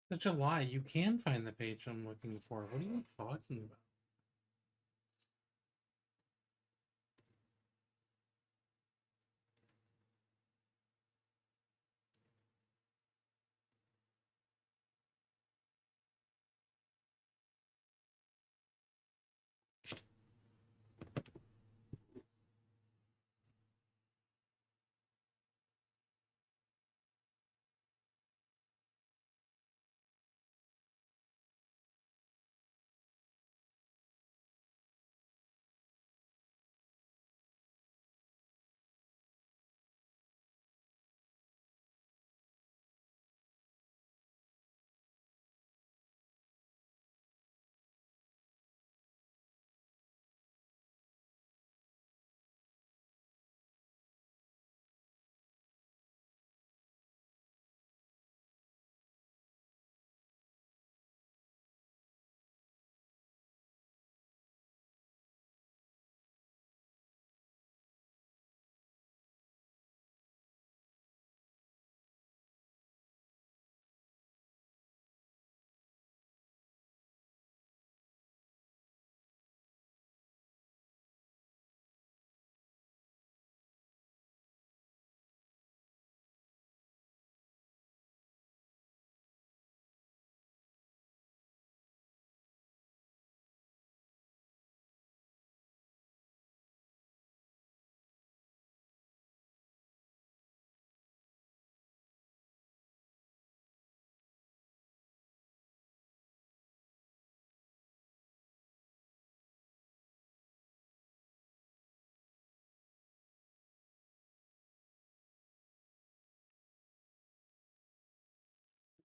Such a lie. You can find the page I'm looking for. What are you talking about?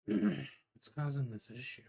What's causing this issue?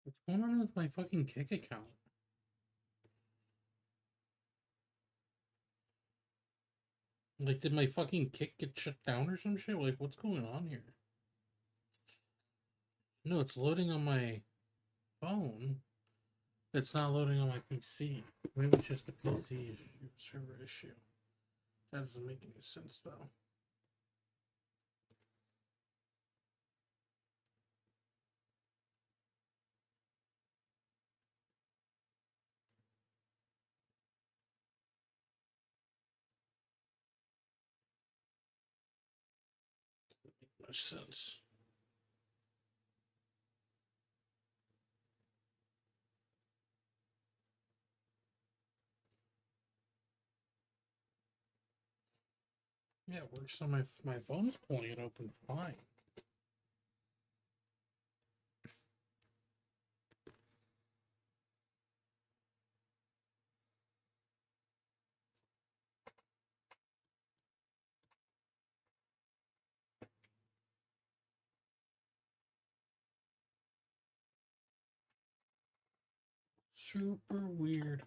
What's going on with my fucking Kick account? Like, did my fucking Kick get shut down or some shit? Like, what's going on here? No, it's loading on my phone. It's not loading on my PC. Maybe it's just a PC issue, server issue. That doesn't make any sense, though. Doesn't make much sense. Yeah, it works on my phone's pulling it open fine. Super weird.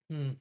Hmm.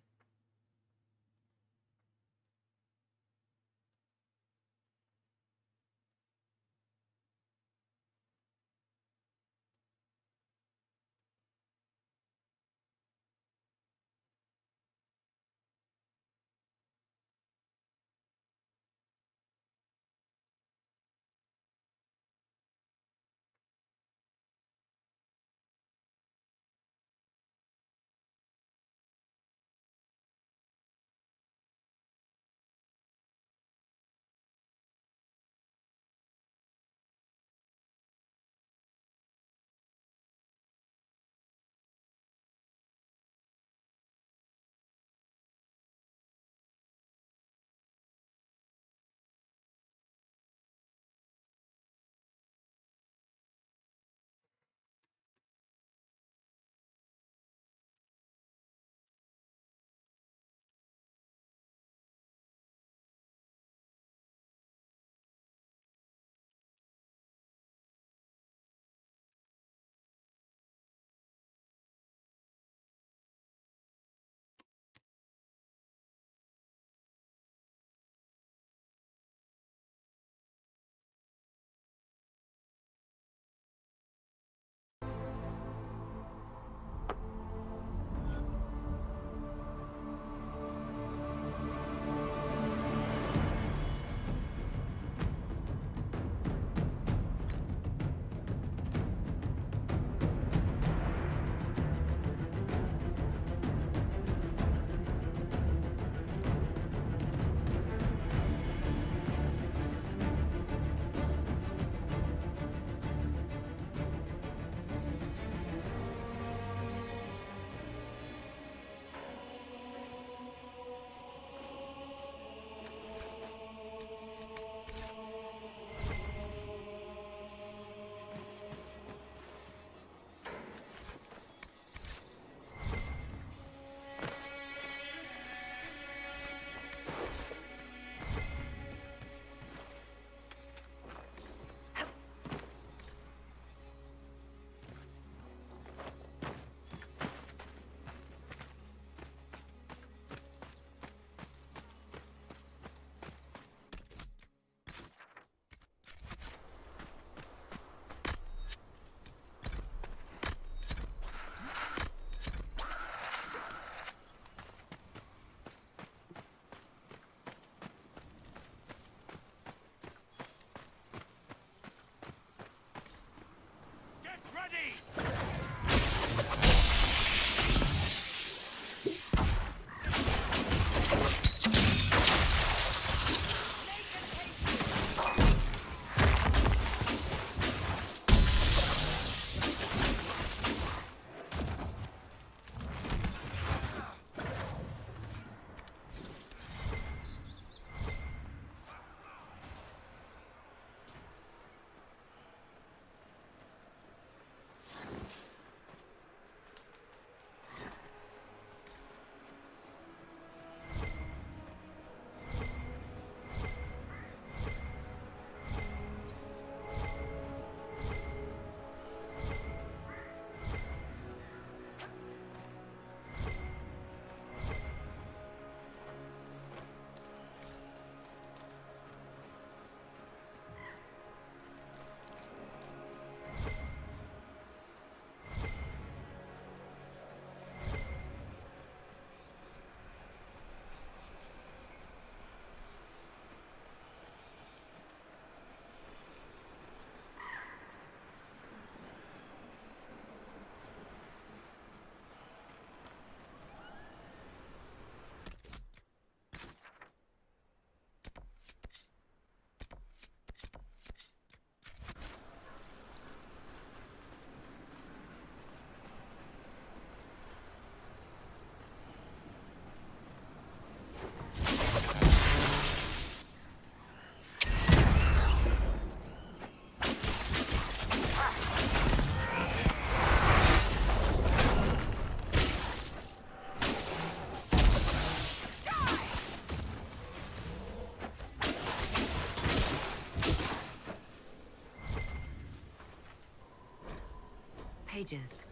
pages.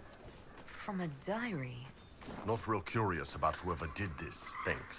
From a diary. Not real curious about whoever did this, thanks.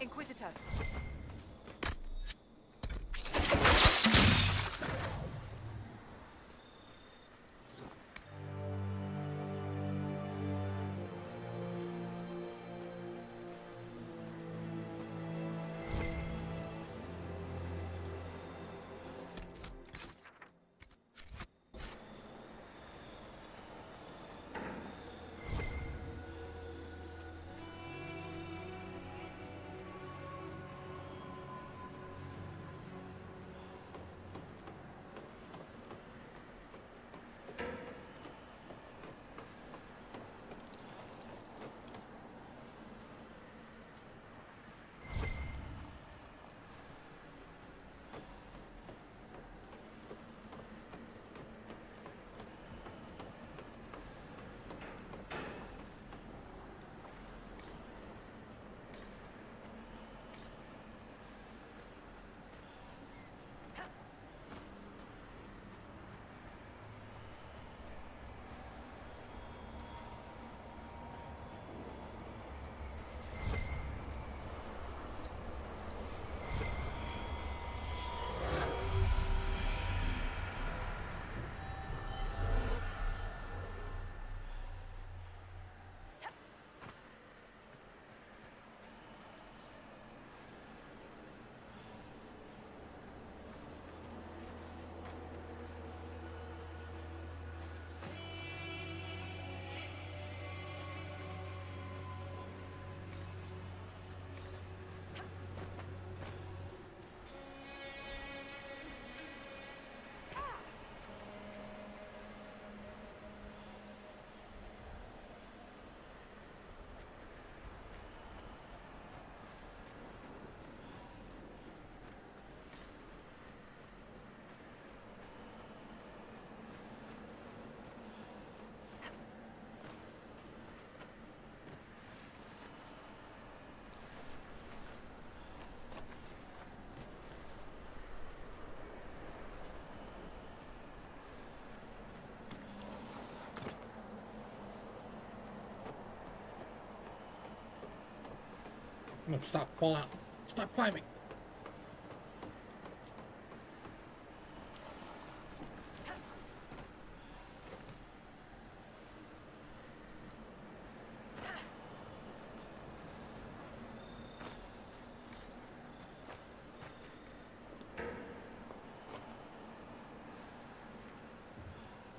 Inquisitor. No, stop, fall out. Stop climbing.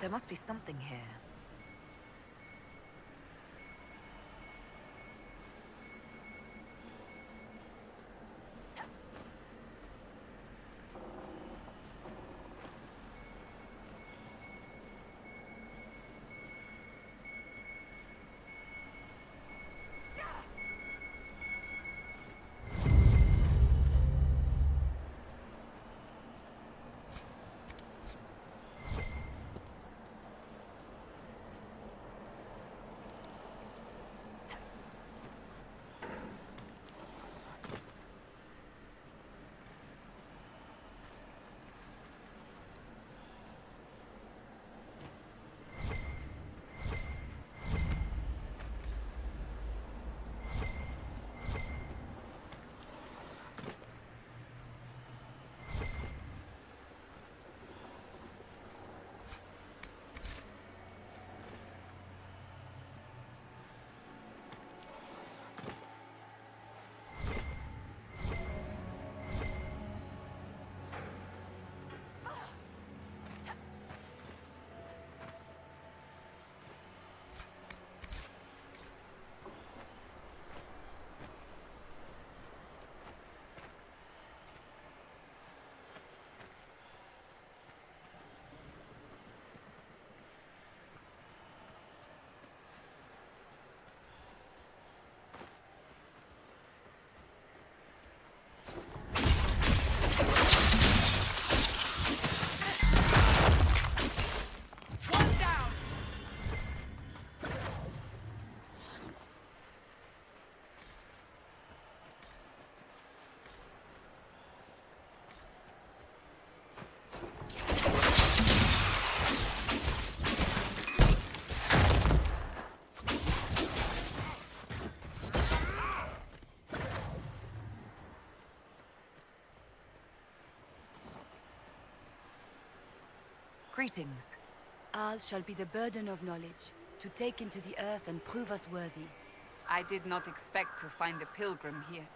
There must be something here. Greetings. Ours shall be the burden of knowledge, to take into the earth and prove us worthy. I did not expect to find a pilgrim here.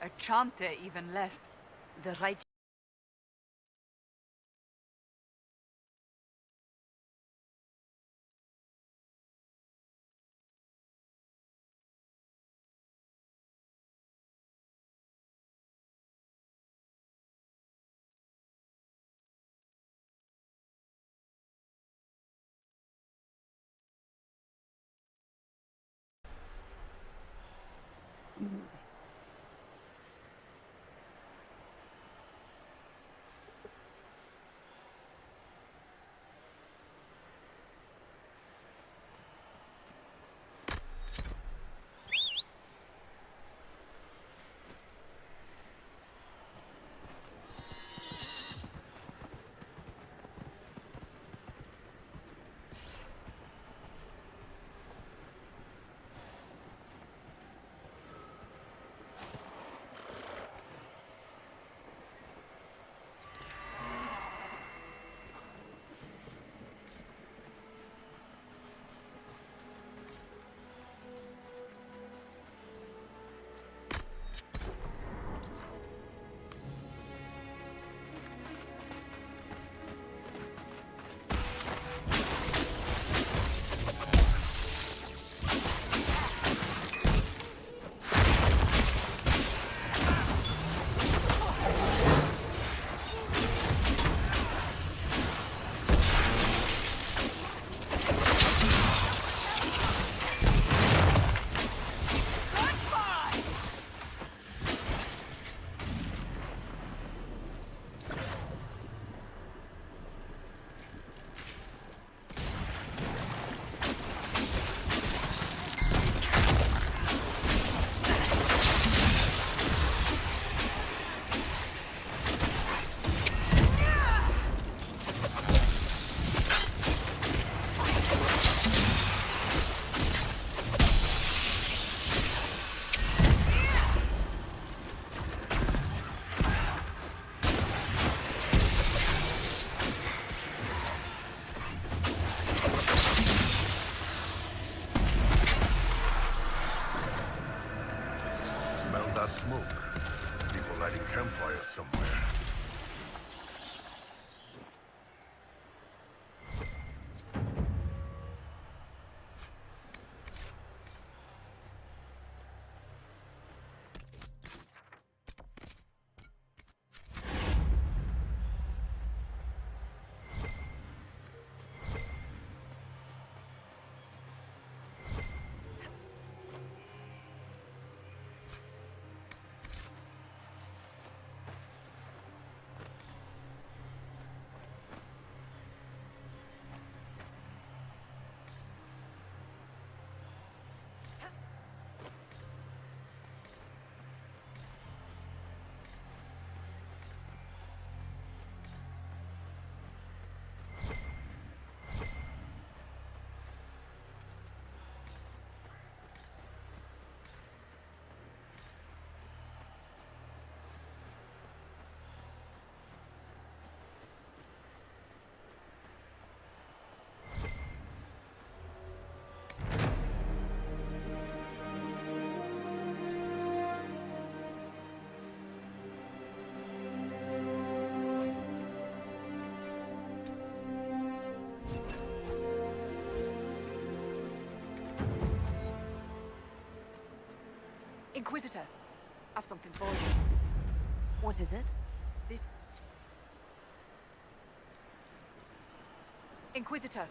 A chanter even less. The right. Smell that smoke? People lighting campfires somewhere. Inquisitor, I've something for you. What is it? This... Inquisitor,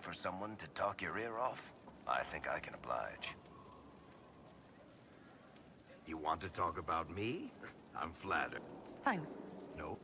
for someone to talk your ear off? I think I can oblige. You want to talk about me? I'm flattered. Thanks. No.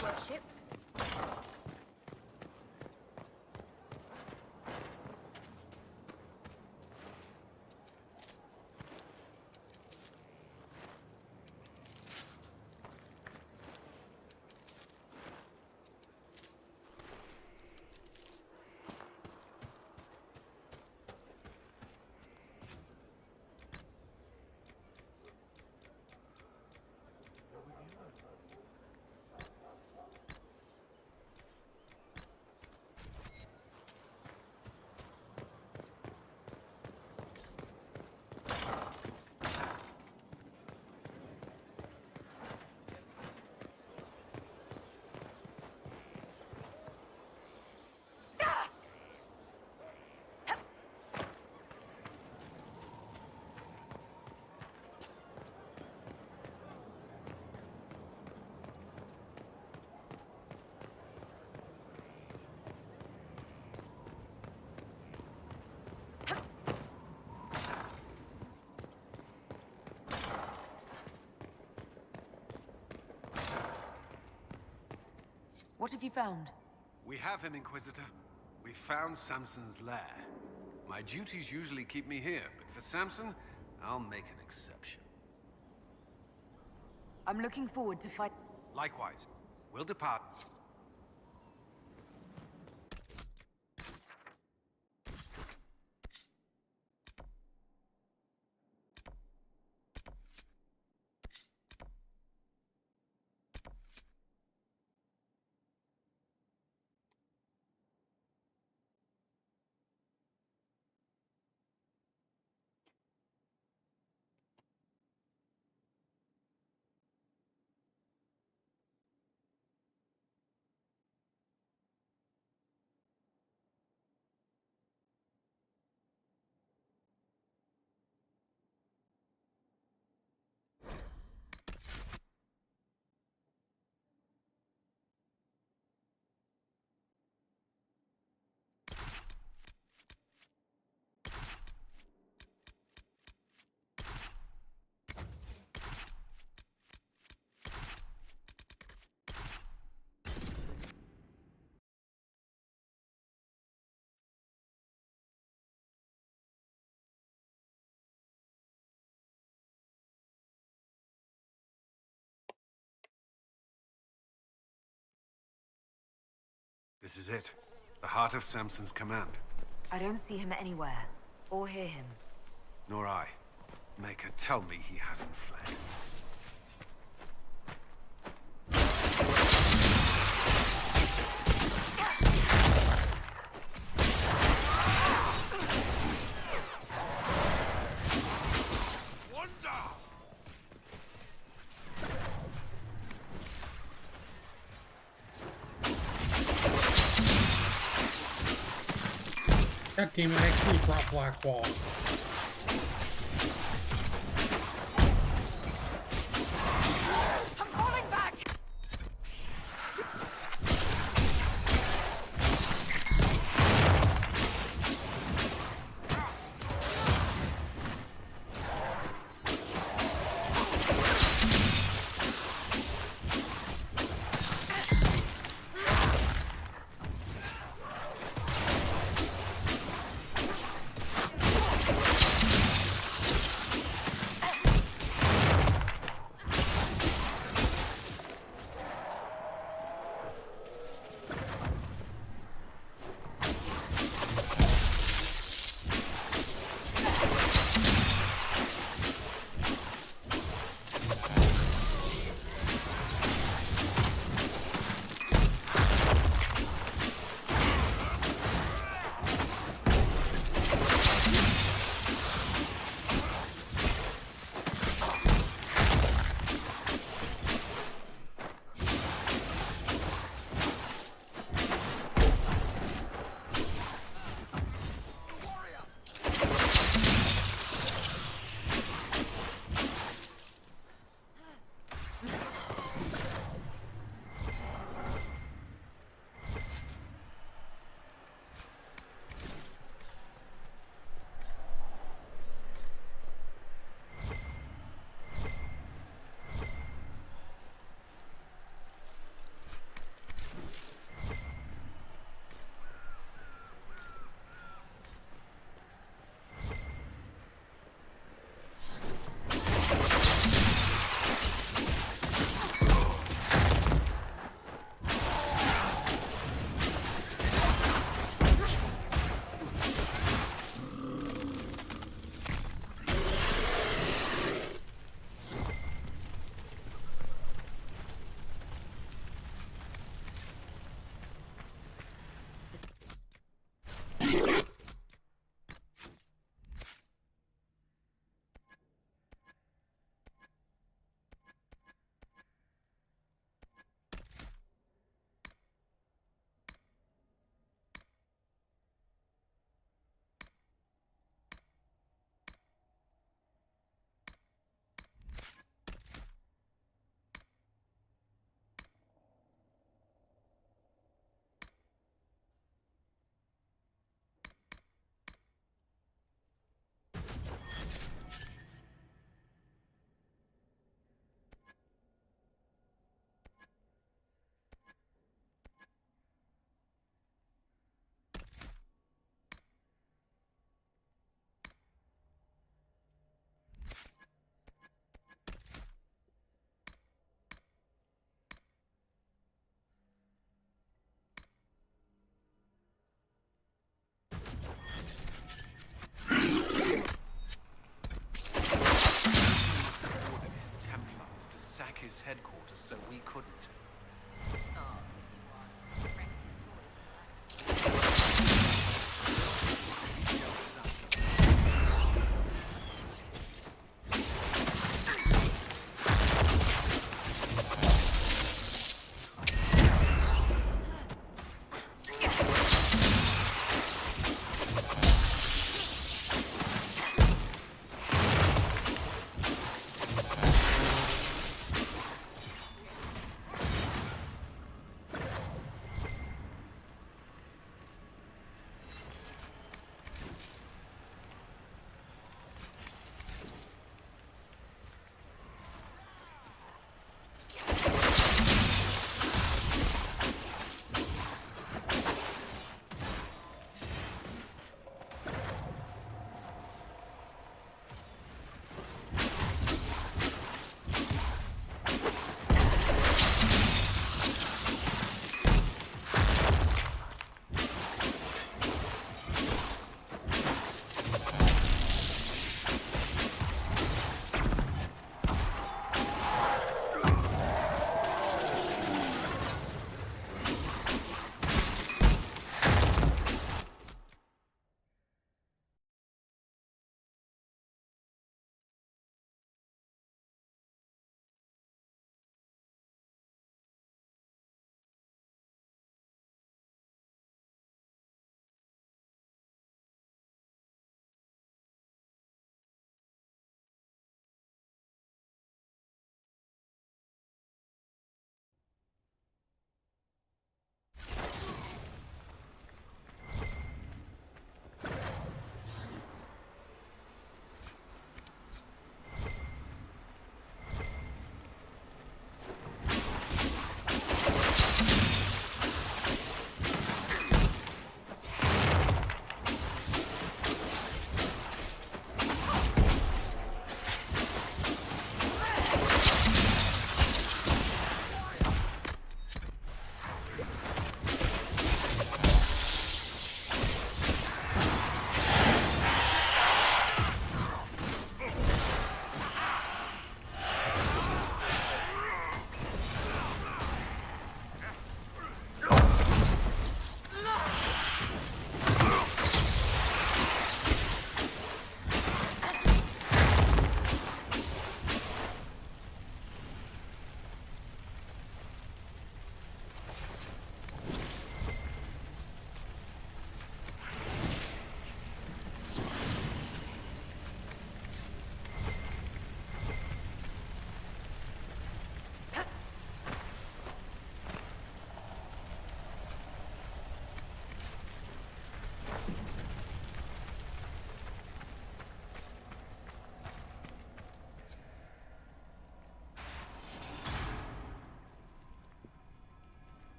Worship. What have you found? We have him, Inquisitor. We found Samson's lair. My duties usually keep me here, but for Samson, I'll make an exception. I'm looking forward to fight. Likewise, we'll depart. This is it. The heart of Samson's command. I don't see him anywhere, or hear him. Nor I. Maker, tell me he hasn't fled. God damn it, I actually brought Blackwall. I'm falling back!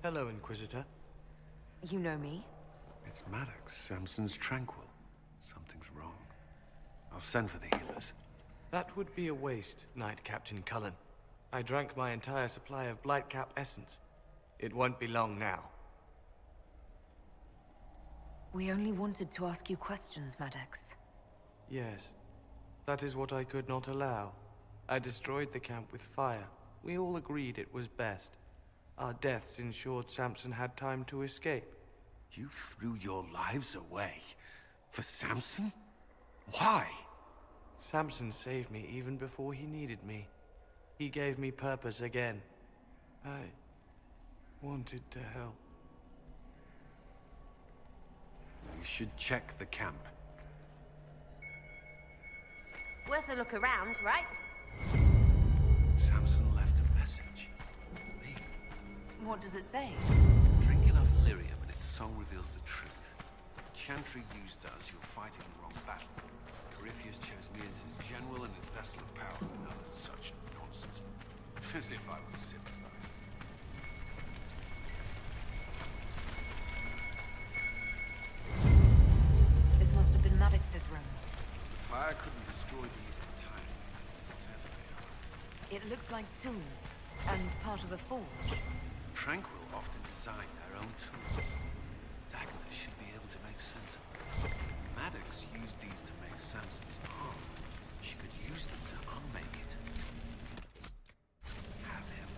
Hello, Inquisitor. You know me? It's Maddox, Samson's Tranquil. Something's wrong. I'll send for the healers. That would be a waste, Knight Captain Cullen. I drank my entire supply of Blightcap essence. It won't be long now. We only wanted to ask you questions, Maddox. Yes. That is what I could not allow. I destroyed the camp with fire. We all agreed it was best. Our deaths ensured Samson had time to escape. You threw your lives away? For Samson? Why? Samson saved me even before he needed me. He gave me purpose again. I wanted to help. You should check the camp. Worth a look around, right? Samson left a message. Me. What does it say? Drink enough lyrium and its song reveals the truth. Chantry used us, you're fighting the wrong battle. Corypheus chose me as his general and his vessel of power. None of such nonsense. As if I would sympathize. This must have been Maddox's room. The fire couldn't destroy these entirely. Whatever they are. It looks like tools, and part of a forge. Tranquil often design their own tools. Dagnus should be able to make sense of them. Maddox used these to make Samson's arm. She could use them to unmake it. Have him.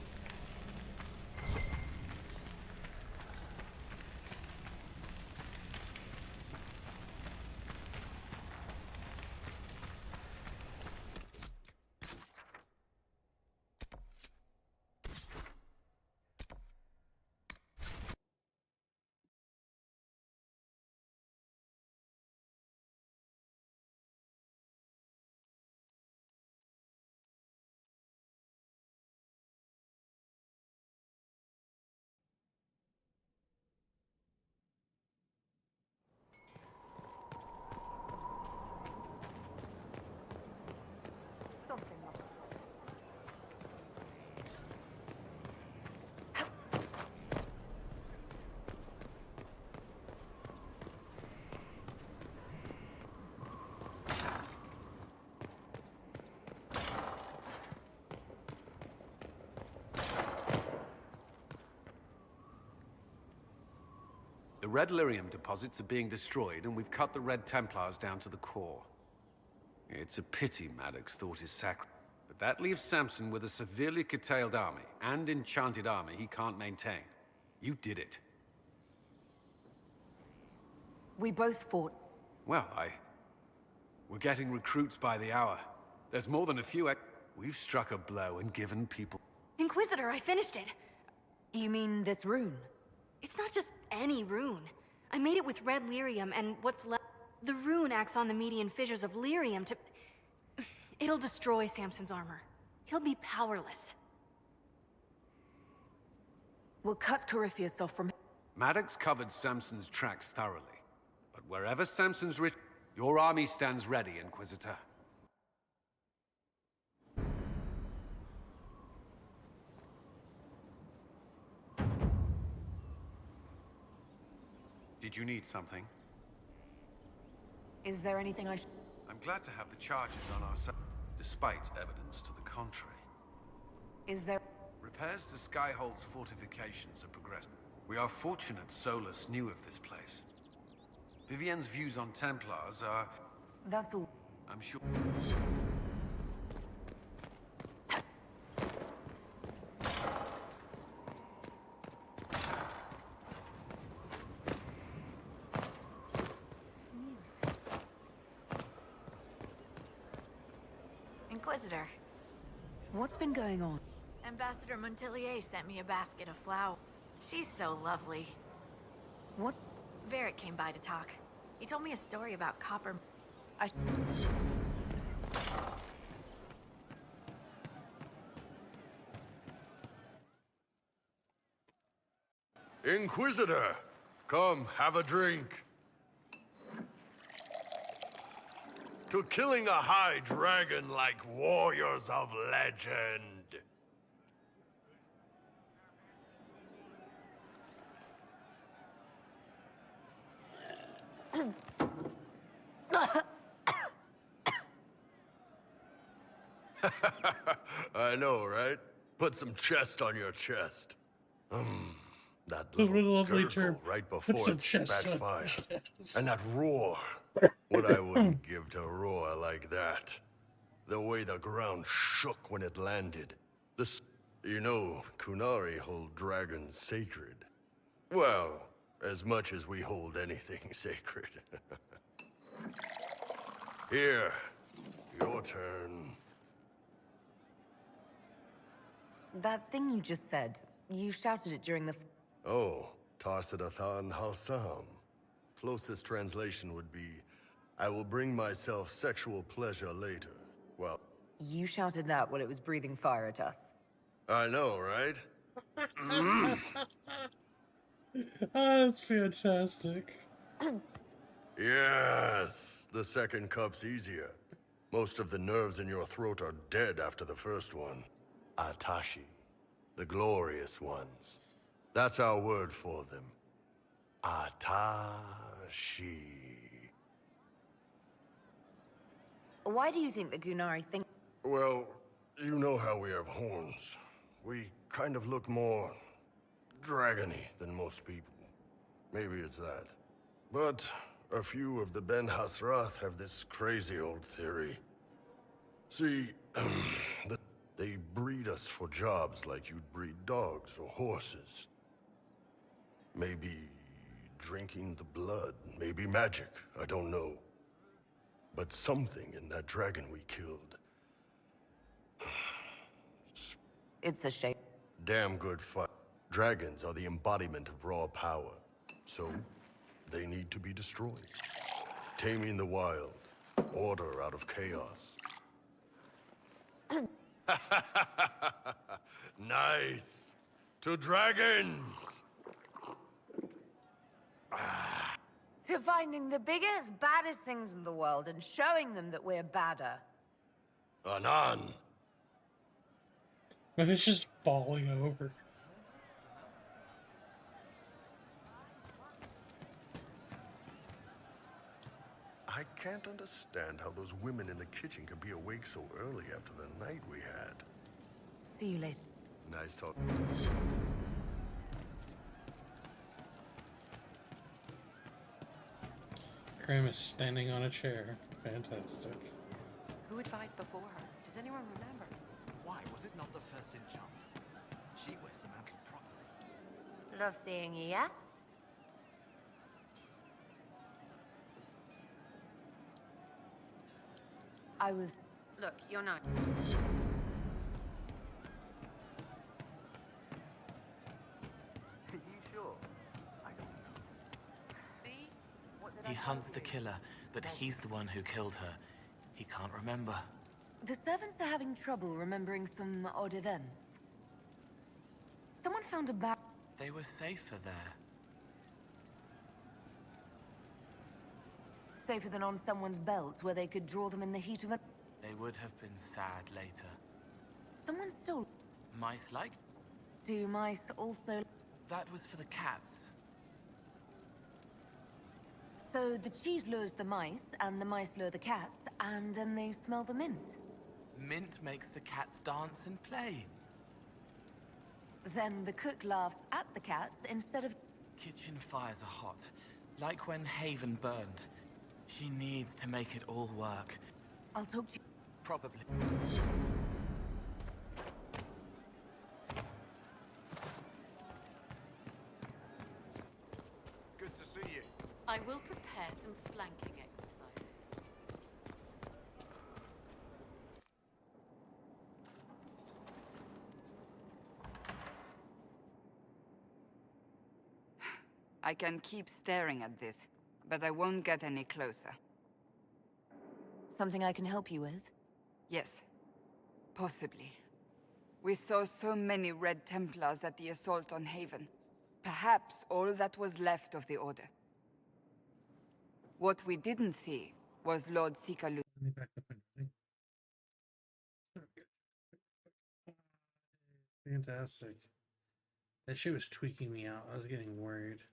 The Red Lyrium deposits are being destroyed, and we've cut the Red Templars down to the core. It's a pity Maddox thought his sacred, but that leaves Samson with a severely curtailed army, and enchanted army he can't maintain. You did it. We both fought. Well, we're getting recruits by the hour. There's more than a few We've struck a blow and given people... Inquisitor, I finished it. You mean this rune? It's not just any rune. I made it with red lyrium, and what's left... The rune acts on the median fissures of lyrium to... It'll destroy Samson's armor. He'll be powerless. We'll cut Corypheus off from... Maddox covered Samson's tracks thoroughly. But wherever Samson's your army stands ready, Inquisitor. Did you need something? Is there anything I I'm glad to have the charges on our side, despite evidence to the contrary. Is there... Repairs to Skyhold's fortifications are progressing. We are fortunate Solus knew of this place. Vivienne's views on Templars are... That's all. I'm sure... Inquisitor. What's been going on? Ambassador Montelier sent me a basket of flowers. She's so lovely. What? Varric came by to talk. He told me a story about copper... Inquisitor, come have a drink. To killing a high dragon like warriors of legend. I know, right? Put some chest on your chest. That What a little lovely gurgle term. right Put before some it chest spat on fire. your chest. And that roar. What I wouldn't give to roar like that. The way the ground shook when it landed. You know, Kunari hold dragons sacred. Well, as much as we hold anything sacred. Here, your turn. That thing you just said, you shouted it during the... Oh, Tarsadathan Halsam. Closest translation would be, I will bring myself sexual pleasure later. Well, You shouted that while it was breathing fire at us. I know, right? That's fantastic. Yes, the second cup's easier. Most of the nerves in your throat are dead after the first one. Atashi, the glorious ones. That's our word for them. Atashi. Why do you think the Gunari think... Well, you know how we have horns. We kind of look more dragony than most people. Maybe it's that. But a few of the Ben Hasrath have this crazy old theory. See, they breed us for jobs like you'd breed dogs or horses. Maybe drinking the blood, maybe magic, I don't know. But something in that dragon we killed. It's a shame. Damn good fight. Dragons are the embodiment of raw power. So, they need to be destroyed. Taming the wild. Order out of chaos. Nice! To dragons! To finding the biggest, baddest things in the world and showing them that we're badder. Anan! And it's just falling over. I can't understand how those women in the kitchen can be awake so early after the night we had. See you later. Nice talk. Krim is standing on a chair. Fantastic. Who advised before her? Does anyone remember? Why was it not the first enchanter? She wears the mantle properly. Love seeing you, yeah? I was... Look, you're not... Are you sure? I don't know. See? He hunts the killer, but he's the one who killed her. He can't remember. The servants are having trouble remembering some odd events. Someone found a bag... They were safer there. Safer than on someone's belt, where they could draw them in the heat of a... They would have been sad later. Someone stole... Mice-like? Do mice also... That was for the cats. So the cheese lures the mice, and the mice lure the cats, and then they smell the mint. Mint makes the cats dance and play. Then the cook laughs at the cats instead of... Kitchen fires are hot, like when Haven burned. She needs to make it all work. I'll talk to you... Probably. Good to see you. I will prepare some flanking exercises. I can keep staring at this, but I won't get any closer. Something I can help you with? Yes, possibly. We saw so many Red Templars at the assault on Haven. Perhaps all that was left of the Order. What we didn't see was Lord Sikalu. Let me back up and fantastic. That shit was tweaking me out. I was getting worried.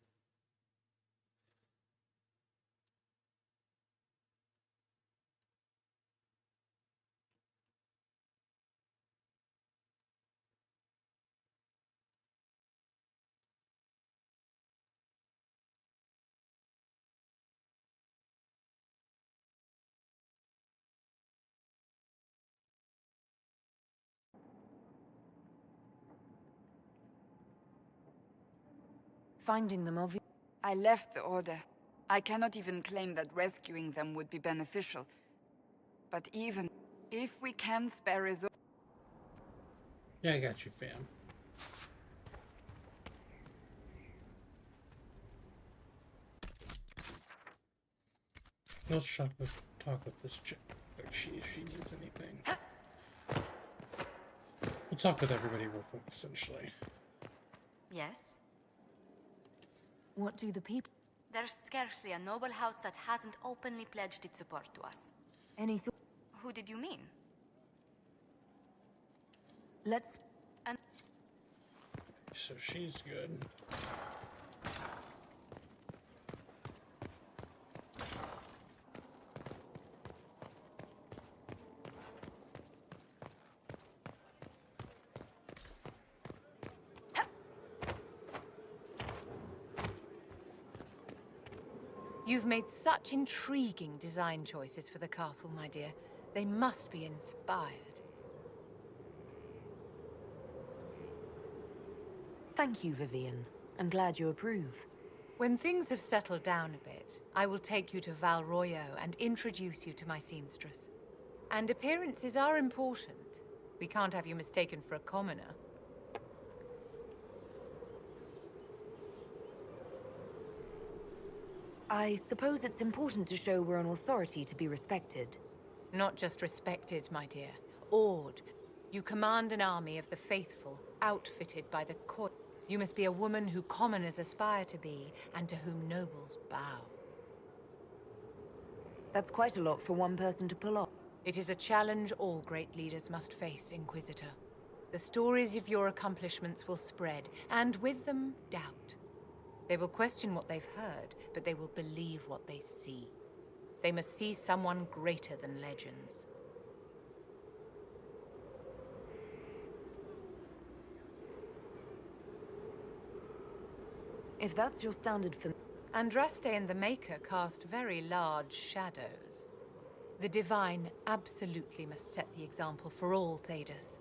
finding them obvious? I left the Order. I cannot even claim that rescuing them would be beneficial. But even if we can spare resources... Yeah, I got you, fam. Let's talk with this chick. If she needs anything. We'll talk with everybody real quick, essentially. Yes? What do the people... There's scarcely a noble house that hasn't openly pledged its support to us. Any Who did you mean? Let's... And So she's good. You've made such intriguing design choices for the castle, my dear. They must be inspired. Thank you, Vivian. I'm glad you approve. When things have settled down a bit, I will take you to Val Royo and introduce you to my seamstress. And appearances are important. We can't have you mistaken for a commoner. I suppose it's important to show we're an authority to be respected. Not just respected, my dear. Awed. You command an army of the faithful, outfitted by the court. You must be a woman who commoners aspire to be, and to whom nobles bow. That's quite a lot for one person to pull off. It is a challenge all great leaders must face, Inquisitor. The stories of your accomplishments will spread, and with them, doubt. They will question what they've heard, but they will believe what they see. They must see someone greater than legends. If that's your standard for... Andraste and the Maker cast very large shadows. The Divine absolutely must set the example for all Thedas.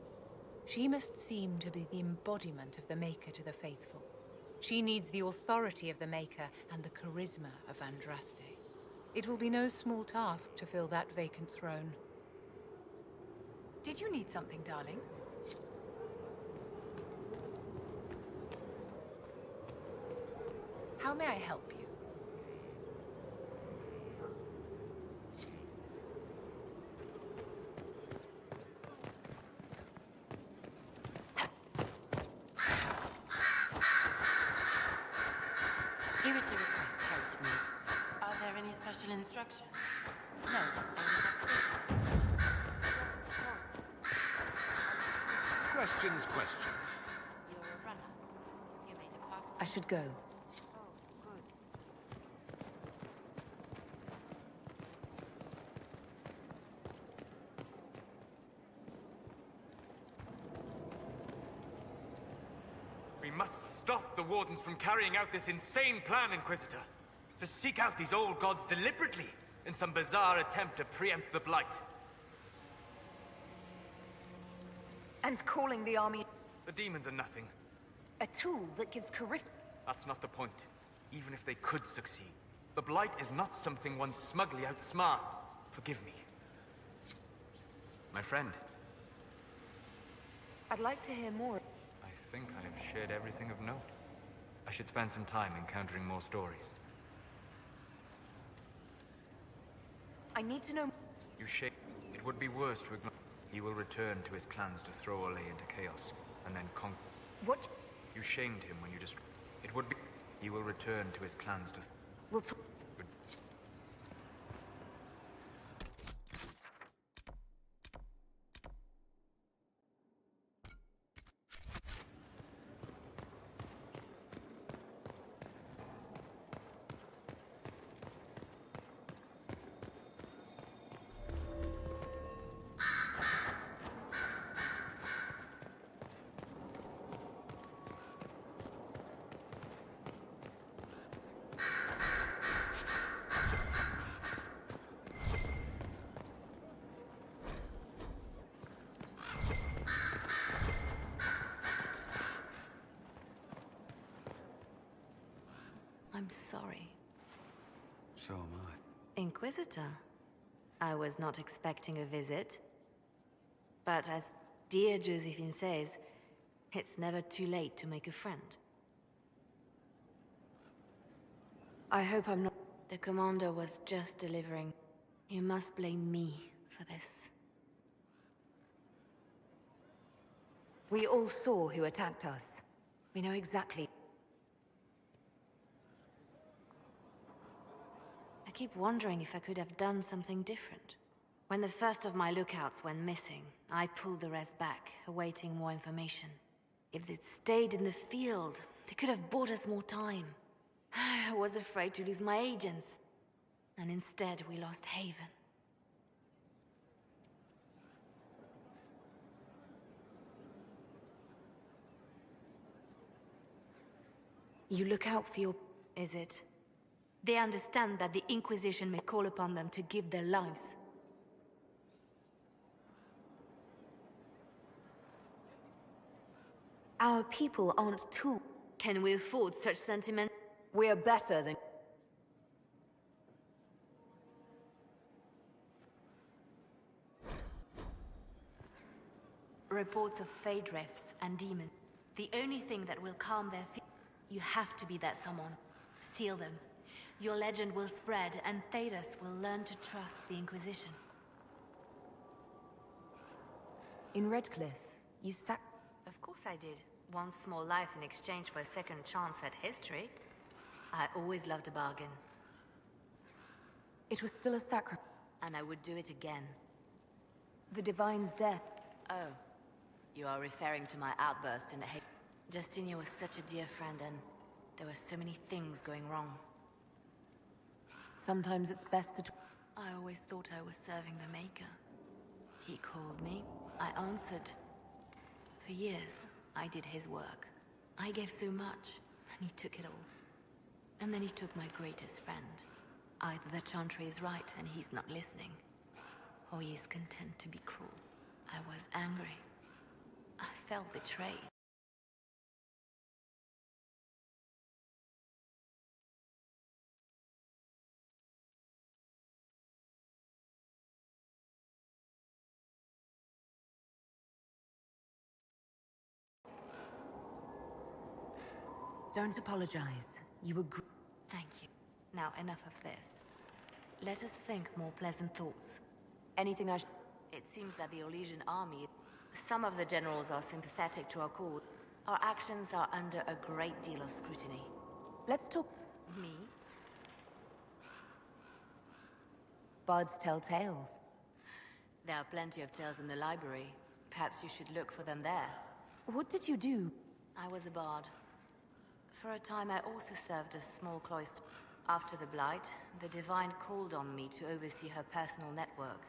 She must seem to be the embodiment of the Maker to the faithful. She needs the authority of the Maker and the charisma of Andraste. It will be no small task to fill that vacant throne. Did you need something, darling? How may I help you? Here is the request Harriet made. Are there any special instructions? No, Questions. you're a runner. You made a part. I should go. We must stop the Wardens from carrying out this insane plan, Inquisitor. To seek out these old gods deliberately in some bizarre attempt to preempt the Blight. And calling the army The demons are nothing. a tool that gives charisma. That's not the point. Even if they could succeed. The Blight is not something one smugly outsmart. Forgive me. My friend, I'd like to hear more. I think I have shared everything of note. I should spend some time encountering more stories. I need to know... You shake. It would be worse to ignore. He will return to his plans to throw Olay into chaos, and then conquer. What? You shamed him when you destroyed. It would be. He will return to his plans to. We'll talk... I'm sorry. So am I. Inquisitor, I was not expecting a visit. But as dear Josephine says, it's never too late to make a friend. I hope I'm not... The commander was just delivering. You must blame me for this. We all saw who attacked us. We know exactly. I keep wondering if I could have done something different. When the first of my lookouts went missing, I pulled the rest back, awaiting more information. If they'd stayed in the field, they could have bought us more time. I was afraid to lose my agents. And instead, we lost Haven. You look out for your... Is it? They understand that the Inquisition may call upon them to give their lives. Our people aren't too... Can we afford such sentiment? We're better than... Reports of Fade Rifts and demons. The only thing that will calm their fear... You have to be that someone. Seal them. Your legend will spread, and Thedas will learn to trust the Inquisition. In Redcliffe, you Of course I did. One small life in exchange for a second chance at history. I always loved a bargain. It was still a sacrifice. And I would do it again. The Divine's death. Oh. You are referring to my outburst in the Justinia was such a dear friend, and there were so many things going wrong. Sometimes it's best to... I always thought I was serving the Maker. He called me. I answered. For years, I did his work. I gave so much, and he took it all. And then he took my greatest friend. Either the Chantry is right and he's not listening, or he is content to be cruel. I was angry. I felt betrayed. Don't apologize. You agree. Thank you. Now, enough of this. Let us think more pleasant thoughts. Anything I It seems that the Orlesian army... Some of the generals are sympathetic to our cause. Our actions are under a great deal of scrutiny. Let's talk... Me? Bards tell tales. There are plenty of tales in the library. Perhaps you should look for them there. What did you do? I was a bard. For a time, I also served a small cloister. After the Blight, the Divine called on me to oversee her personal network.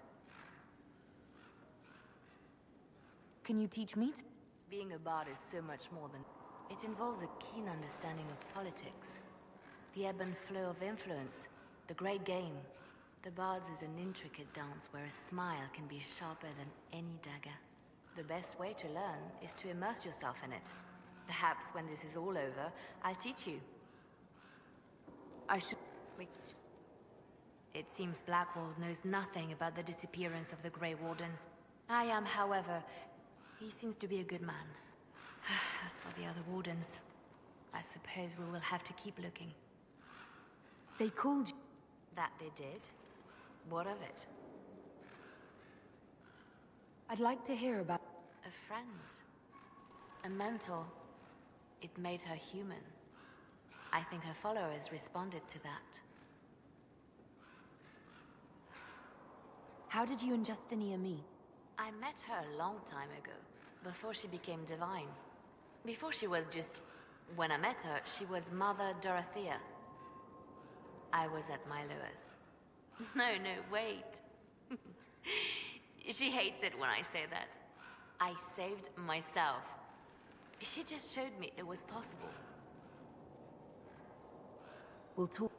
Can you teach me? Being a bard is so much more than... It involves a keen understanding of politics. The ebb and flow of influence. The great game. The bard's is an intricate dance where a smile can be sharper than any dagger. The best way to learn is to immerse yourself in it. Perhaps when this is all over, I'll teach you. I should... Wait. It seems Blackwall knows nothing about the disappearance of the Grey Wardens. I am, however... He seems to be a good man. As for the other Wardens, I suppose we will have to keep looking. They called you... That they did? What of it? I'd like to hear about... A friend. A mentor. It made her human. I think her followers responded to that. How did you and Justinia meet? I met her a long time ago, before she became divine. Before she was just... When I met her, she was Mother Dorothea. I was at my lowest. No, wait. She hates it when I say that. I saved myself. She just showed me it was possible. We'll talk...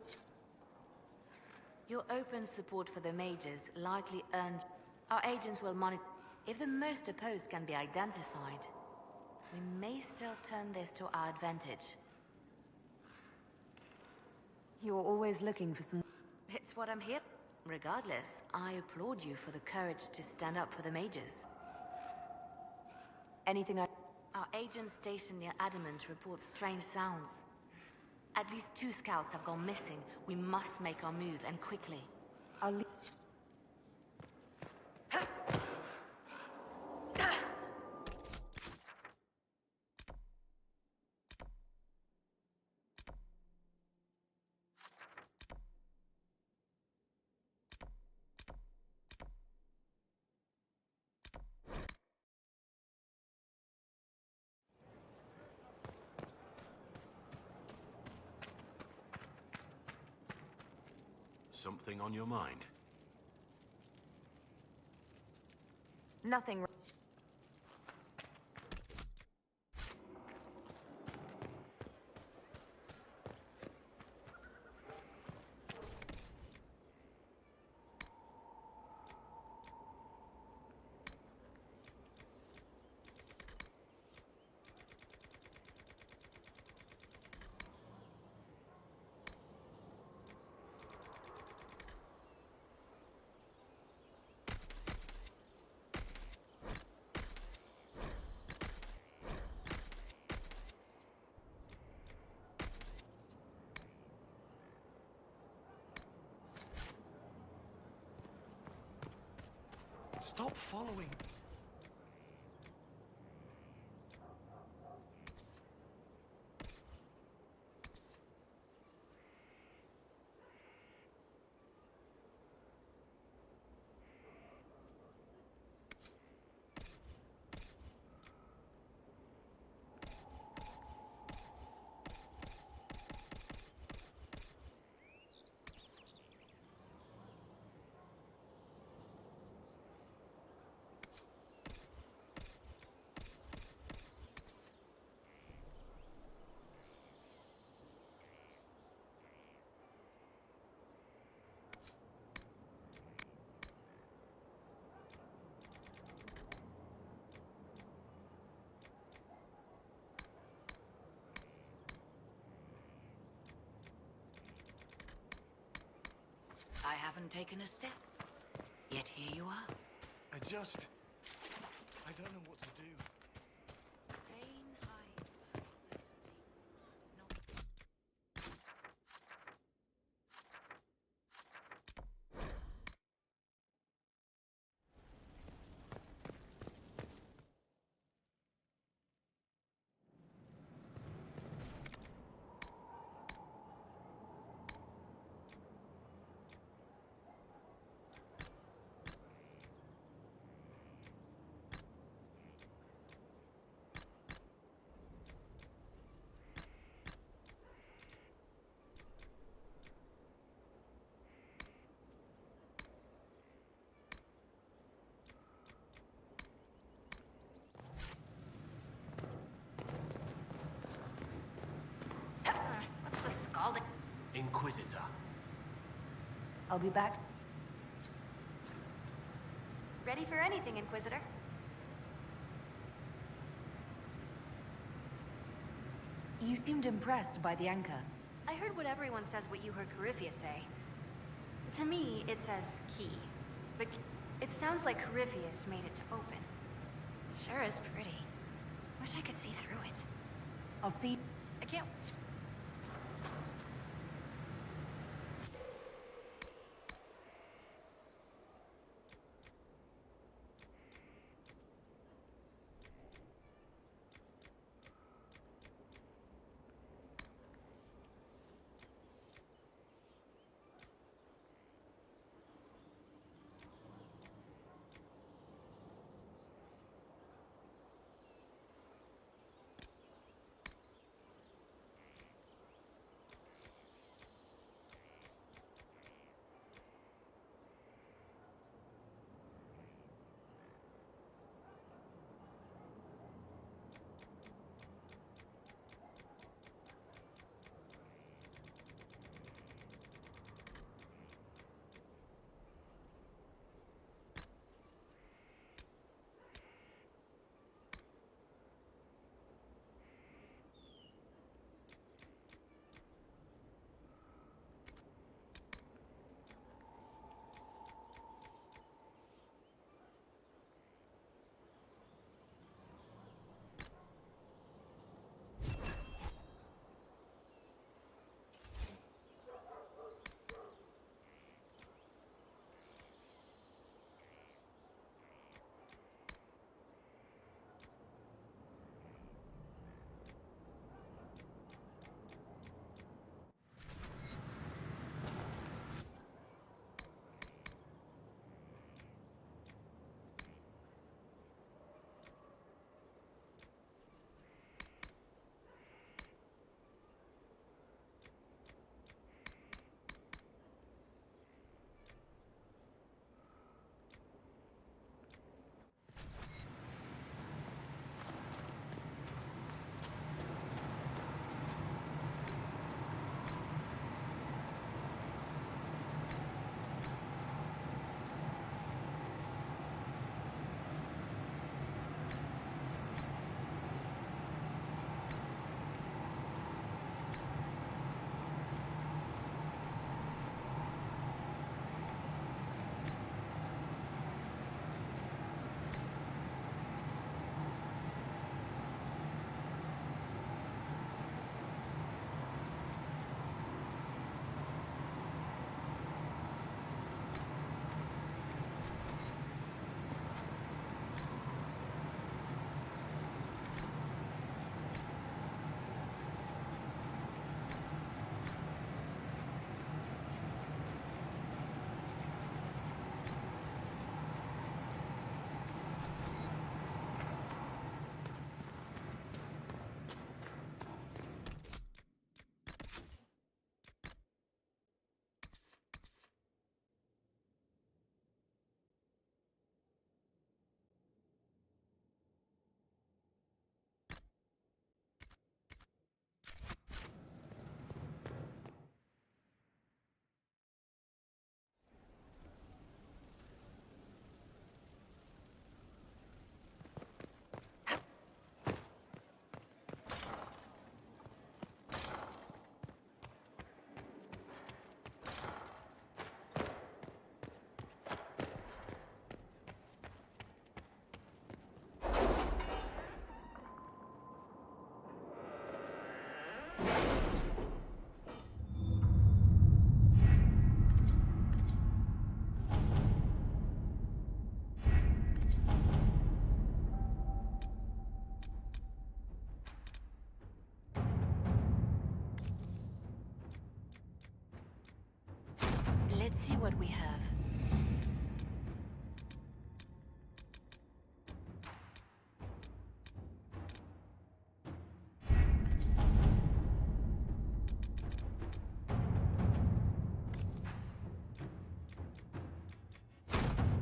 Your open support for the mages likely earned... Our agents will monitor... If the most opposed can be identified, we may still turn this to our advantage. You're always looking for some... It's what I'm here. Regardless, I applaud you for the courage to stand up for the mages. Anything I... Our agent stationed near Adamant reports strange sounds. At least 2 scouts have gone missing. We must make our move, and quickly. I'll leave... Something on your mind? Nothing... Stop following. I haven't taken a step. Yet here you are. I don't know what to do. What's the scalding... Inquisitor. I'll be back. Ready for anything, Inquisitor. You seemed impressed by the anchor. I heard what everyone says what you heard Corypheus say. To me, it says key. But it sounds like Corypheus made it to open. It sure is pretty. Wish I could see through it. I'll see... I can't... what we have.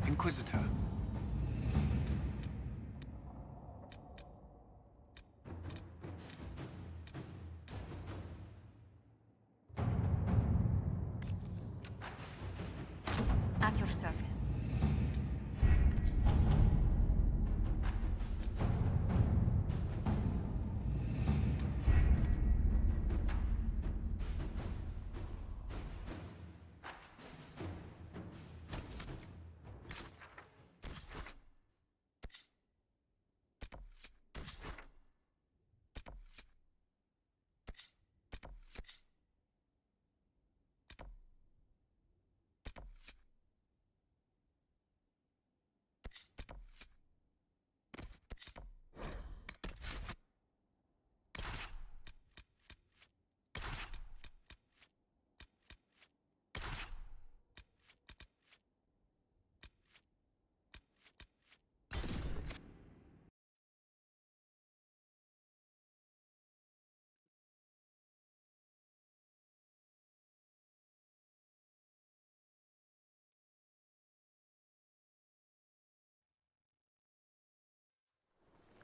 Inquisitor. At your service.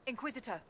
Inquisitor.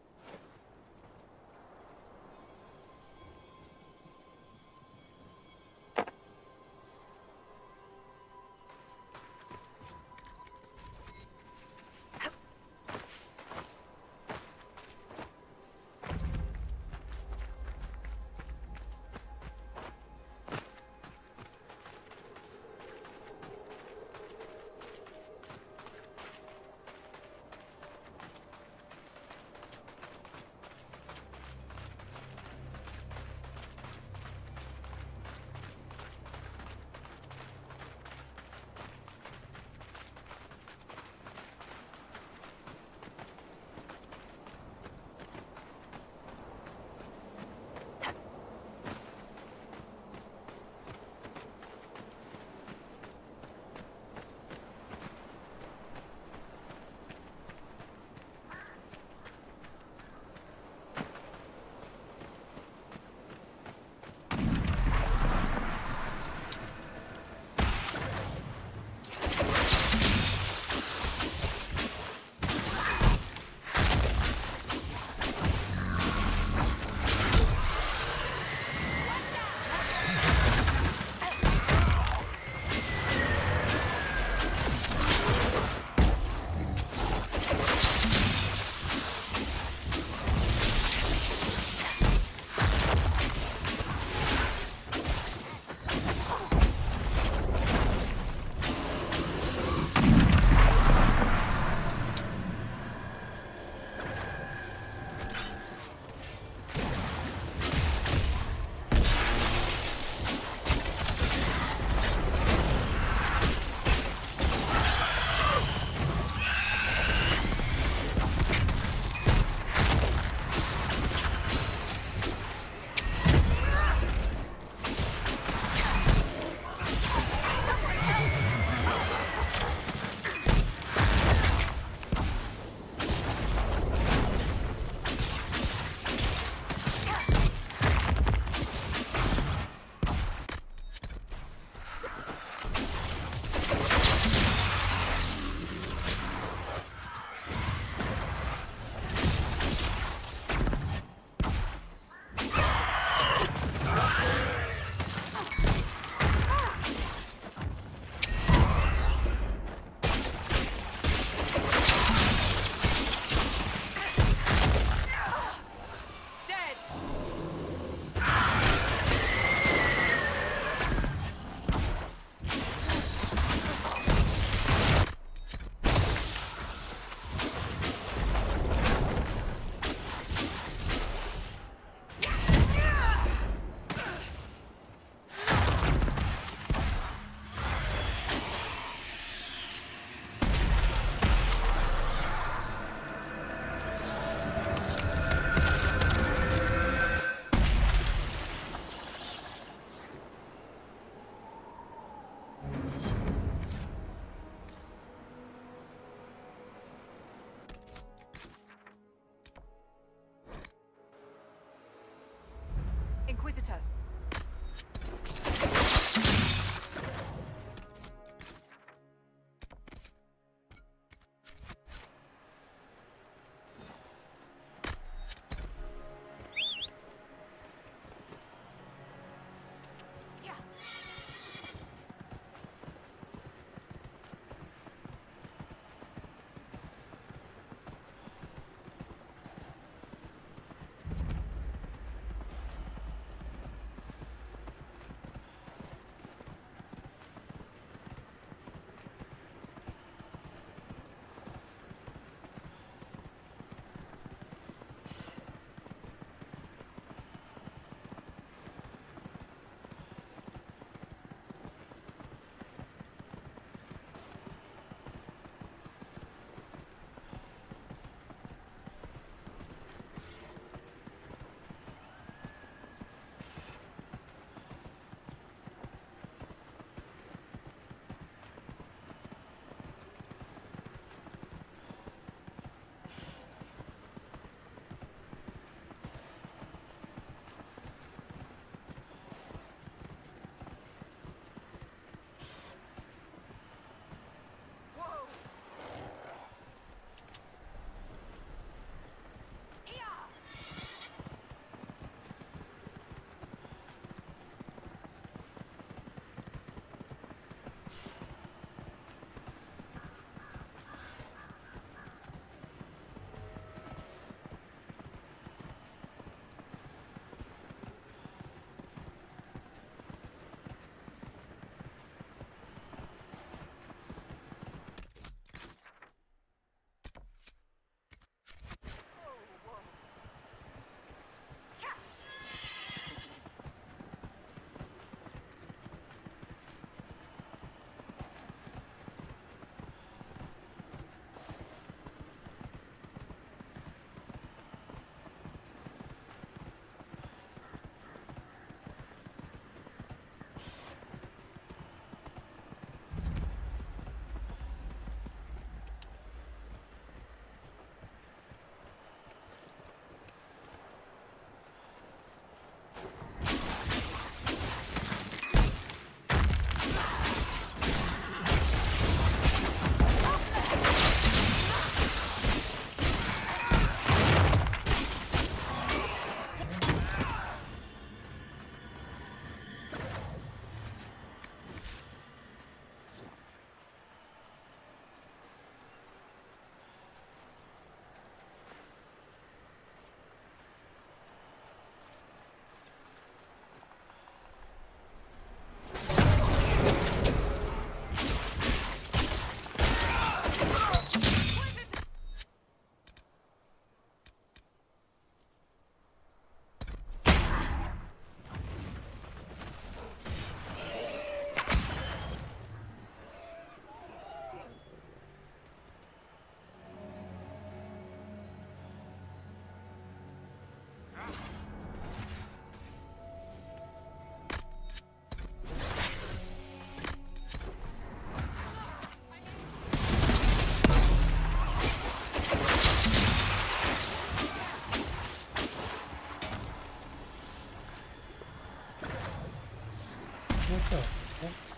What the fuck?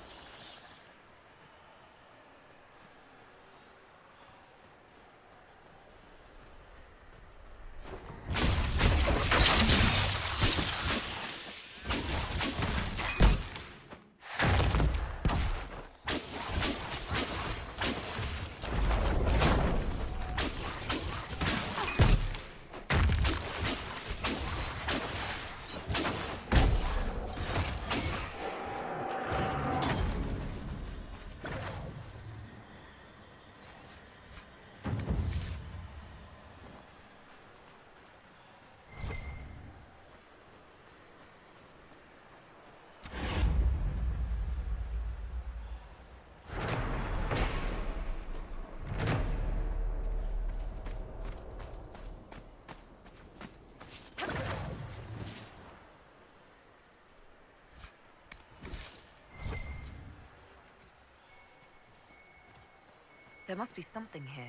There must be something here.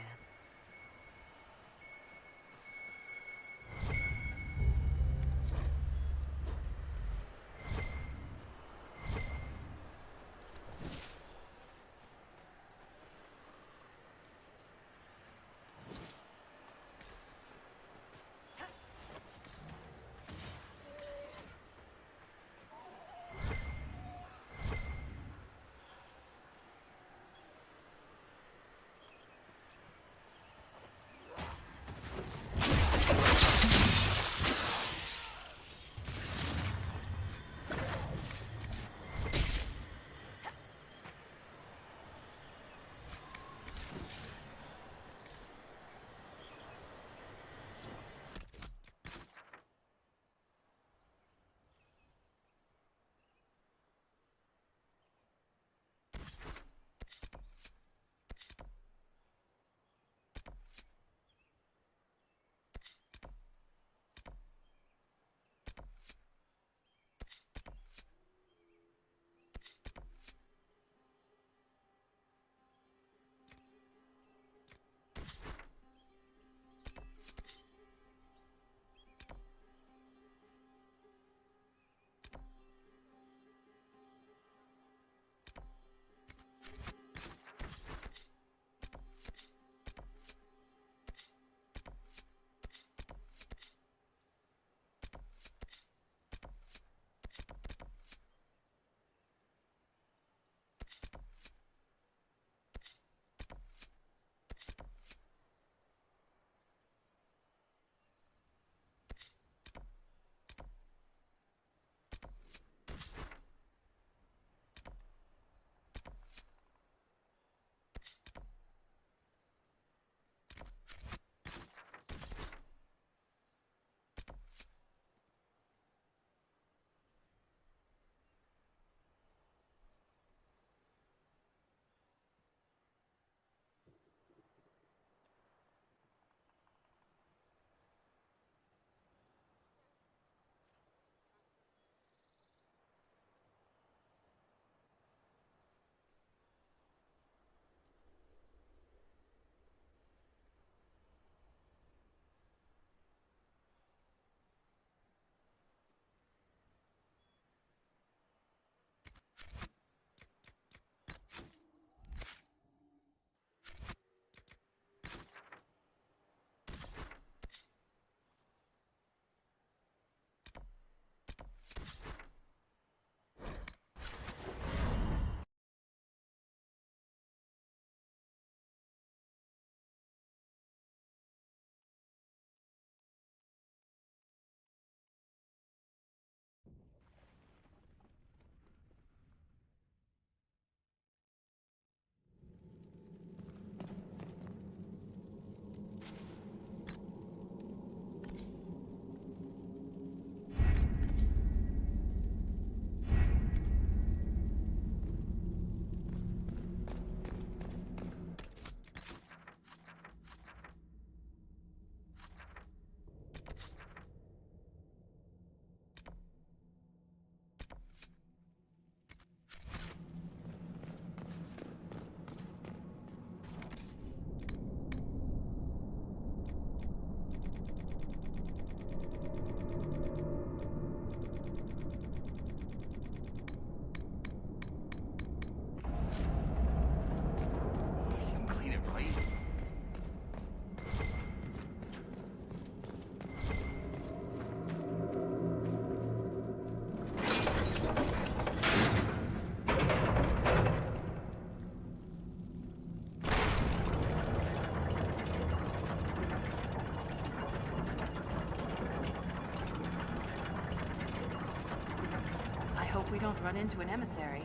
don't run into an emissary.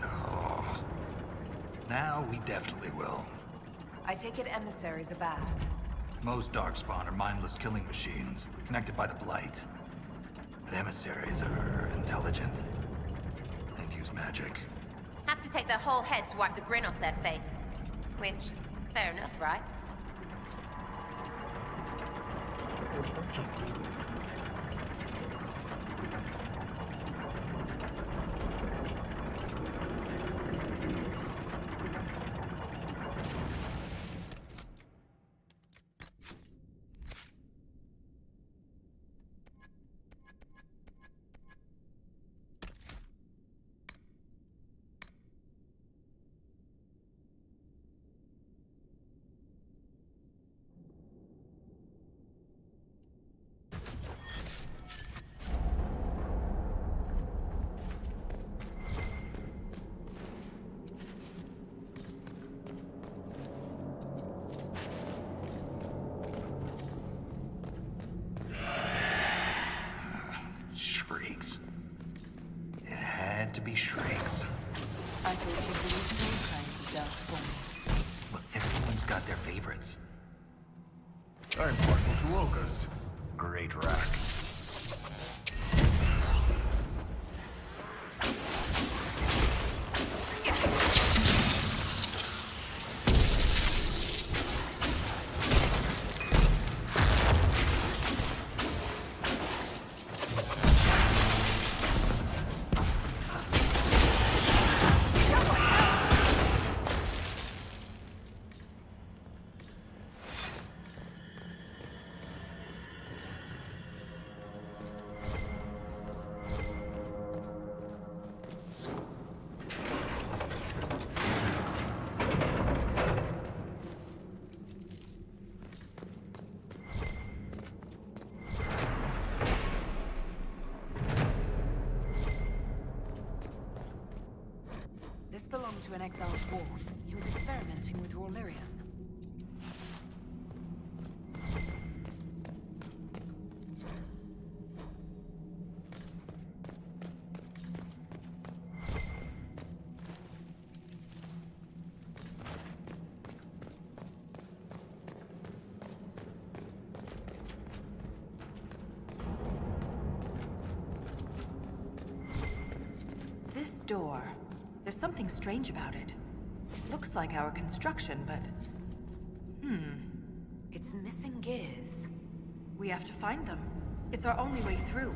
Oh. Now we definitely will. I take it emissaries are bad. Most Darkspawn are mindless killing machines, connected by the Blight. But emissaries are intelligent. And use magic. Have to take their whole head to wipe the grin off their face. Which, fair enough, right? Shrieks. It had to be shrieks. I thought you believed all kinds of darkspawn. But everyone's got their favorites. I'm partial to ogres. Great rack. This belonged to an exiled dwarf. He was experimenting with raw lyrium. This door. There's something strange about it. Looks like our construction, but... It's missing gears. We have to find them. It's our only way through.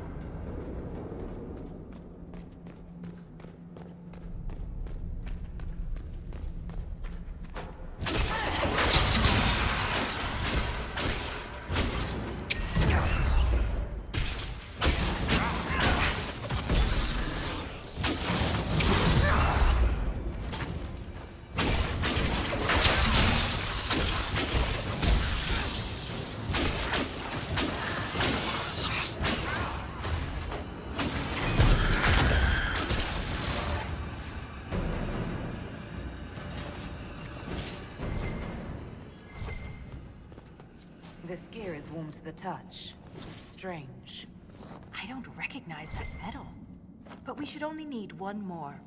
This gear is warm to the touch. Strange. I don't recognize that metal. But we should only need one more.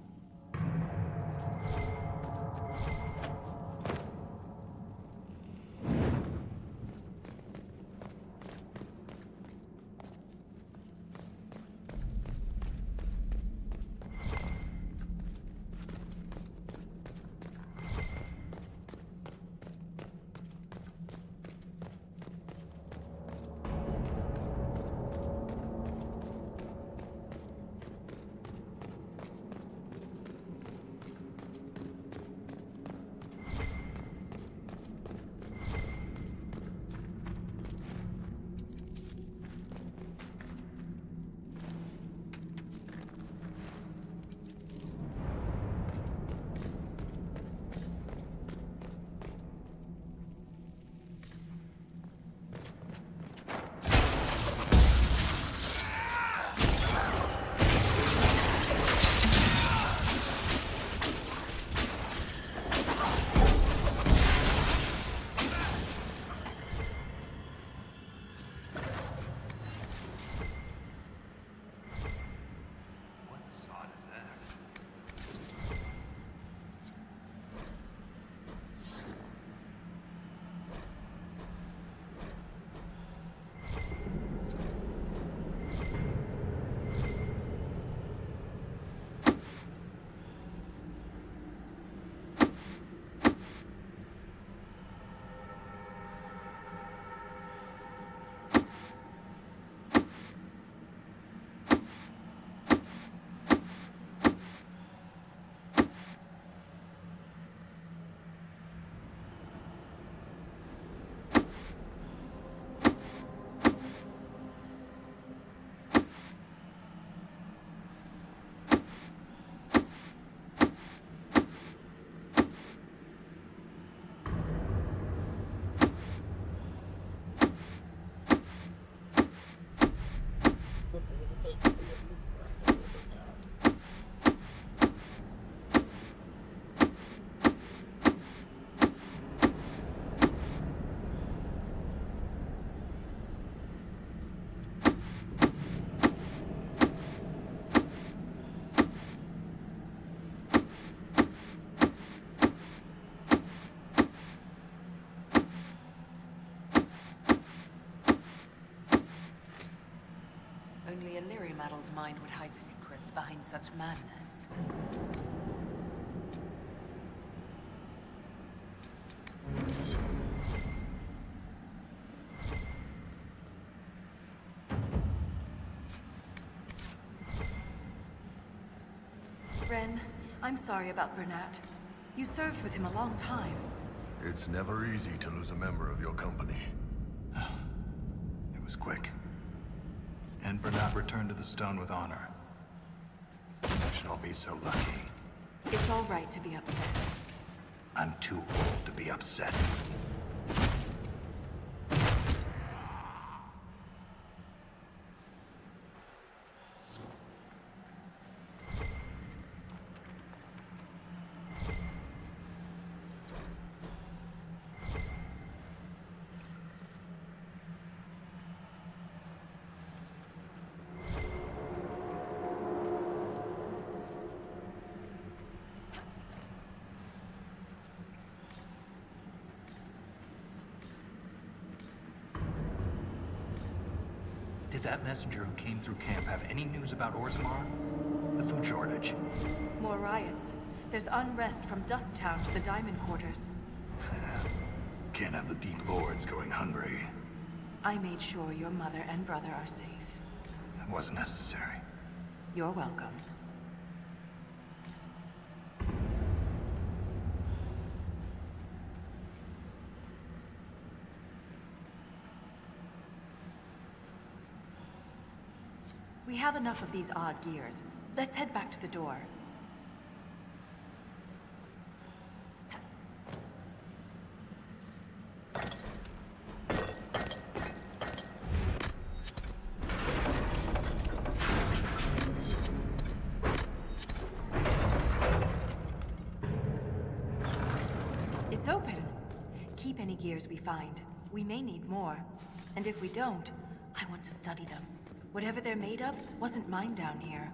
mind would hide secrets behind such madness. Ren, I'm sorry about Bernat. You served with him a long time. It's never easy to lose a member of your company. It was quick. And Bernat returned to the stone with honor. We should all be so lucky. It's all right to be upset. I'm too old to be upset. Did that messenger who came through camp have any news about Orzammar? The food shortage? More riots. There's unrest from Dust Town to the Diamond Quarters. Can't have the Deep Lords going hungry. I made sure your mother and brother are safe. That wasn't necessary. You're welcome. We have enough of these odd gears. Let's head back to the door. It's open. Keep any gears we find. We may need more. And if we don't, I want to study them. Whatever they're made of wasn't mine down here.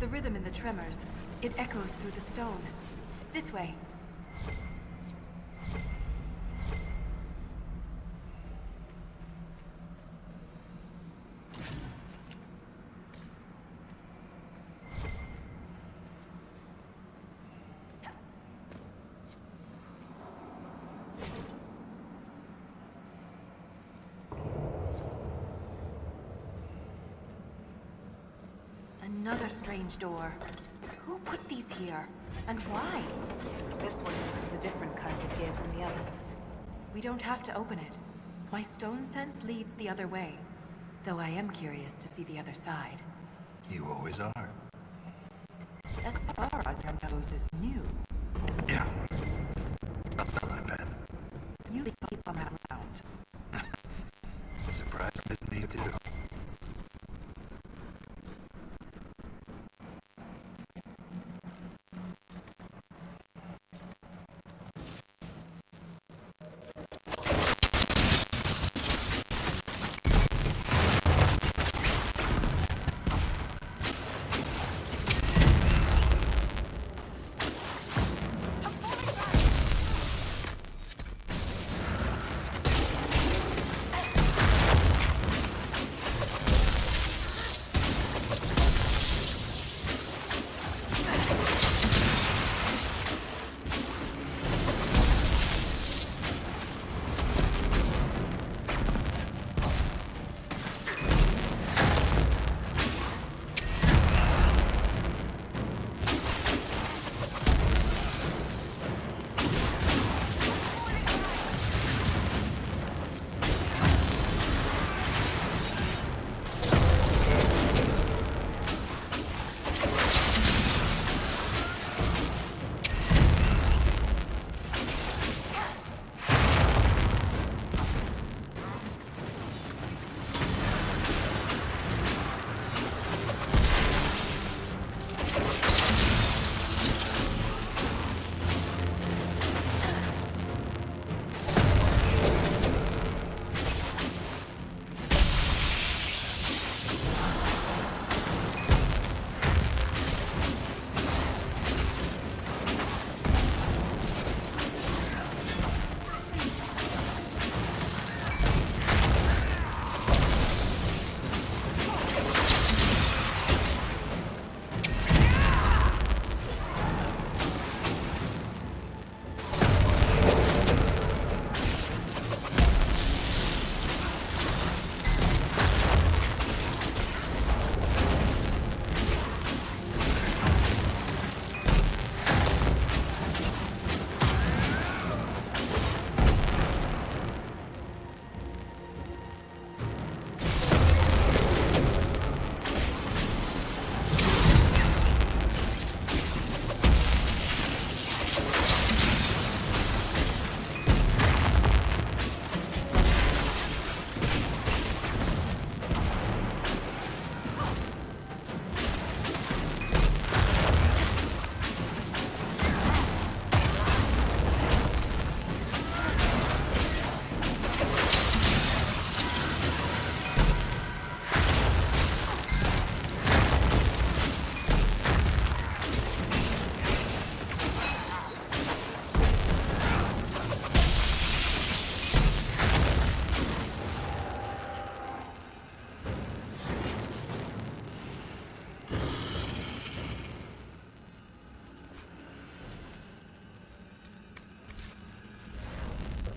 The rhythm in the tremors, it echoes through the stone. This way. Another strange door. Who put these here? And why? This one uses a different kind of gear from the others. We don't have to open it. My stone sense leads the other way. Though I am curious to see the other side. You always are. That scar on your nose is new. Yeah. A fella, I bet. You keep them around. Surprises me too.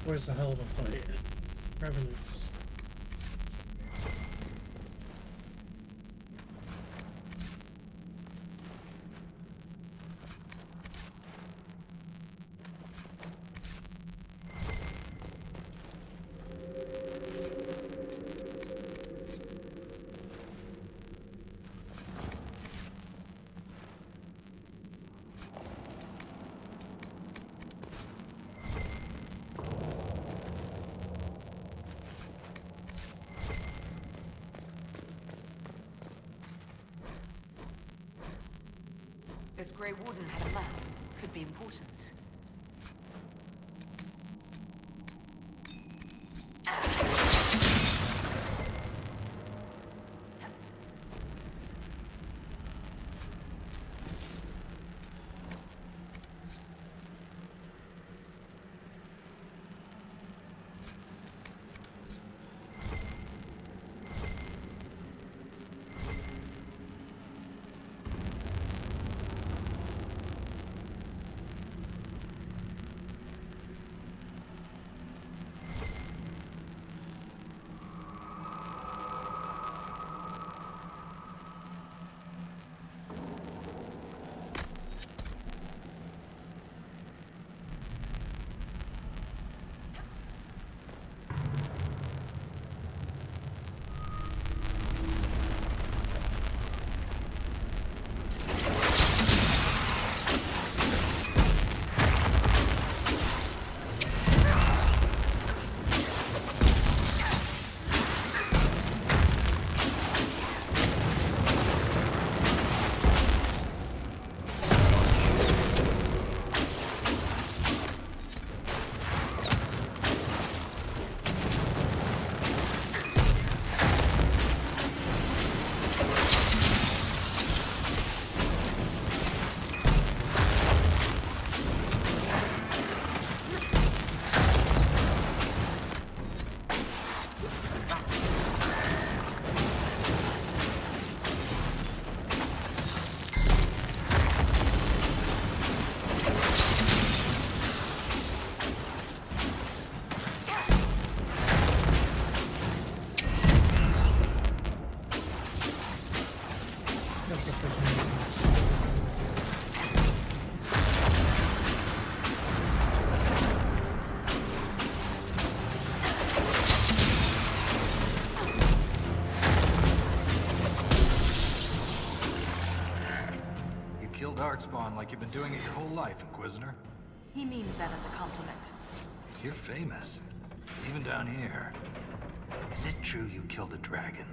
Where's a hell of a fight? Revenues. This Grey Warden had a map. Could be important. Darkspawn like you've been doing it your whole life, Inquisitor. He means that as a compliment. You're famous. Even down here. Is it true you killed a dragon?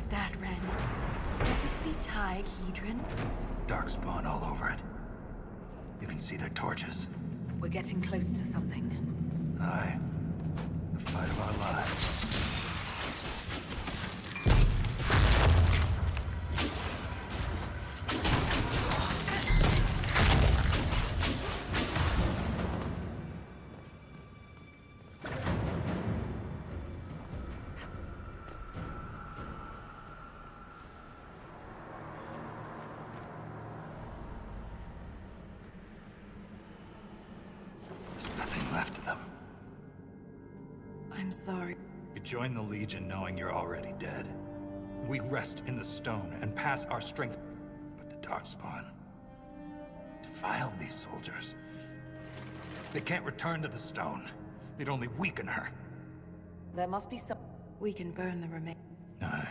that, Ren? Could this be Hedron? Darkspawn all over it. You can see their torches. We're getting close to something. Aye. The fight of our lives. There's nothing left of them. I'm sorry. You join the Legion knowing you're already dead. We rest in the stone and pass our strength. But the Darkspawn defile these soldiers. They can't return to the stone. They'd only weaken her. There must be some... We can burn the remains. Aye.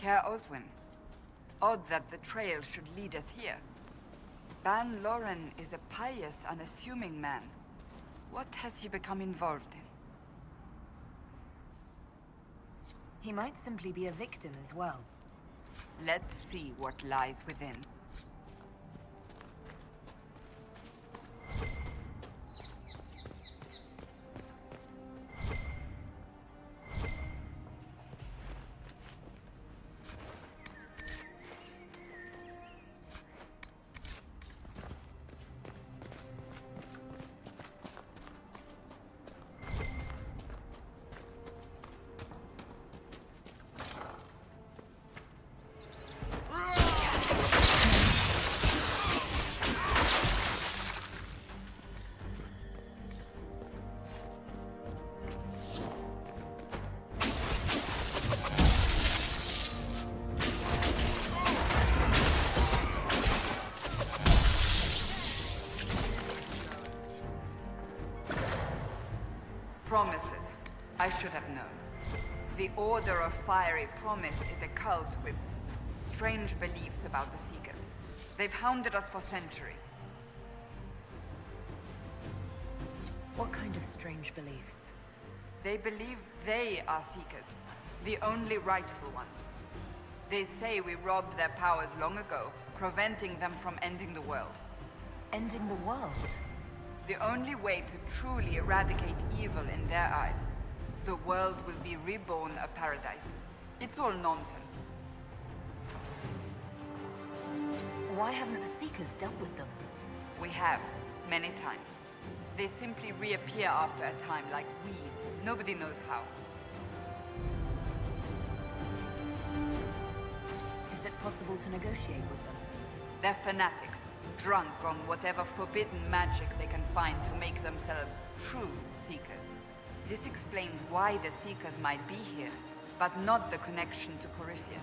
Care Oswin. Odd that the trail should lead us here. Ban Loren is a pious, unassuming man. What has he become involved in? He might simply be a victim as well. Let's see what lies within. Promises. I should have known. The Order of Fiery Promise is a cult with strange beliefs about the Seekers. They've hounded us for centuries. What kind of strange beliefs? They believe they are Seekers, the only rightful ones. They say we robbed their powers long ago, preventing them from ending the world. Ending the world? The only way to truly eradicate evil in their eyes, the world will be reborn a paradise. It's all nonsense. Why haven't the Seekers dealt with them? We have, many times. They simply reappear after a time like weeds. Nobody knows how. Is it possible to negotiate with them? They're fanatics, drunk on whatever forbidden magic they can find to make themselves true Seekers. This explains why the Seekers might be here, but not the connection to Corypheus.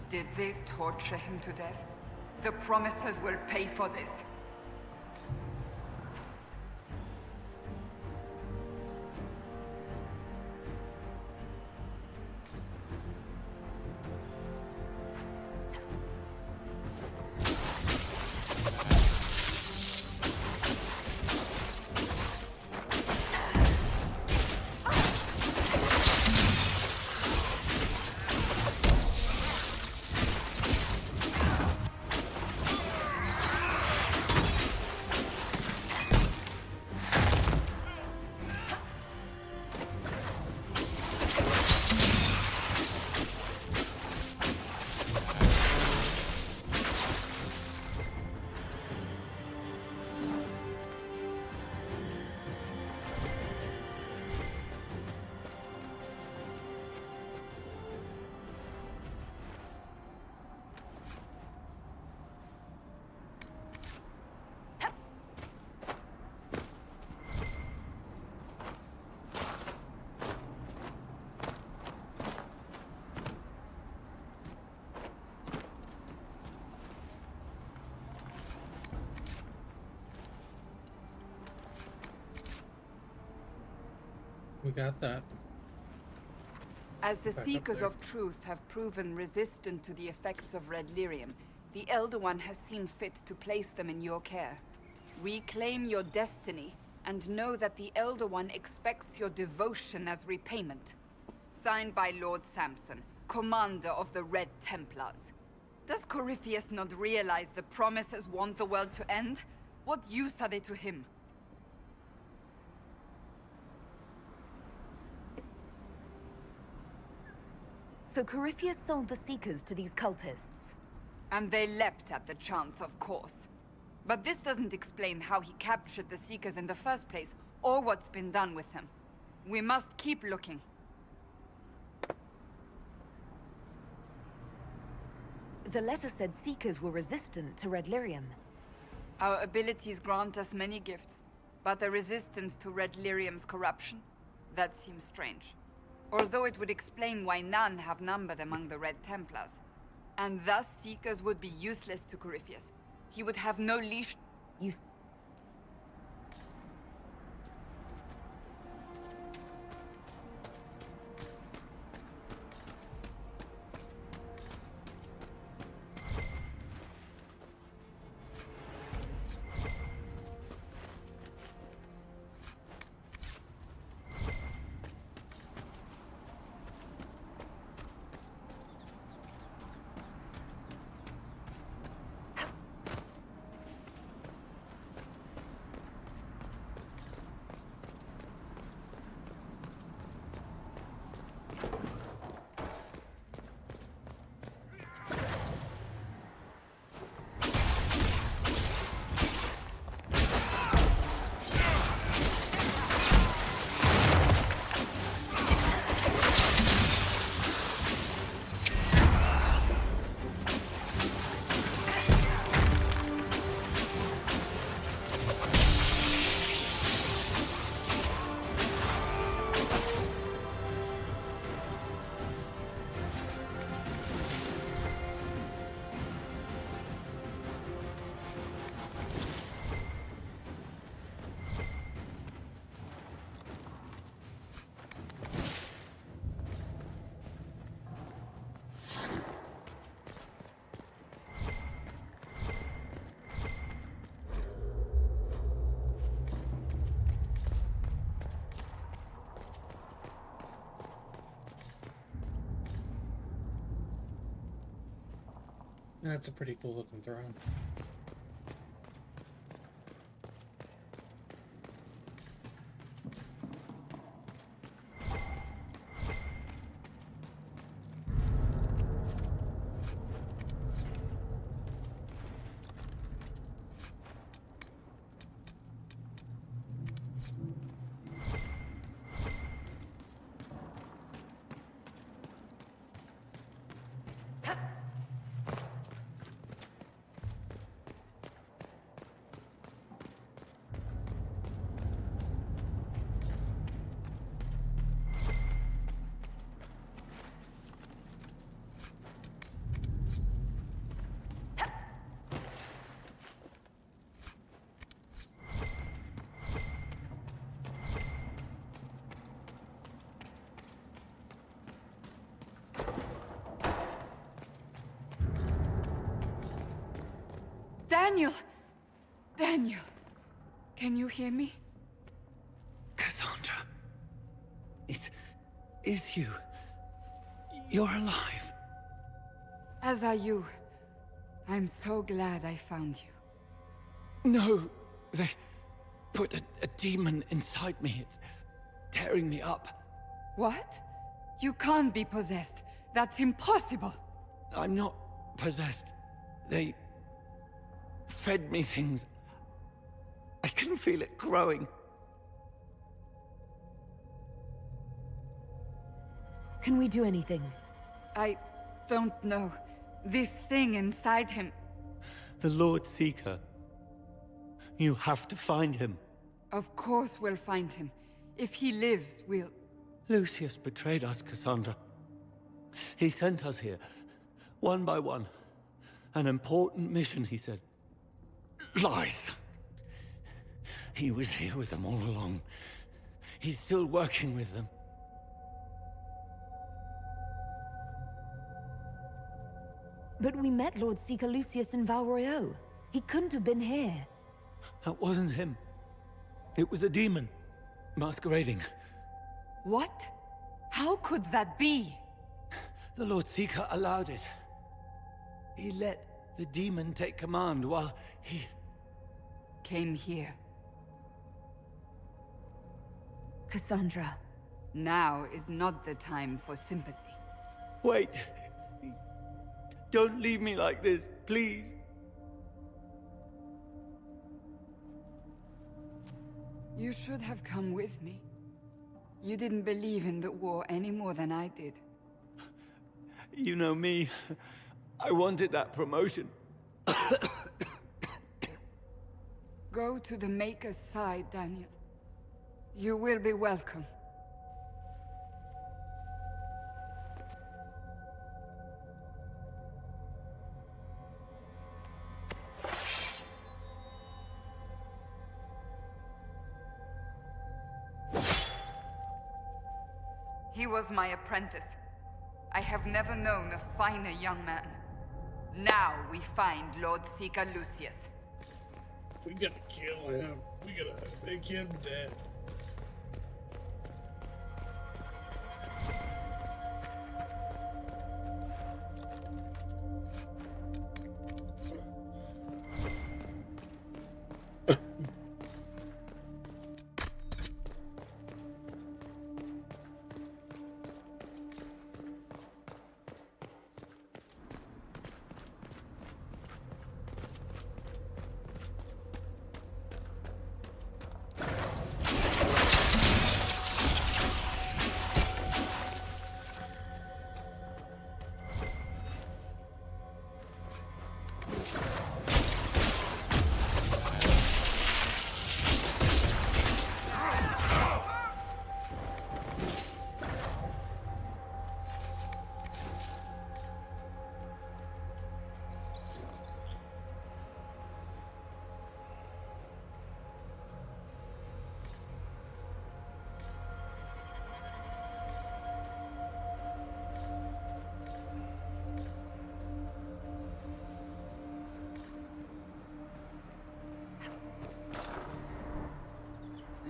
Did they torture him to death? The Promisers will pay for this. We got that. As the Back up Seekers there. of Truth have proven resistant to the effects of Red Lyrium, the Elder One has seen fit to place them in your care. Reclaim your destiny, and know that the Elder One expects your devotion as repayment. Signed by Lord Samson, Commander of the Red Templars. Does Corypheus not realize the Promisers want the world to end? What use are they to him? So Corypheus sold the Seekers to these cultists? And they leapt at the chance, of course. But this doesn't explain how he captured the Seekers in the first place, or what's been done with them. We must keep looking. The letter said Seekers were resistant to Red Lyrium. Our abilities grant us many gifts, but a resistance to Red Lyrium's corruption? That seems strange. Although it would explain why none have numbered among the Red Templars. And thus Seekers would be useless to Corypheus. He would have no leash... That's a pretty cool looking throne. Daniel! Daniel! Can you hear me? Cassandra. It is you. You're alive. As are you. I'm so glad I found you. No, they put a demon inside me. It's tearing me up. What? You can't be possessed. That's impossible. I'm not possessed. They fed me things. I can feel it growing. Can we do anything? I don't know. This thing inside him... The Lord Seeker. You have to find him. Of course we'll find him. If he lives, we'll... Lucius betrayed us, Cassandra. He sent us here, one by one. An important mission, he said. Lies. He was here with them all along. He's still working with them. But we met Lord Seeker Lucius in Val Royeaux. He couldn't have been here. That wasn't him. It was a demon, masquerading. What? How could that be? The Lord Seeker allowed it. He let the demon take command while he... came here. Cassandra. Now is not the time for sympathy. Wait. Don't leave me like this, please. You should have come with me. You didn't believe in the war any more than I did. You know me. I wanted that promotion. Go to the Maker's side, Daniel. You will be welcome. He was my apprentice. I have never known a finer young man. Now we find Lord Seeker Lucius. We gotta kill him. We gotta make him dead.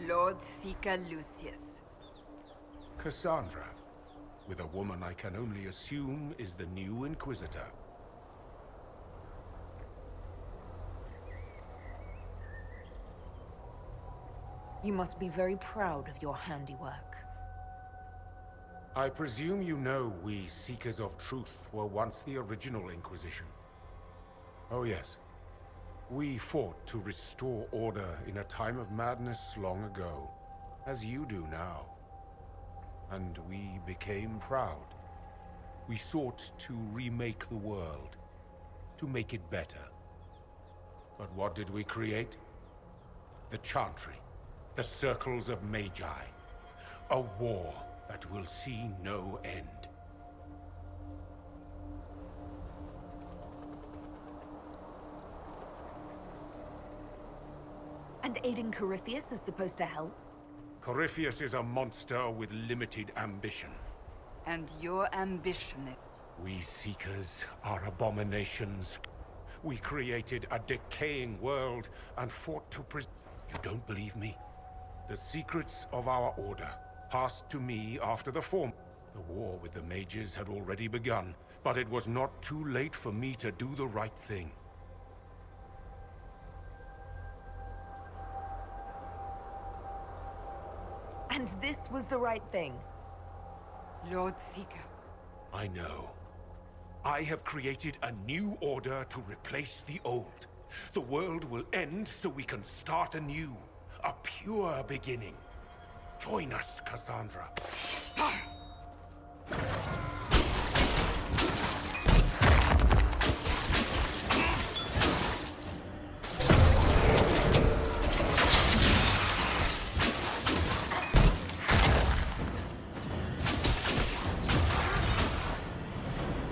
Lord Seeker Lucius. Cassandra, with a woman I can only assume is the new Inquisitor. You must be very proud of your handiwork. I presume you know we Seekers of Truth were once the original Inquisition. Oh yes. We fought to restore order in a time of madness long ago, as you do now. And we became proud. We sought to remake the world, to make it better. But what did we create? The Chantry, the Circles of Magi. A war that will see no end. And aiding Corypheus is supposed to help? Corypheus is a monster with limited ambition. And your ambition is... We Seekers are abominations. We created a decaying world and fought to You don't believe me? The secrets of our order passed to me after the form. The war with the mages had already begun, but it was not too late for me to do the right thing. And this was the right thing. Lord Seeker. I know. I have created a new order to replace the old. The world will end so we can start anew. A pure beginning. Join us, Cassandra.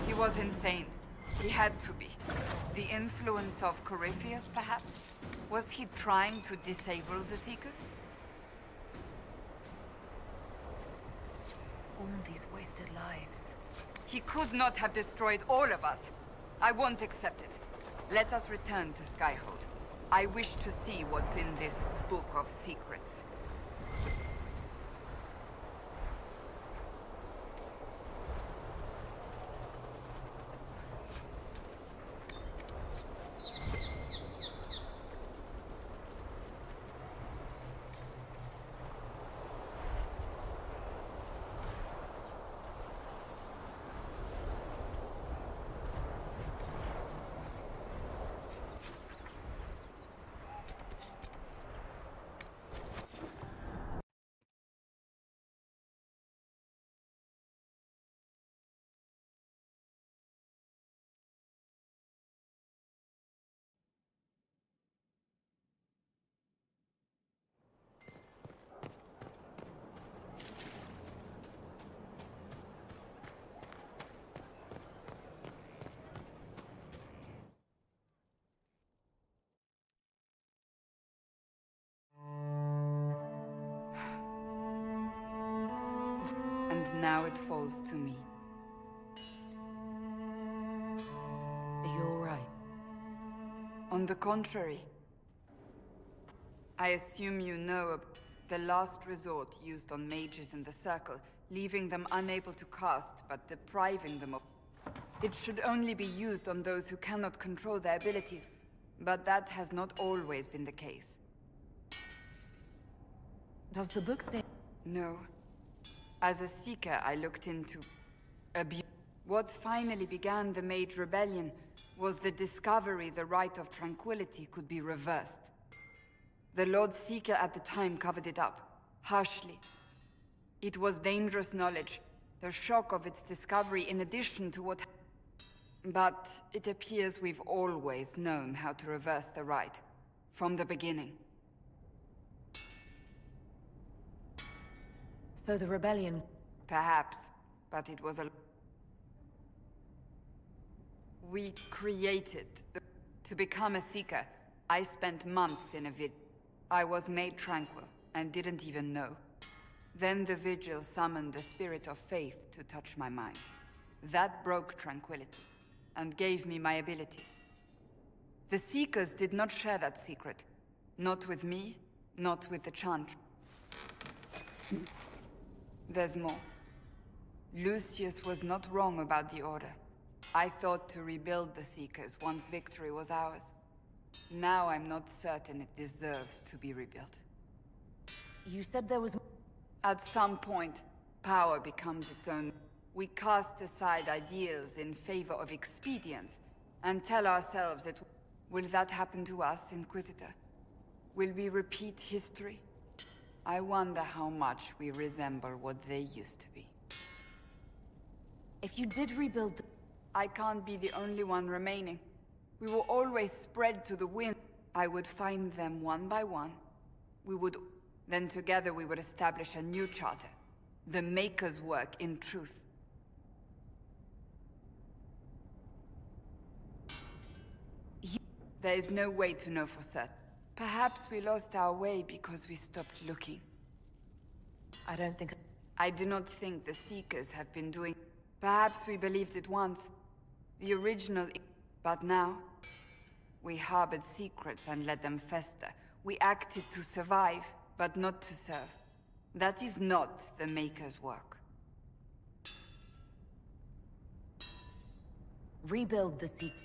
He was insane. He had to be. The influence of Corypheus, perhaps? Was he trying to disable the Seekers? All these wasted lives. He could not have destroyed all of us. I won't accept it. Let us return to Skyhold. I wish to see what's in this book of secrets. it falls to me. Are you alright? On the contrary. I assume you know of the last resort used on mages in the Circle, leaving them unable to cast, but depriving them of... It should only be used on those who cannot control their abilities, but that has not always been the case. Does the book say... No. As a seeker, I looked into abuse. What finally began the Mage Rebellion was the discovery the Rite of Tranquility could be reversed. The Lord Seeker at the time covered it up, harshly. It was dangerous knowledge, the shock of its discovery in addition to what... But it appears we've always known how to reverse the Rite, from the beginning. So the rebellion... Perhaps, but it was a... We created the... To become a Seeker, I spent months in a vid... I was made tranquil, and didn't even know. Then the Vigil summoned the spirit of faith to touch my mind. That broke tranquility, and gave me my abilities. The Seekers did not share that secret. Not with me, not with the Chant. There's more. Lucius was not wrong about the Order. I thought to rebuild the Seekers once victory was ours. Now I'm not certain it deserves to be rebuilt. You said there was... At some point, power becomes its own. We cast aside ideals in favor of expedience, and tell ourselves that... Will that happen to us, Inquisitor? Will we repeat history? I wonder how much we resemble what they used to be. If you did rebuild the... I can't be the only one remaining. We will always spread to the wind. I would find them one by one. We would... Then together we would establish a new charter. The Maker's work in truth. There is no way to know for certain. Perhaps we lost our way because we stopped looking. I don't think... I do not think the Seekers have been doing... Perhaps we believed it once. The original... But now... We harbored secrets and let them fester. We acted to survive, but not to serve. That is not the Maker's work. Rebuild the Seek...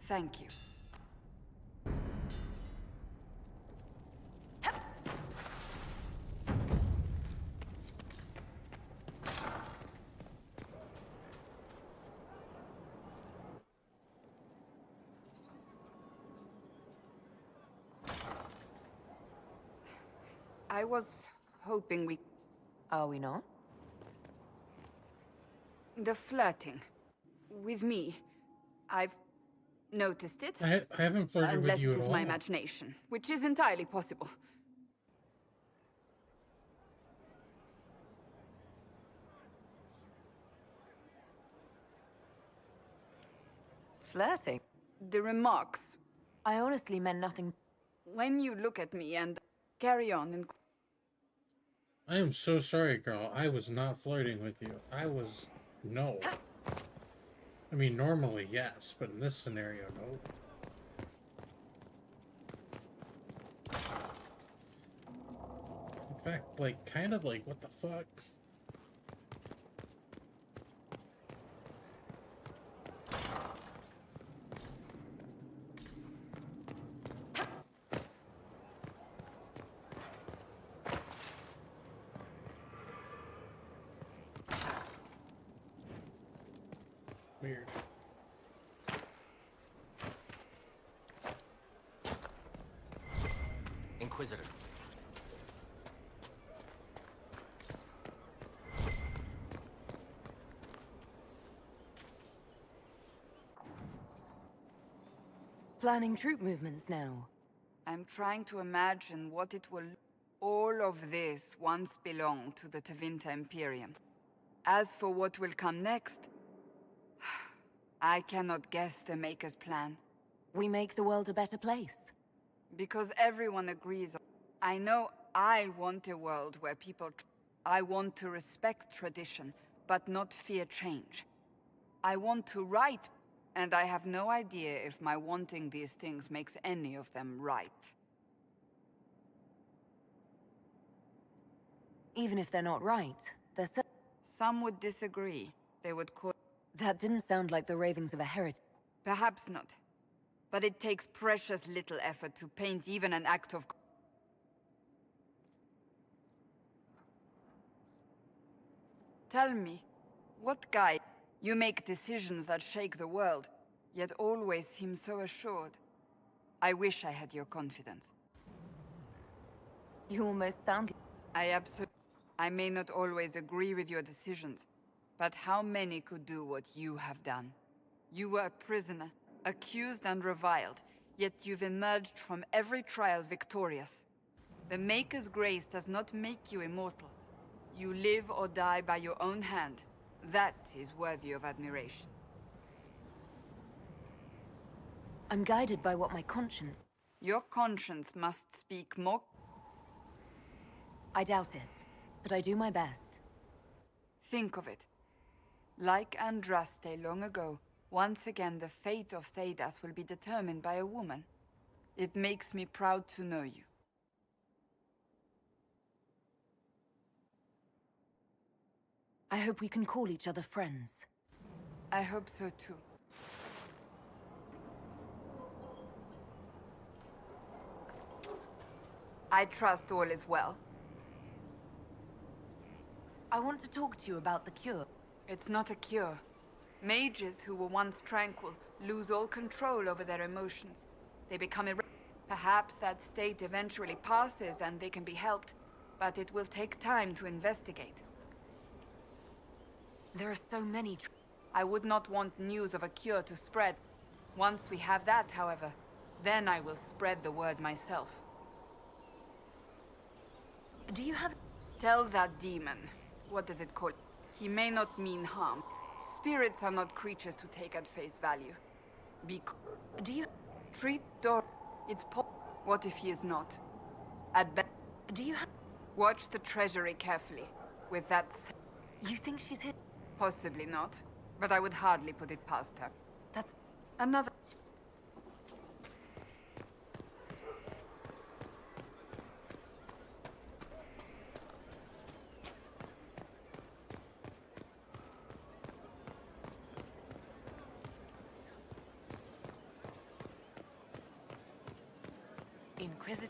Thank you. I was hoping we... Are we not? The flirting. With me. I've noticed it. I haven't flirted with you at all. Unless it is my imagination, which is entirely possible. Flirting? The remarks. I honestly meant nothing. When you look at me and carry on and... I am so sorry, girl. I was not flirting with you. I was... No. I mean, normally, yes, but in this scenario, no. In fact, like, kind of like, what the fuck? Weird. Inquisitor. Planning troop movements now. I'm trying to imagine what it will... All of this once belonged to the Tevinter Imperium. As for what will come next... I cannot guess the Maker's plan. We make the world a better place. Because everyone agrees. I know I want a world where people... I want to respect tradition, but not fear change. I want to write, and I have no idea if my wanting these things makes any of them right. Even if they're not right, they're so... Some would disagree. They would call... That didn't sound like the ravings of a heretic. Perhaps not. But it takes precious little effort to paint even an act of... Tell me, what guy... You make decisions that shake the world, yet always seem so assured. I wish I had your confidence. You almost sound... I may not always agree with your decisions, but how many could do what you have done? You were a prisoner, accused and reviled, yet you've emerged from every trial victorious. The Maker's grace does not make you immortal. You live or die by your own hand. That is worthy of admiration. I'm guided by what my conscience... Your conscience must speak more... I doubt it, but I do my best. Think of it. Like Andraste long ago, once again the fate of Thedas will be determined by a woman. It makes me proud to know you. I hope we can call each other friends. I hope so too. I trust all is well. I want to talk to you about the cure. It's not a cure. Mages who were once tranquil lose all control over their emotions. They become Perhaps that state eventually passes and they can be helped, but it will take time to investigate. There are so many... I would not want news of a cure to spread. Once we have that, however, then I will spread the word myself. Do you have... Tell that demon. What does it call? He may not mean harm. Spirits are not creatures to take at face value. Do you... Treat Dor... It's What if he is not? At best... Do you have... Watch the treasury carefully. With that... You think she's hit? Possibly not. But I would hardly put it past her. That's... Another... Inquisitor.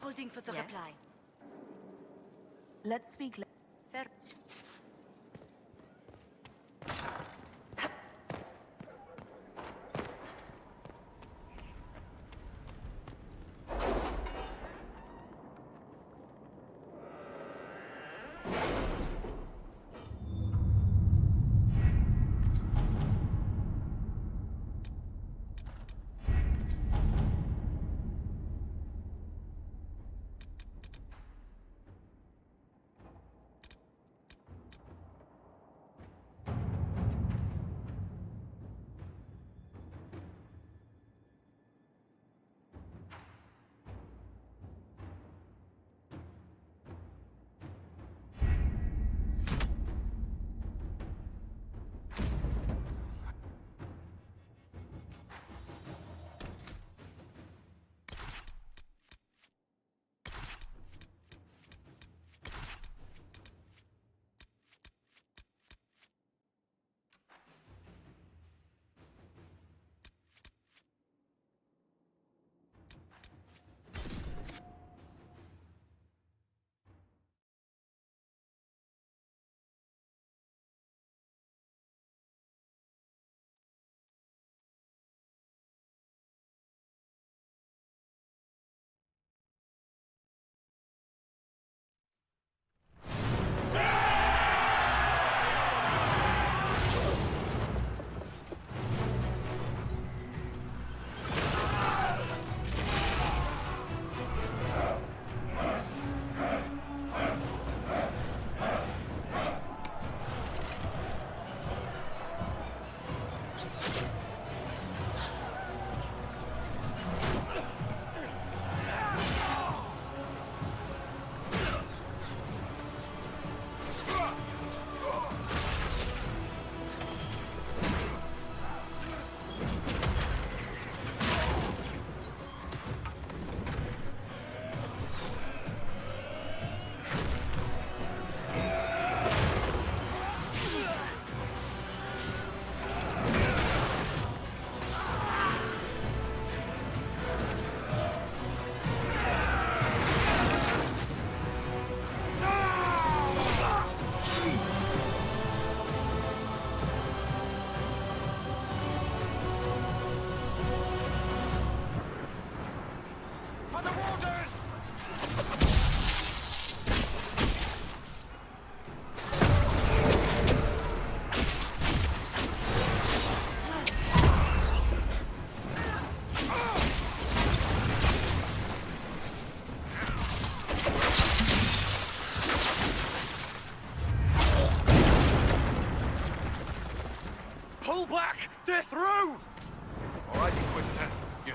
Holding for the Yes. reply. Let's speak... Fair.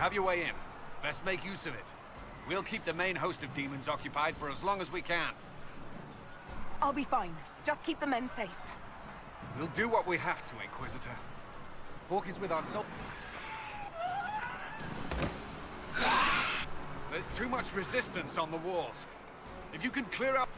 have your way in. Best make use of it. We'll keep the main host of demons occupied for as long as we can. I'll be fine. Just keep the men safe. We'll do what we have to, Inquisitor. Hawk is with our soul. There's too much resistance on the walls. If you can clear out...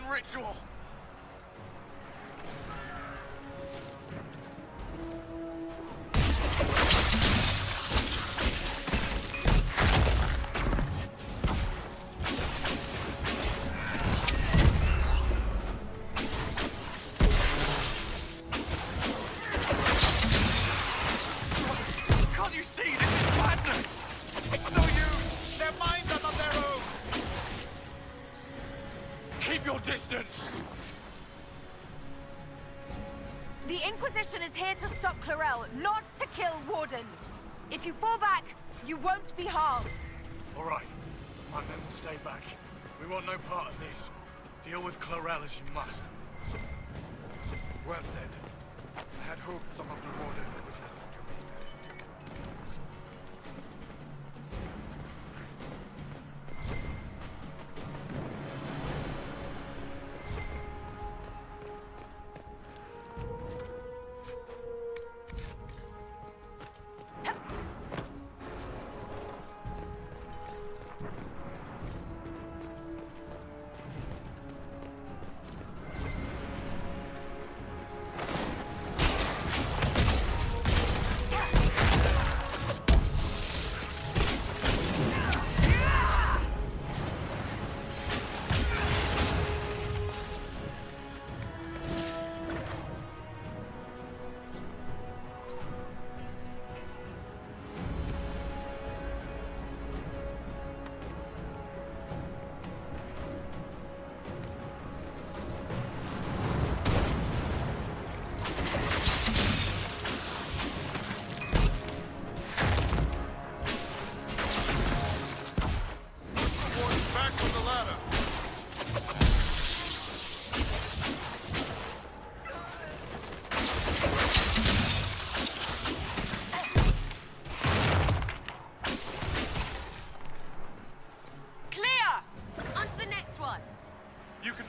Ritual! Can't you see? This is madness! It's no use! Their minds are not their own! Keep your distance! The Inquisition is here to stop Clarel, not to kill Wardens. If you fall back, you won't be harmed. All right. My men will stay back. We want no part of this. Deal with Clarel as you must. Well said. I had hoped some of the Wardens would listen to reason.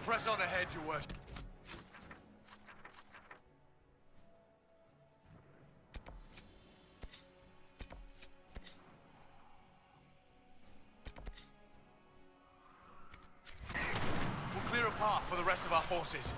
Press on ahead, your worship. We'll clear a path for the rest of our forces.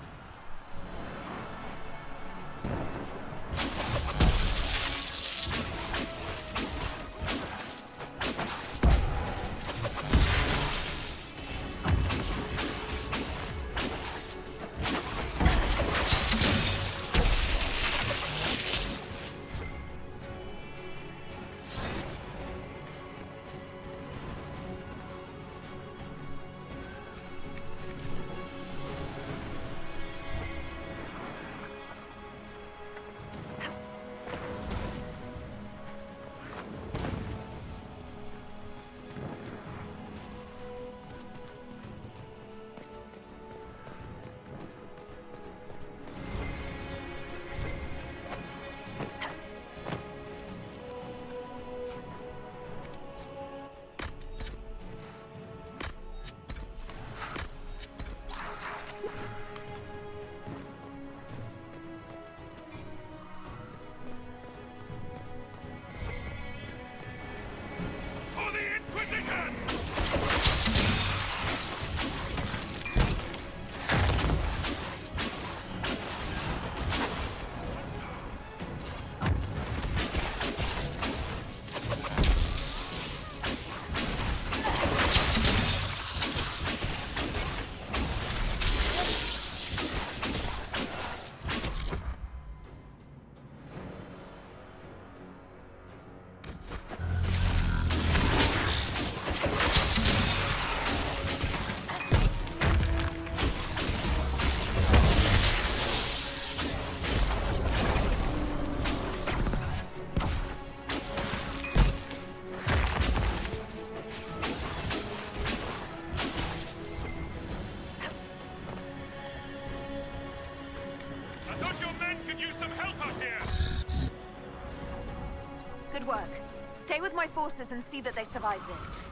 my forces and see that they survive this.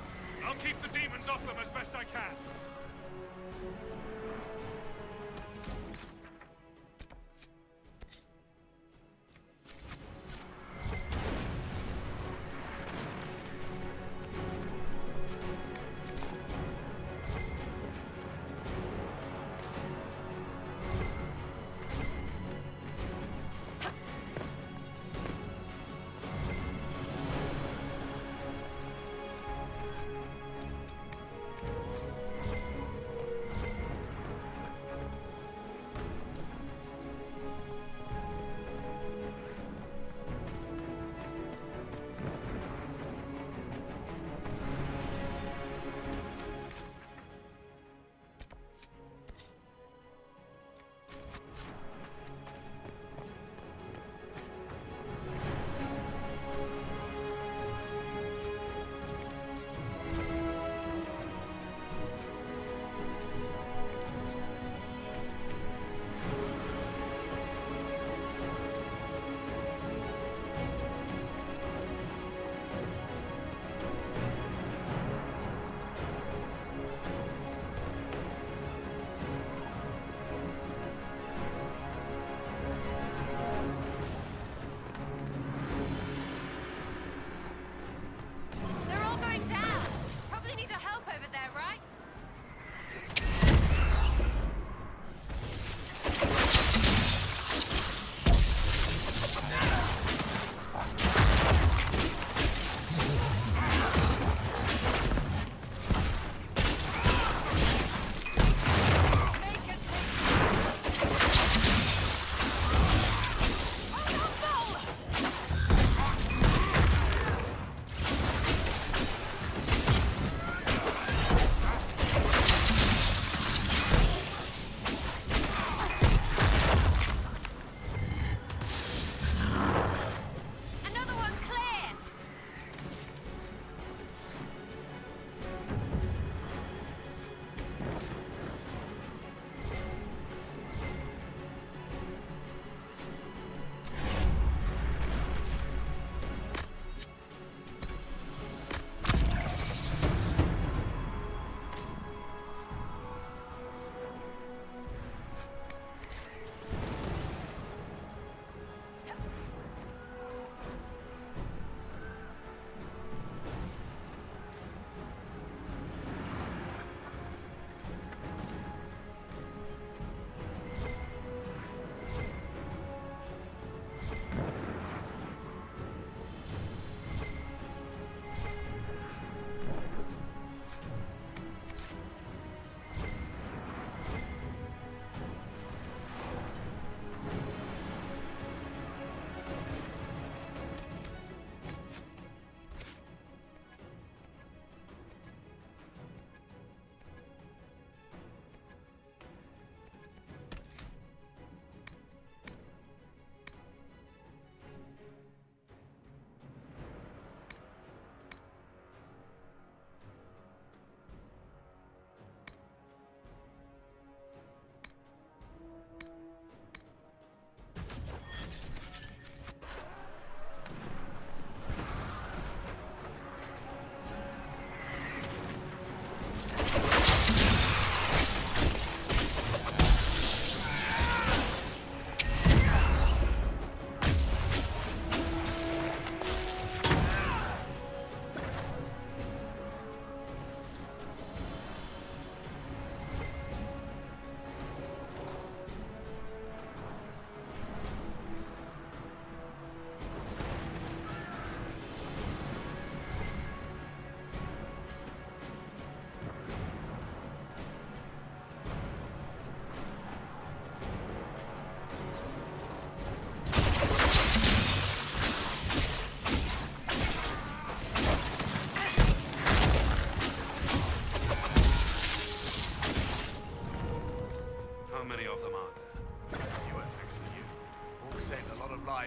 I'll keep the demons off them as best I can.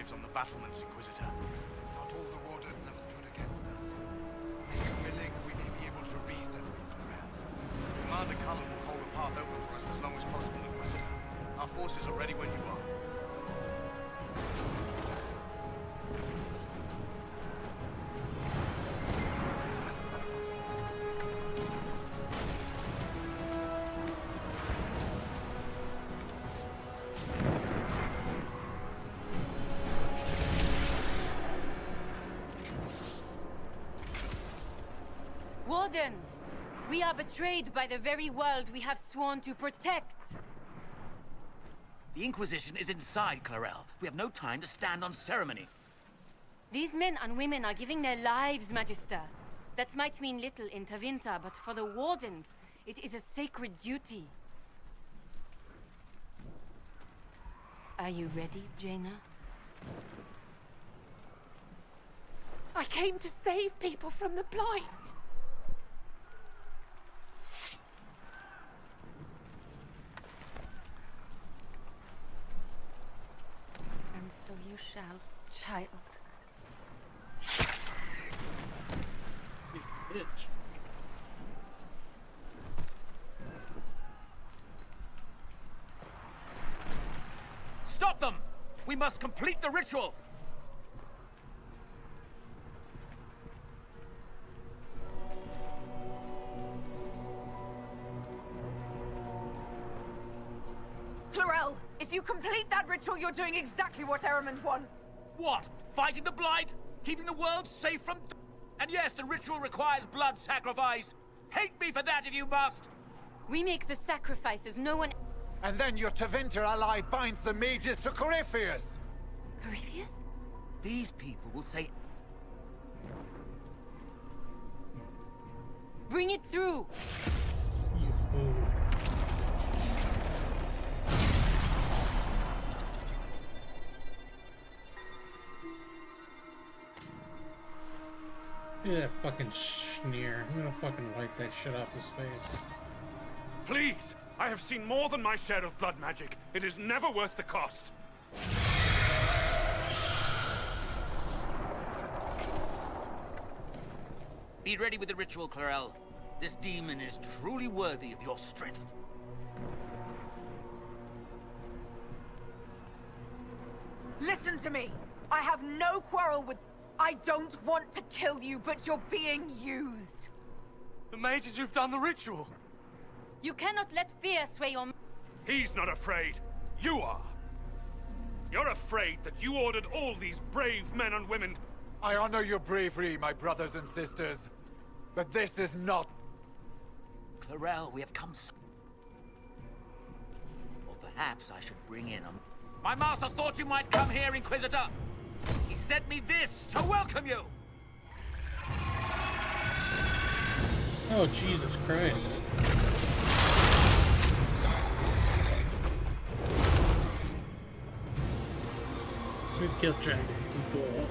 lives on the battlements, Inquisitor. Not all the Wardens have stood against us. If you're willing, we may be able to reason with Clarel. Commander Cullen will hold the path open for us as long as possible, Inquisitor. Our forces are ready when you are. Wardens! We are betrayed by the very world we have sworn to protect. The Inquisition is inside, Clarel. We have no time to stand on ceremony. These men and women are giving their lives, Magister. That might mean little in Tevinter, but for the Wardens, it is a sacred duty. Are you ready, Jaina? I came to save people from the Blight. And so you shall, child. Bitch. Stop them! We must complete the ritual! Clarel, if you complete that ritual, you're doing exactly what Ehrman's want. What? Fighting the Blight? Keeping the world safe from... And yes, the ritual requires blood sacrifice. Hate me for that if you must! We make the sacrifices, no one... And then your Tevinter ally binds the mages to Corypheus! Corypheus? These people will say... Bring it through! You fool. Look at that fucking sneer. I'm gonna fucking wipe that shit off his face. Please! I have seen more than my share of blood magic. It is never worth the cost. Be ready with the ritual, Clarel. This demon is truly worthy of your strength. Listen to me. I have no quarrel with... I don't want to kill you, but you're being used. The mages who've done the ritual. You cannot let fear sway your... He's not afraid. You are. You're afraid that you ordered all these brave men and women... I honor your bravery, my brothers and sisters. But this is not... Clarel, we have come... Or perhaps I should bring in a... My master thought you might come here, Inquisitor! He sent me this to welcome you! Oh, Jesus Christ. We've killed dragons before.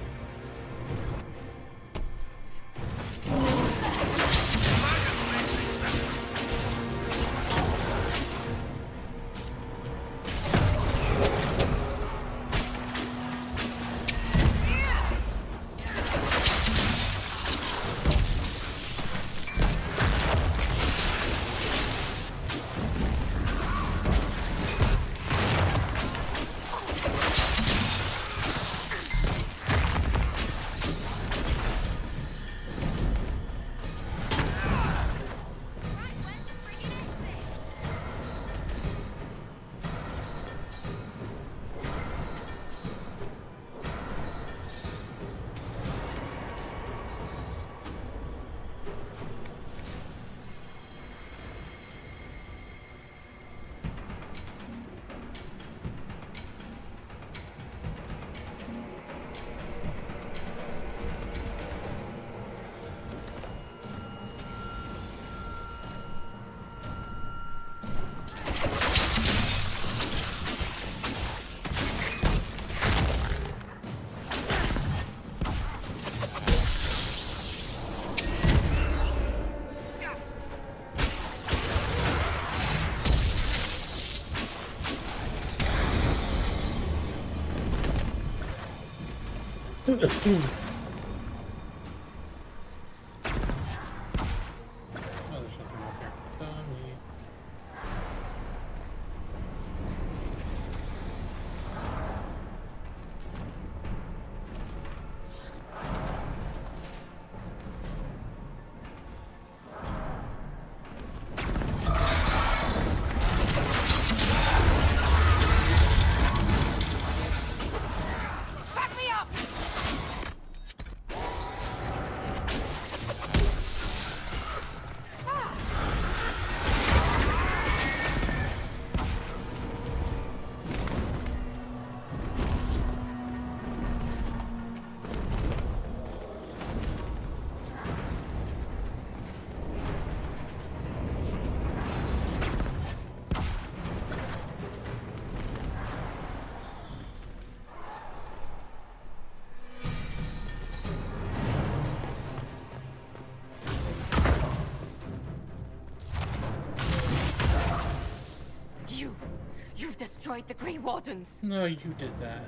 destroyed the Grey Wardens. No, you did that.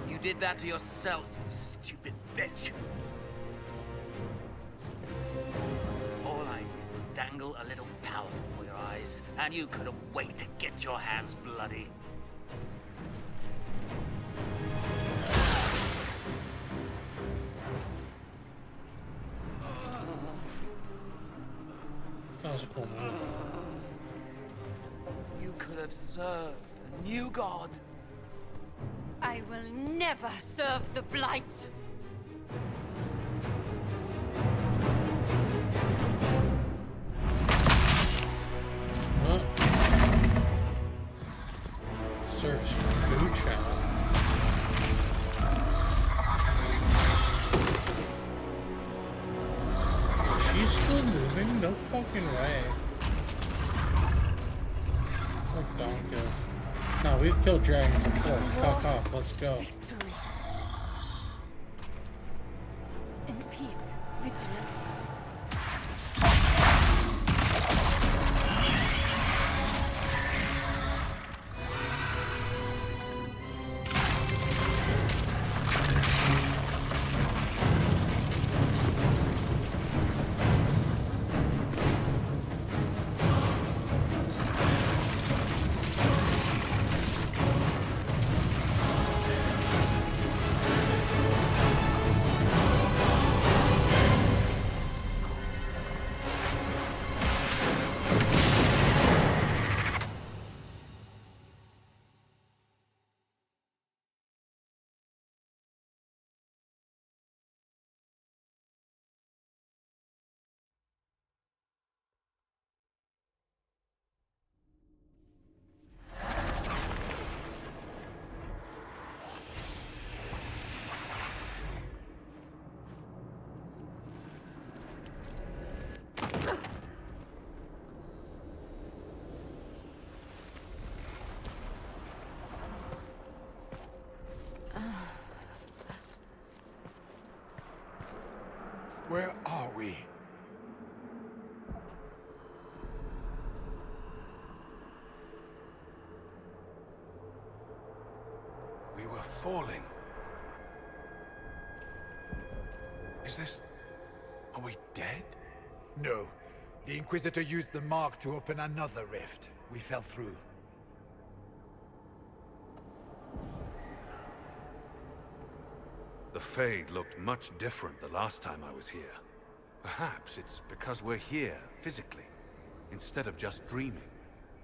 You did that to yourself, you stupid bitch. All I did was dangle a little power before your eyes, and you couldn't wait to get your hands bloody. That was a cool move. You could have served a new god. I will never serve the Blight. Huh? Search food channel. She's still moving? No fucking way. Oh, Donka. No, we've killed dragons before. Fuck off. Let's go. Victory. In peace, vigilance. Where are we? We were falling. Is this... Are we dead? No. The Inquisitor used the mark to open another rift. We fell through. The Fade looked much different the last time I was here. Perhaps it's because we're here, physically, instead of just dreaming.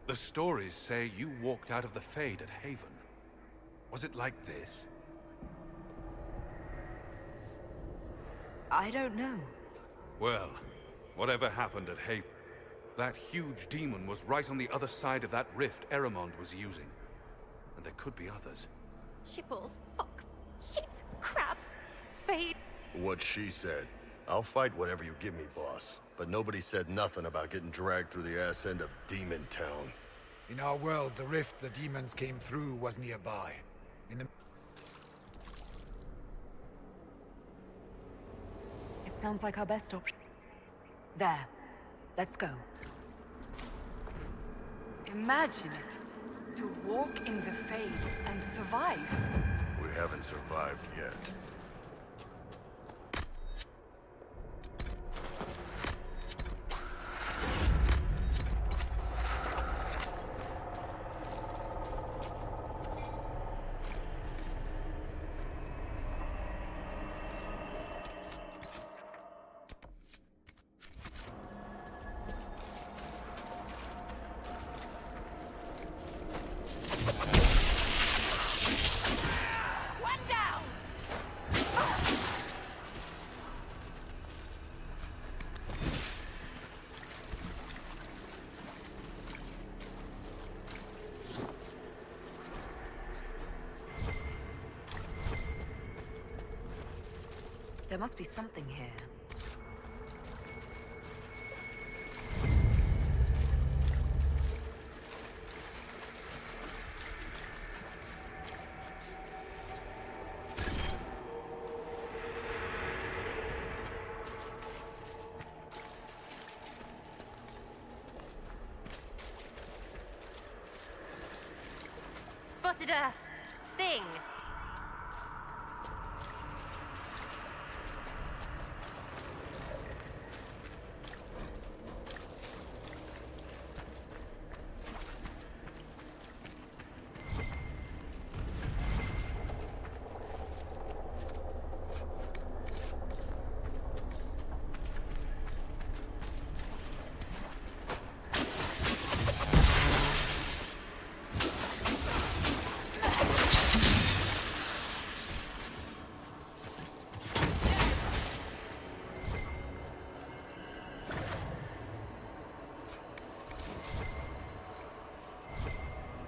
The stories say you walked out of the Fade at Haven. Was it like this? I don't know. Well, whatever happened at Haven, that huge demon was right on the other side of that rift Eramond was using. And there could be others. Shitballs, fuck, shit, crap, fate. What she said. I'll fight whatever you give me, boss. But nobody said nothing about getting dragged through the ass end of Demon Town. In our world, the rift the demons came through was nearby. In the... It sounds like our best option. There. Let's go. Imagine it. To walk in the Fade and survive. We haven't survived yet. There must be something here. started a thing.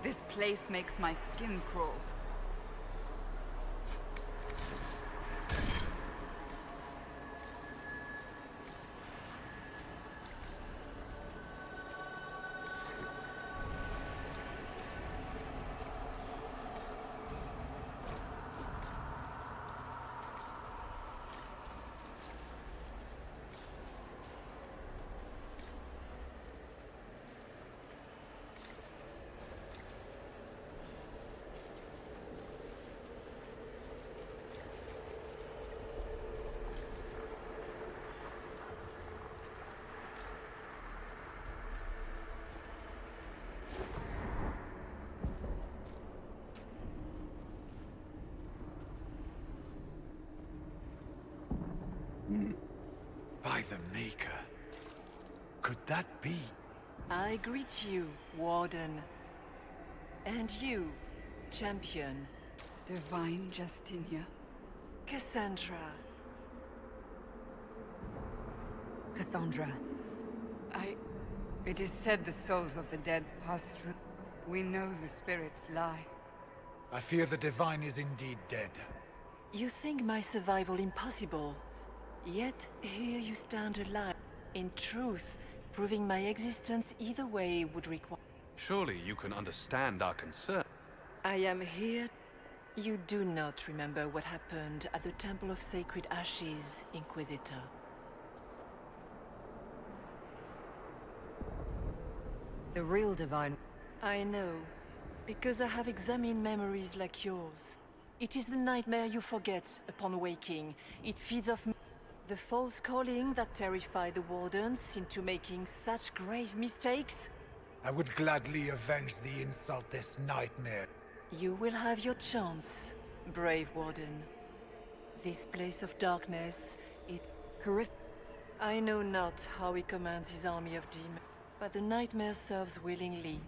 This place makes my skin crawl. By the Maker. Could that be? I greet you, Warden. And you, Champion. Divine Justinia. Cassandra. Cassandra. It is said the souls of the dead pass through. We know the spirits lie. I fear the Divine is indeed dead. You think my survival impossible. Yet, here you stand alive. In truth, proving my existence either way would require... Surely you can understand our concern. I am here. You do not remember what happened at the Temple of Sacred Ashes, Inquisitor. The real Divine... I know, because I have examined memories like yours. It is the nightmare you forget upon waking. It feeds off the false calling that terrified the Wardens into making such grave mistakes. I would gladly avenge the insult this nightmare. You will have your chance, brave Warden. This place of darkness is horrific. I know not how he commands his army of demons, but the nightmare serves willingly.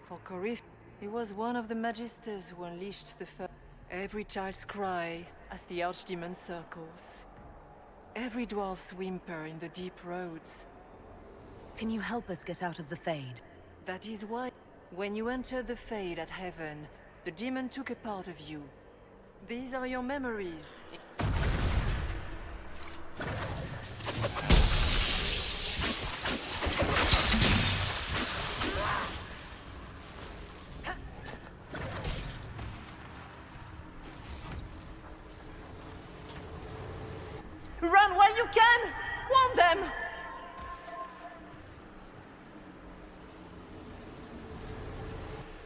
For Corif, he was one of the Magisters who unleashed the first. Every child's cry as the archdemon circles. Every dwarf's whimper in the deep roads. Can you help us get out of the Fade? That is why, when you entered the Fade at Heaven, the demon took a part of you. These are your memories. Run while you can! Warn them!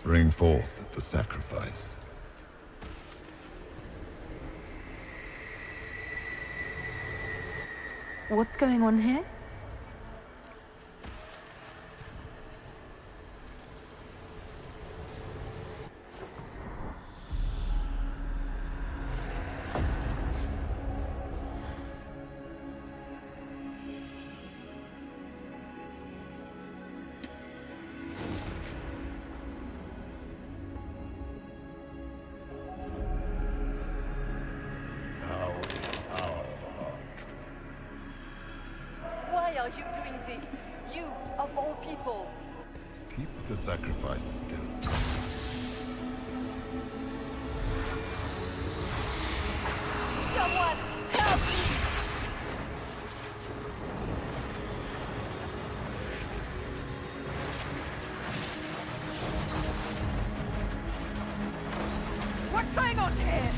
Bring forth the sacrifice. What's going on here? Why are you doing this? You, of all people. Keep the sacrifice still. Someone, help me! What's going on here?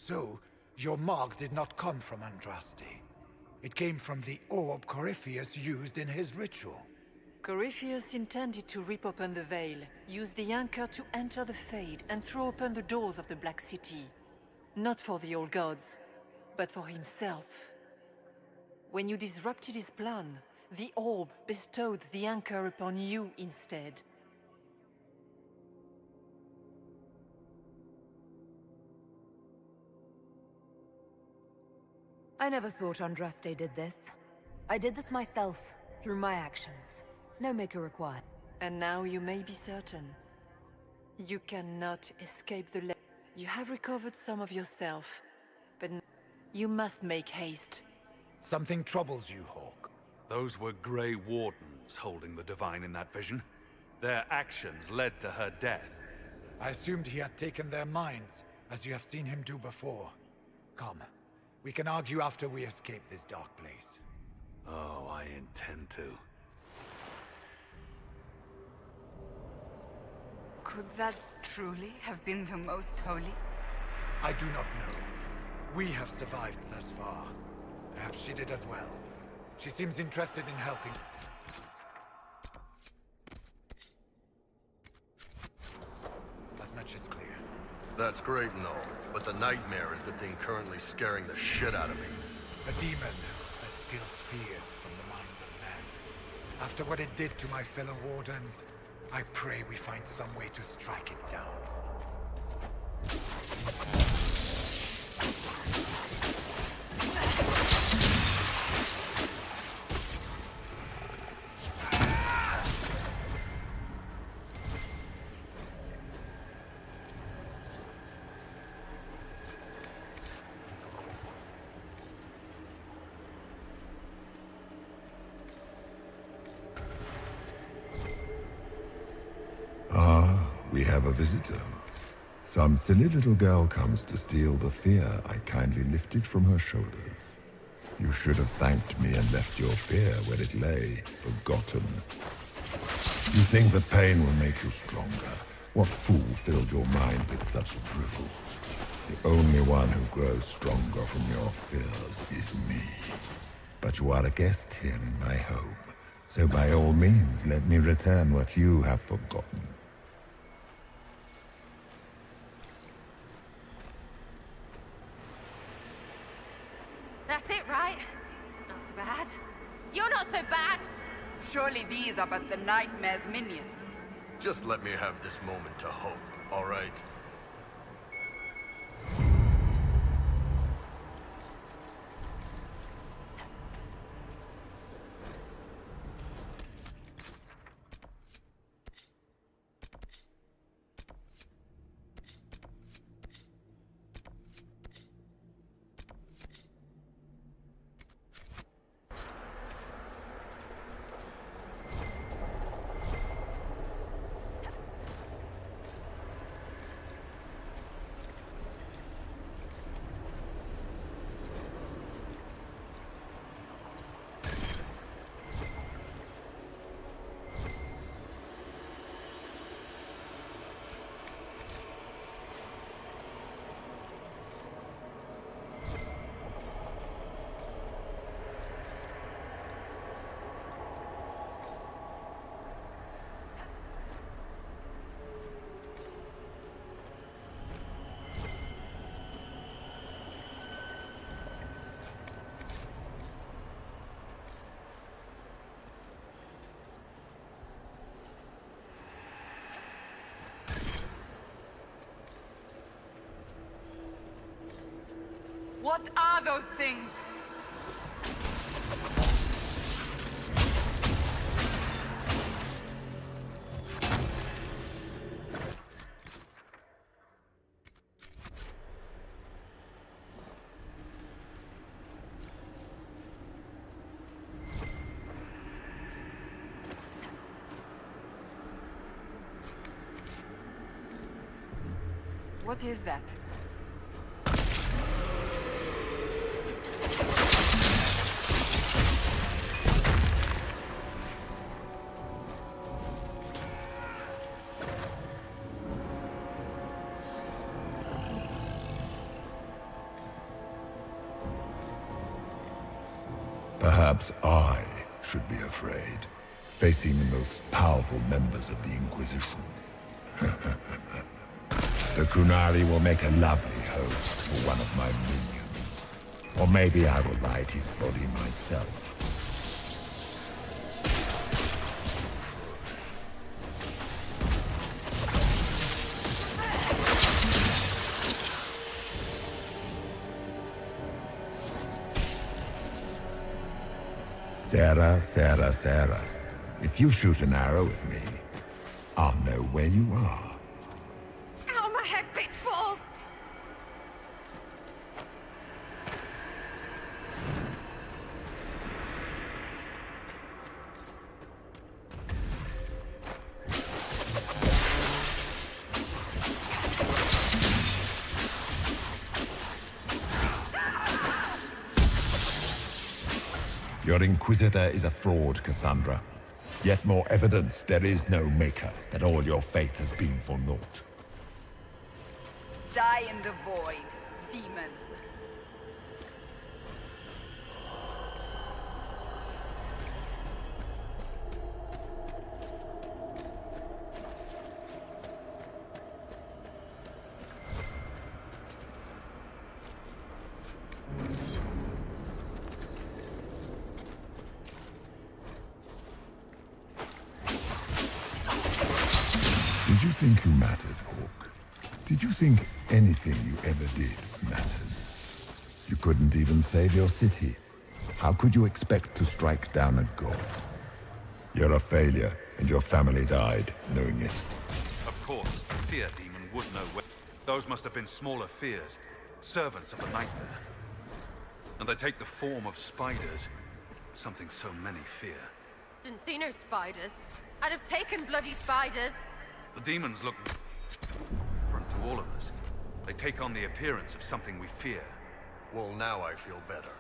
So, your mark did not come from Andraste. It came from the orb Corypheus used in his ritual. Corypheus intended to rip open the veil, use the anchor to enter the Fade, and throw open the doors of the Black City. Not for the old gods, but for himself. When you disrupted his plan, the orb bestowed the anchor upon you instead. I never thought Andraste did this. I did this myself, through my actions. No maker required. And now you may be certain. You cannot escape the You have recovered some of yourself, but you must make haste. Something troubles you, Hawk. Those were Grey Wardens holding the Divine in that vision. Their actions led to her death. I assumed he had taken their minds, as you have seen him do before. Come, we can argue after we escape this dark place. Oh, I intend to. Could that truly have been the Most Holy? I do not know. We have survived thus far. Perhaps she did as well. She seems interested in helping. That much is clear. That's great and all, but the nightmare is the thing currently scaring the shit out of me. A demon that steals fears from the minds of men. After what it did to my fellow Wardens, I pray we find some way to strike it down. We have a visitor. Some silly little girl comes to steal the fear I kindly lifted from her shoulders. You should have thanked me and left your fear where it lay, forgotten. You think that pain will make you stronger? What fool filled your mind with such drivel? The only one who grows stronger from your fears is me. But you are a guest here in my home, so by all means let me return what you have forgotten. That's it, right? Not so bad. You're not so bad! Surely these are but the Nightmare's minions. Just let me have this moment to hope, all right? What are those things? What is that? Perhaps I should be afraid, facing the most powerful members of the Inquisition. The Kunari will make a lovely host for one of my minions. Or maybe I will light his body myself. Sarah. If you shoot an arrow at me, I'll know where you are. Ow, my head big balls! Your Inquisitor is a fraud, Cassandra. Yet more evidence there is no Maker, that all your faith has been for naught. Die in the void, demon. Did you think you mattered, Hawk? Did you think anything you ever did mattered? You couldn't even save your city. How could you expect to strike down a god? You're a failure, and your family died knowing it. Of course, the Fear Demon would know where. Those must have been smaller fears, servants of the Nightmare. And they take the form of spiders, something so many fear. Didn't see no spiders. I'd have taken bloody spiders. The demons look different to all of us. They take on the appearance of something we fear. Well, now I feel better.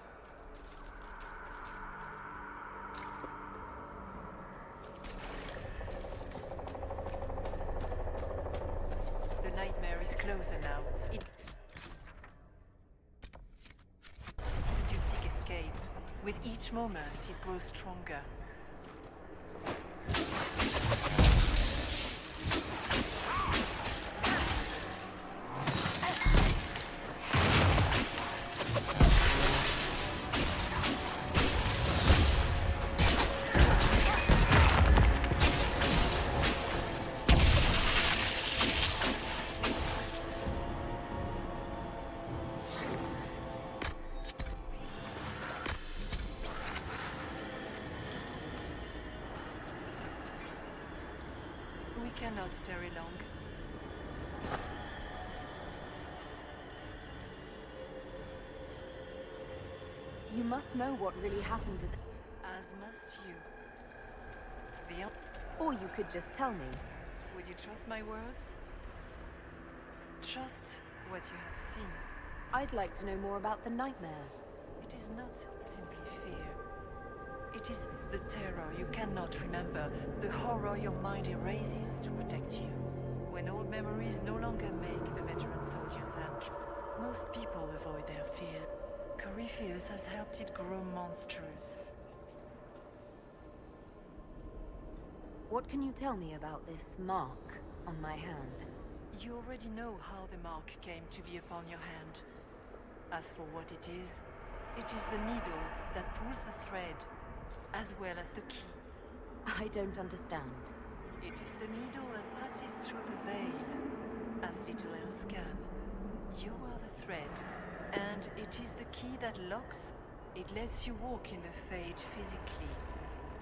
The nightmare is closer now. You seek escape. With each moment, it grows stronger. Cannot tarry long. You must know what really happened to As must you. Or you could just tell me. Would you trust my words? Trust what you have seen. I'd like to know more about the nightmare. It is not simply fear. It is the terror you cannot remember, the horror your mind erases to protect you. When old memories no longer make the veteran soldier's hand, most people avoid their fears. Corypheus has helped it grow monstrous. What can you tell me about this mark on my hand? You already know how the mark came to be upon your hand. As for what it is the needle that pulls the thread, as well as the key. I don't understand. It is the needle that passes through the veil, as little else can. You are the thread, and it is the key that locks. It lets you walk in the Fade physically,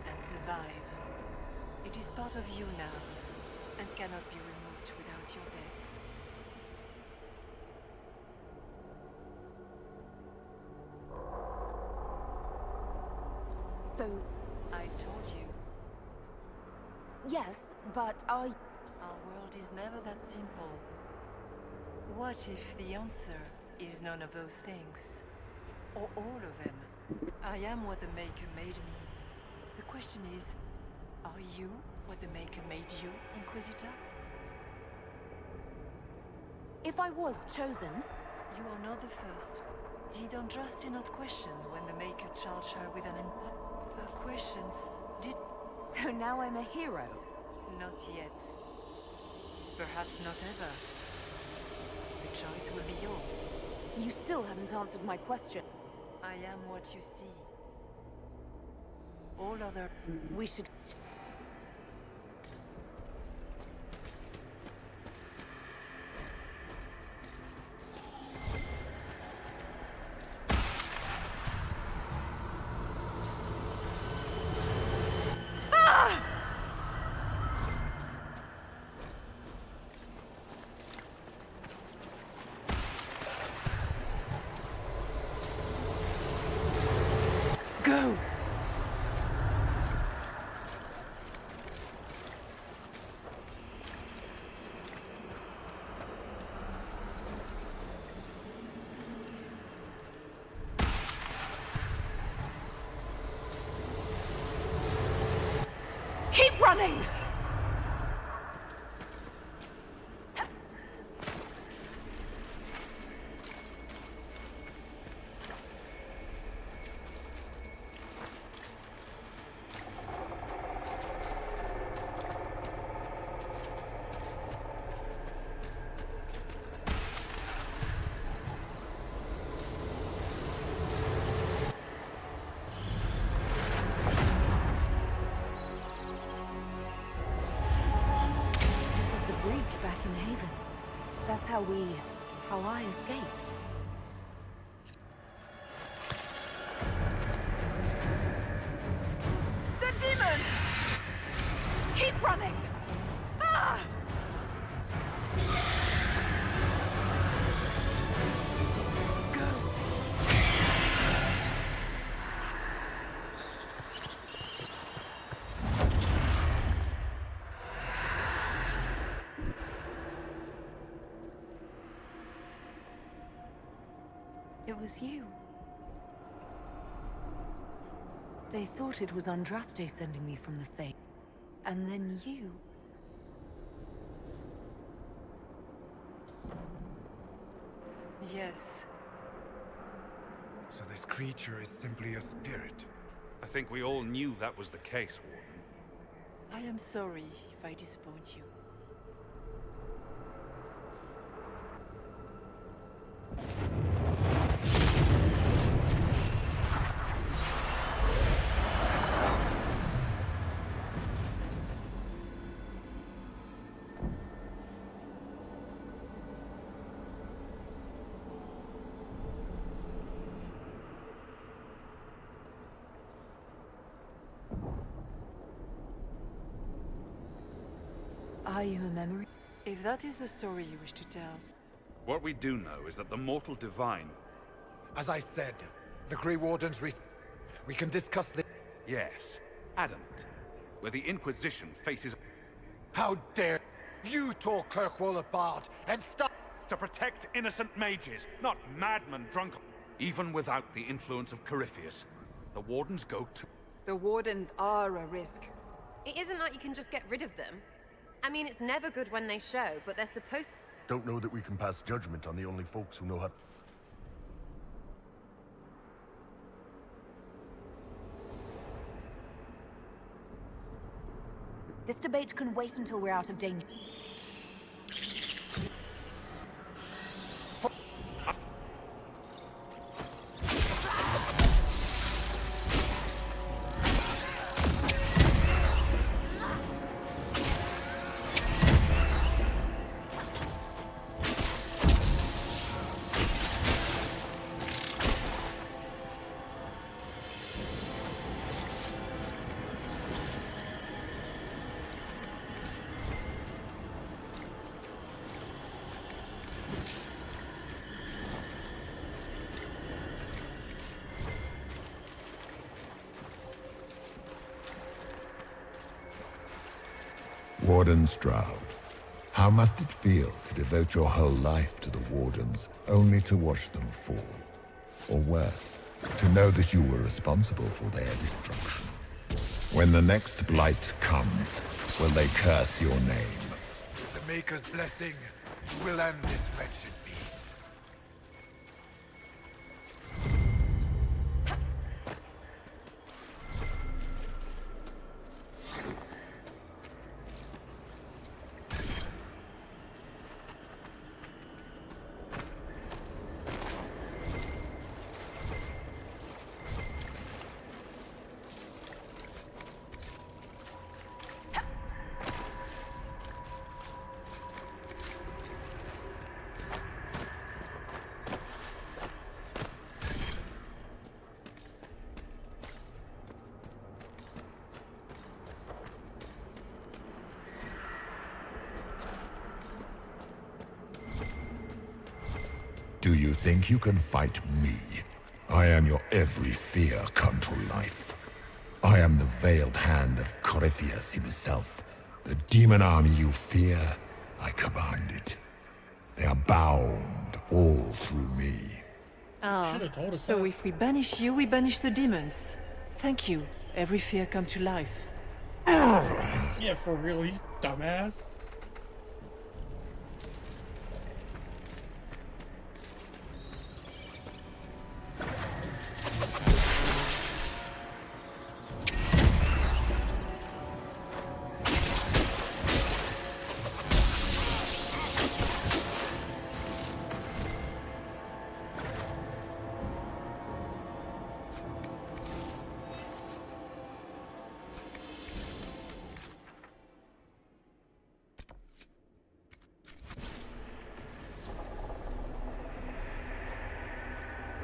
and survive. It is part of you now, and cannot be removed without your death. So... I told you. Yes, but Our world is never that simple. What if the answer is none of those things? Or all of them? I am what the Maker made me. The question is, are you what the Maker made you, Inquisitor? if I was chosen... You are not the first, Did Andraste not question when the Maker charged her with an Her questions did... So now I'm a hero? Not yet. Perhaps not ever. The choice will be yours. You still haven't answered my question. I am what you see. All other... We should... Go! Keep running! Back in Haven. That's how I escaped. The demon! Keep running! Ah! It was you. They thought it was Andraste sending me from the Fate. And then you... Yes. So this creature is simply a spirit? I think we all knew that was the case, Warden. I am sorry if I disappoint you. Are you a memory? If that is the story you wish to tell. What we do know is that the mortal divine... As I said, the Grey Wardens we can discuss the... Yes, adamant. Where the Inquisition faces... How dare you talk Kirkwall apart and stop... To protect innocent mages, not madmen drunk... Even without the influence of Corypheus, the Wardens go to... The Wardens are a risk. It isn't like you can just get rid of them. I mean, it's never good when they show, but they're supposed... Don't know that we can pass judgment on the only folks who know how... This debate can wait until we're out of danger. Warden Stroud, how must it feel to devote your whole life to the Wardens, only to watch them fall? Or worse, to know that you were responsible for their destruction? When the next blight comes, will they curse your name? With the Maker's blessing, we'll end this wretched beast. Do you think you can fight me? I am your every fear come to life. I am the veiled hand of Corypheus himself. The demon army you fear, I command it. They are bound all through me. Ah, so if we banish you, we banish the demons. Thank you. Every fear come to life. Yeah, for real, you dumbass.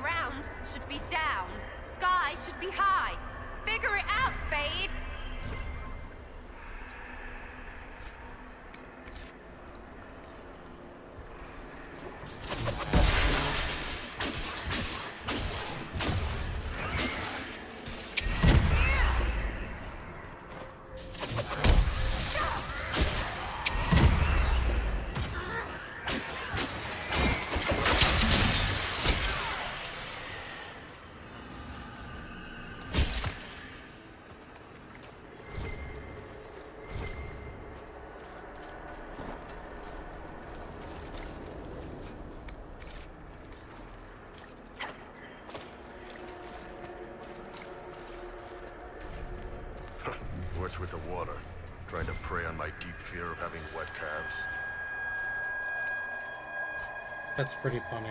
Ground should be down. Sky should be high. Figure it out, Fade! What's with the water? Trying to prey on my deep fear of having wet calves? That's pretty funny.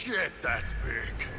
Shit, that's big.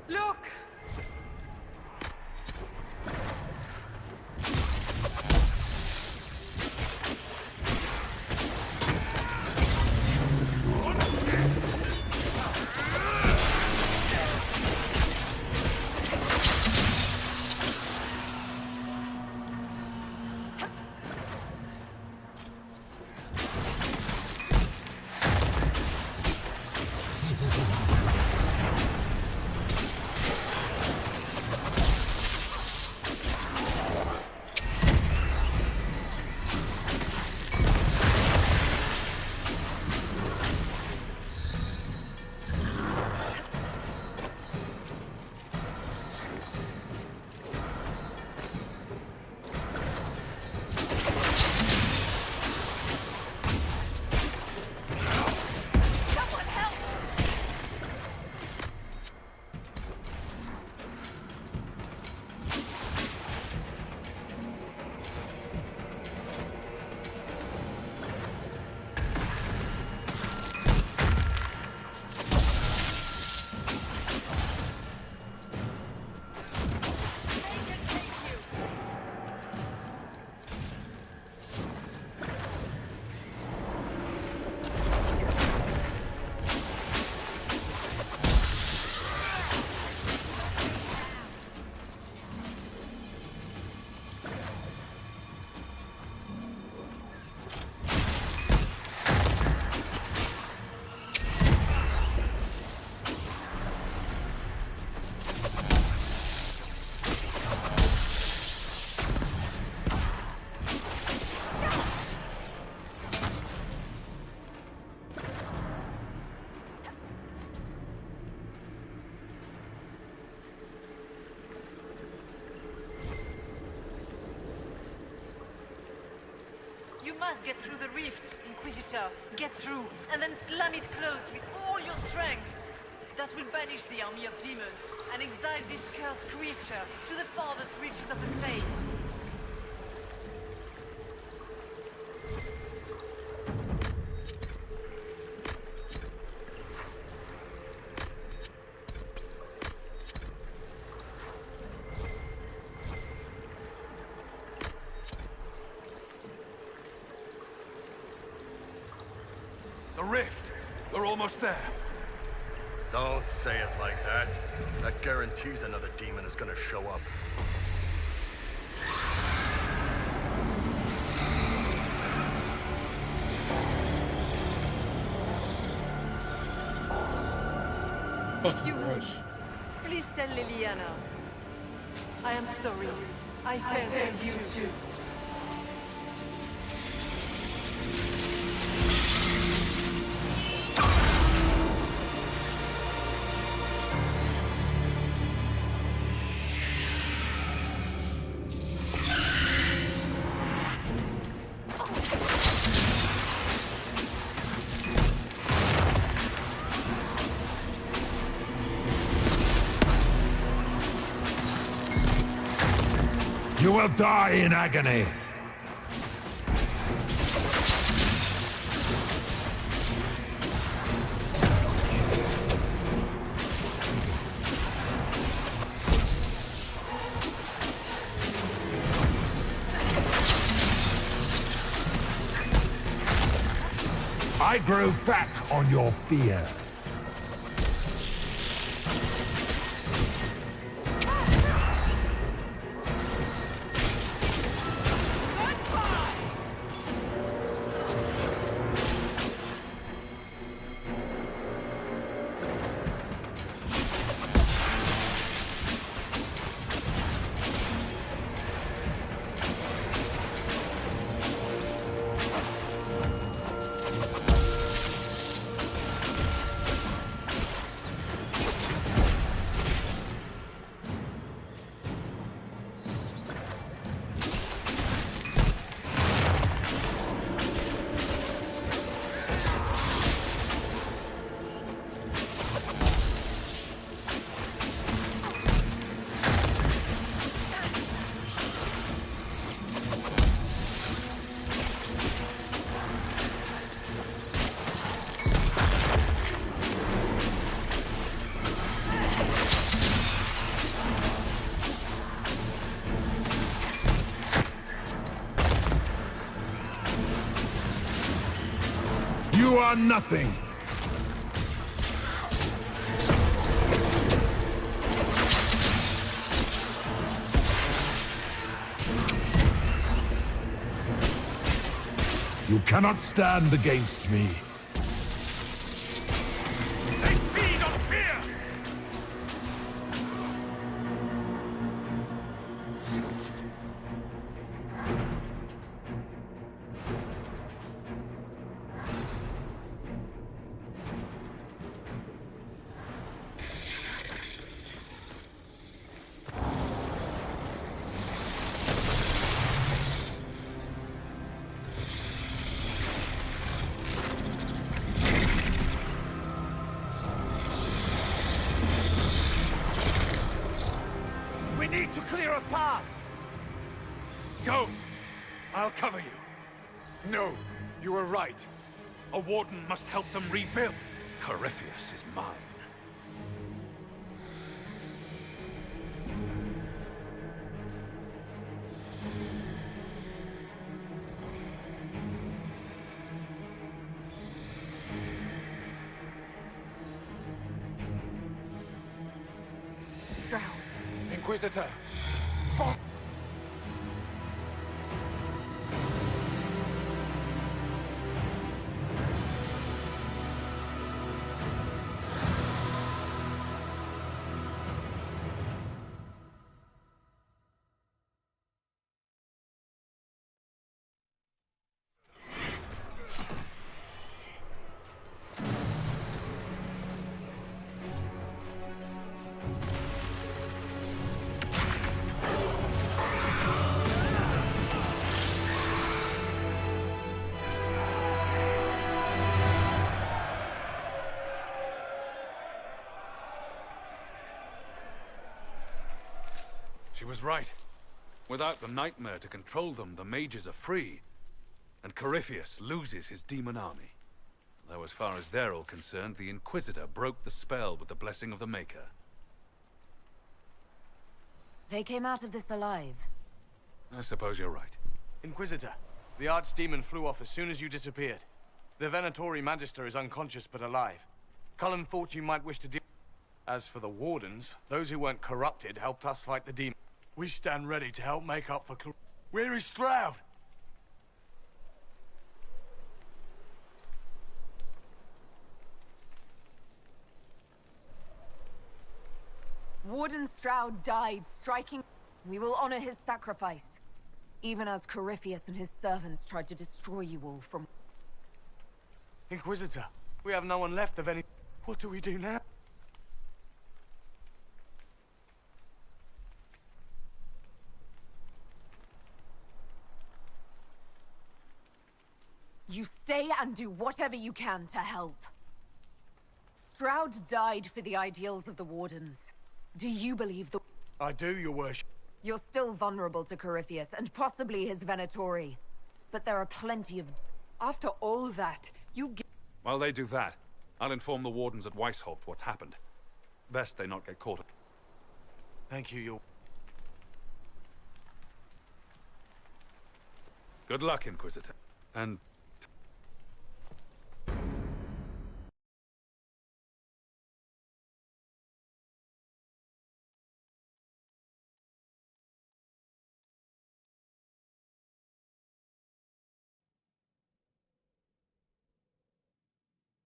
Look! You must get through the rift, Inquisitor. Get through, and then slam it closed with all your strength. That will banish the army of demons, and exile this cursed creature to the farthest reaches of the Fade. The rift! We're almost there. Don't say it like that. That guarantees another demon is gonna show up. If you would, please tell Liliana. I am sorry. I failed you too. You will die in agony! I grow fat on your fear. You are nothing! You cannot stand against me. They feed on fear! We need to clear a path! Go! I'll cover you. No, you were right. A warden must help them rebuild. Corypheus is mine. Stroud. Inquisitor! She was right. Without the nightmare to control them, the mages are free. And Corypheus loses his demon army. Though as far as they're all concerned, the Inquisitor broke the spell with the blessing of the Maker. They came out of this alive. I suppose you're right. Inquisitor, the Archdemon flew off as soon as you disappeared. The Venatori Magister is unconscious but alive. Cullen thought you might wish to deal. As for the Wardens, those who weren't corrupted helped us fight the demon. We stand ready to help make up for Where is Stroud? Warden Stroud died striking. We will honor his sacrifice. Even as Corypheus and his servants tried to destroy you all from... Inquisitor, we have no one left of any... What do we do now? You stay and do whatever you can to help. Stroud died for the ideals of the Wardens. Do you believe the... I do, your worship. You're still vulnerable to Corypheus, and possibly his Venatori. But there are plenty of... After all that, you g- While they do that, I'll inform the wardens at Weishaupt what's happened. Best they not get caught. Thank you, Your... Good luck, Inquisitor. And...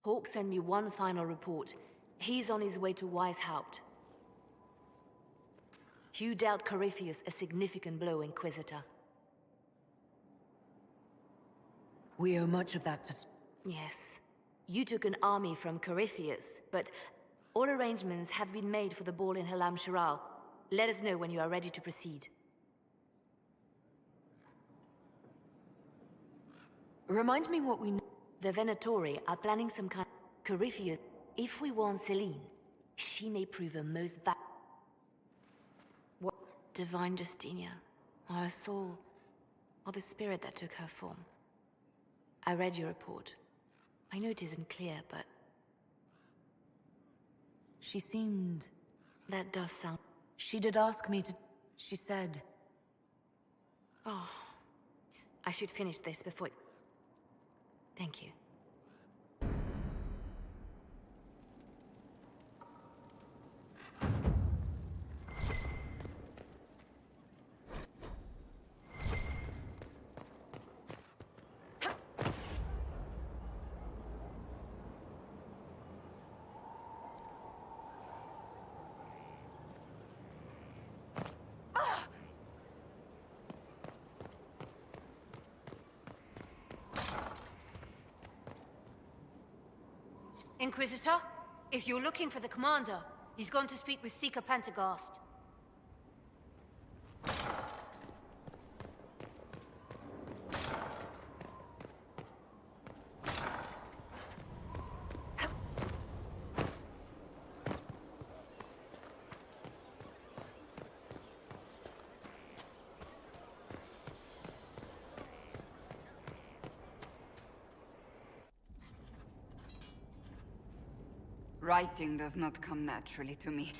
Hawk sent me one final report. He's on his way to Weishaupt. You dealt Corypheus a significant blow, Inquisitor. We owe much of that to... Yes. You took an army from Corypheus, but all arrangements have been made for the ball in Halam Shiral. Let us know when you are ready to proceed. Remind me what we know. The Venatori are planning some kind of Corypheus. If we warn Celine, she may prove a most What? Divine Justinia, or her soul, or the spirit that took her form. I read your report. I know it isn't clear, but... She seemed... That does sound... She did ask me to... She said... Oh... I should finish this before it... Thank you. Inquisitor, if you're looking for the commander, he's gone to speak with Seeker Pentagast. Writing does not come naturally to me,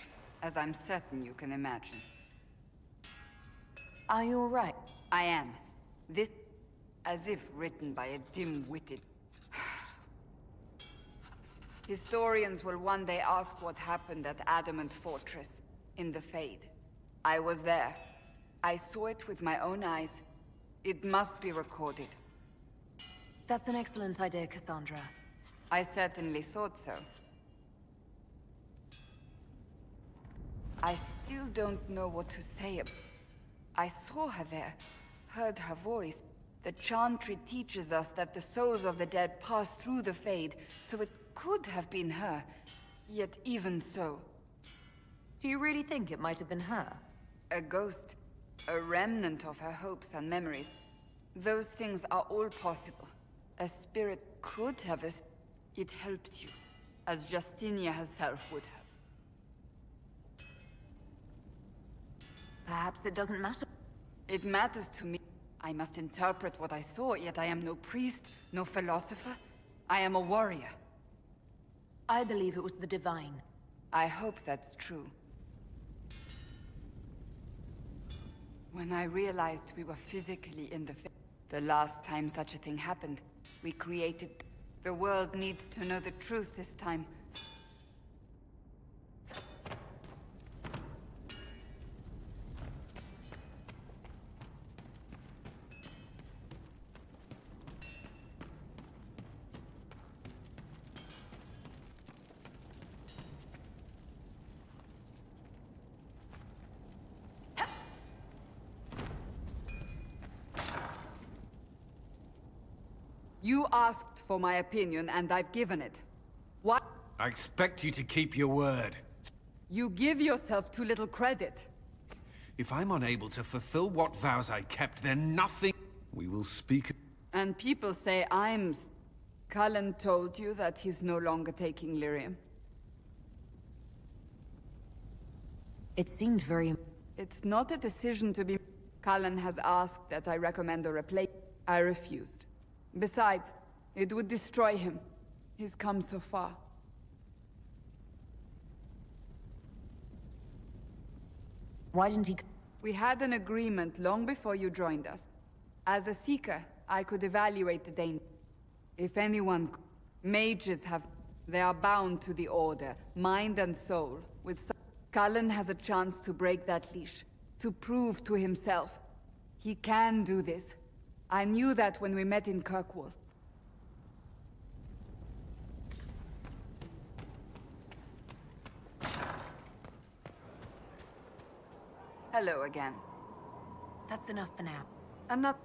as I'm certain you can imagine. Are you alright? I am. This... as if written by a dim-witted... Historians will one day ask what happened at Adamant Fortress, in the Fade. I was there. I saw it with my own eyes. It must be recorded. That's an excellent idea, Cassandra. I certainly thought so. I still don't know what to say. I saw her there, heard her voice. The Chantry teaches us that the souls of the dead pass through the Fade, so it could have been her. Yet even so... Do you really think it might have been her? A ghost. A remnant of her hopes and memories. Those things are all possible. A spirit could have... It helped you, as Justinia herself would have. Perhaps it doesn't matter. It matters to me. I must interpret what I saw, yet I am no priest, no philosopher. I am a warrior. I believe it was the Divine. I hope that's true. When I realized we were physically in the last time such a thing happened, we created... The world needs to know the truth this time. You asked for my opinion, and I've given it. What? I expect you to keep your word. You give yourself too little credit. If I'm unable to fulfill what vows I kept, then nothing... We will speak... And people say I'm... Cullen told you that he's no longer taking lyrium. It seemed very... It's not a decision to be... Cullen has asked that I recommend a replace. I refused. Besides, it would destroy him. He's come so far. Why didn't he... We had an agreement long before you joined us. As a Seeker, I could evaluate the danger. If anyone... Mages have... They are bound to the Order, mind and soul. Cullen has a chance to break that leash. To prove to himself. He can do this. I knew that when we met in Kirkwall. Hello again. That's enough for now. Enough.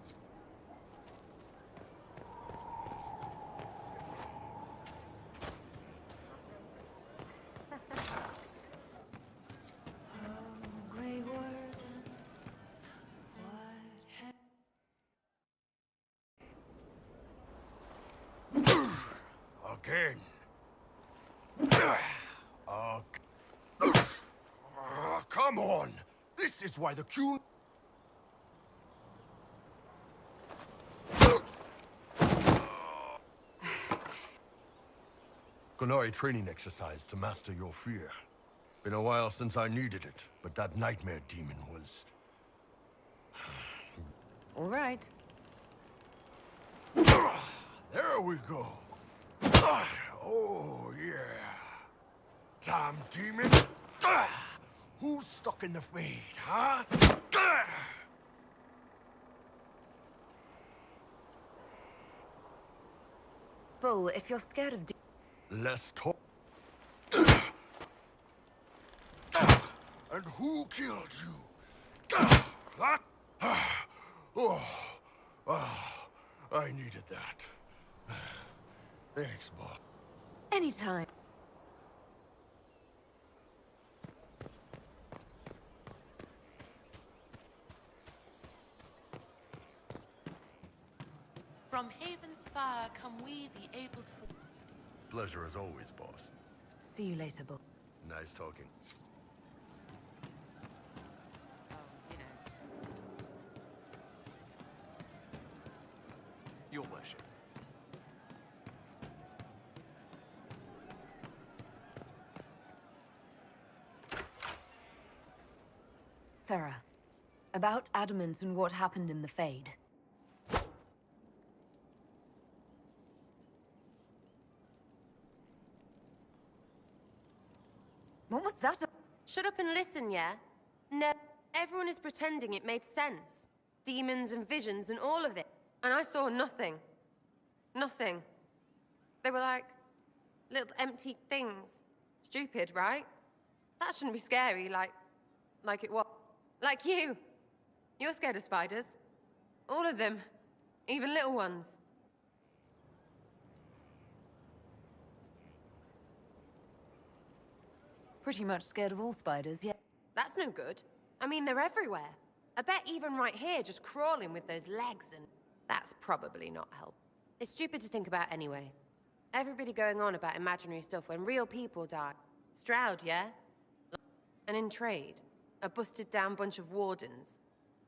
Again. Come on! This is why the Q... Gunari training exercise to master your fear. Been a while since I needed it, but that nightmare demon was... All right. There we go. Oh, yeah. Damn demon. Who's stuck in the fade, huh? Bull, if you're scared of... Less talk. And who killed you? That? I needed that. Thanks, Bob. Anytime. From Haven's fire come we, the able to... Pleasure as always, boss. See you later, Bull. Nice talking. Your worship. Sarah, about Adamant and what happened in the Fade. What was that? Shut up and listen, yeah? No, everyone is pretending it made sense. Demons and visions and all of it. And I saw nothing. Nothing. They were like little empty things. Stupid, right? That shouldn't be scary, like it was. Like you. You're scared of spiders. All of them. Even little ones. Pretty much scared of all spiders, yeah. That's no good. I mean, they're everywhere. I bet even right here, just crawling with those legs and... That's probably not help. It's stupid to think about anyway. Everybody going on about imaginary stuff when real people die. Stroud, yeah? And in trade, a busted down bunch of wardens.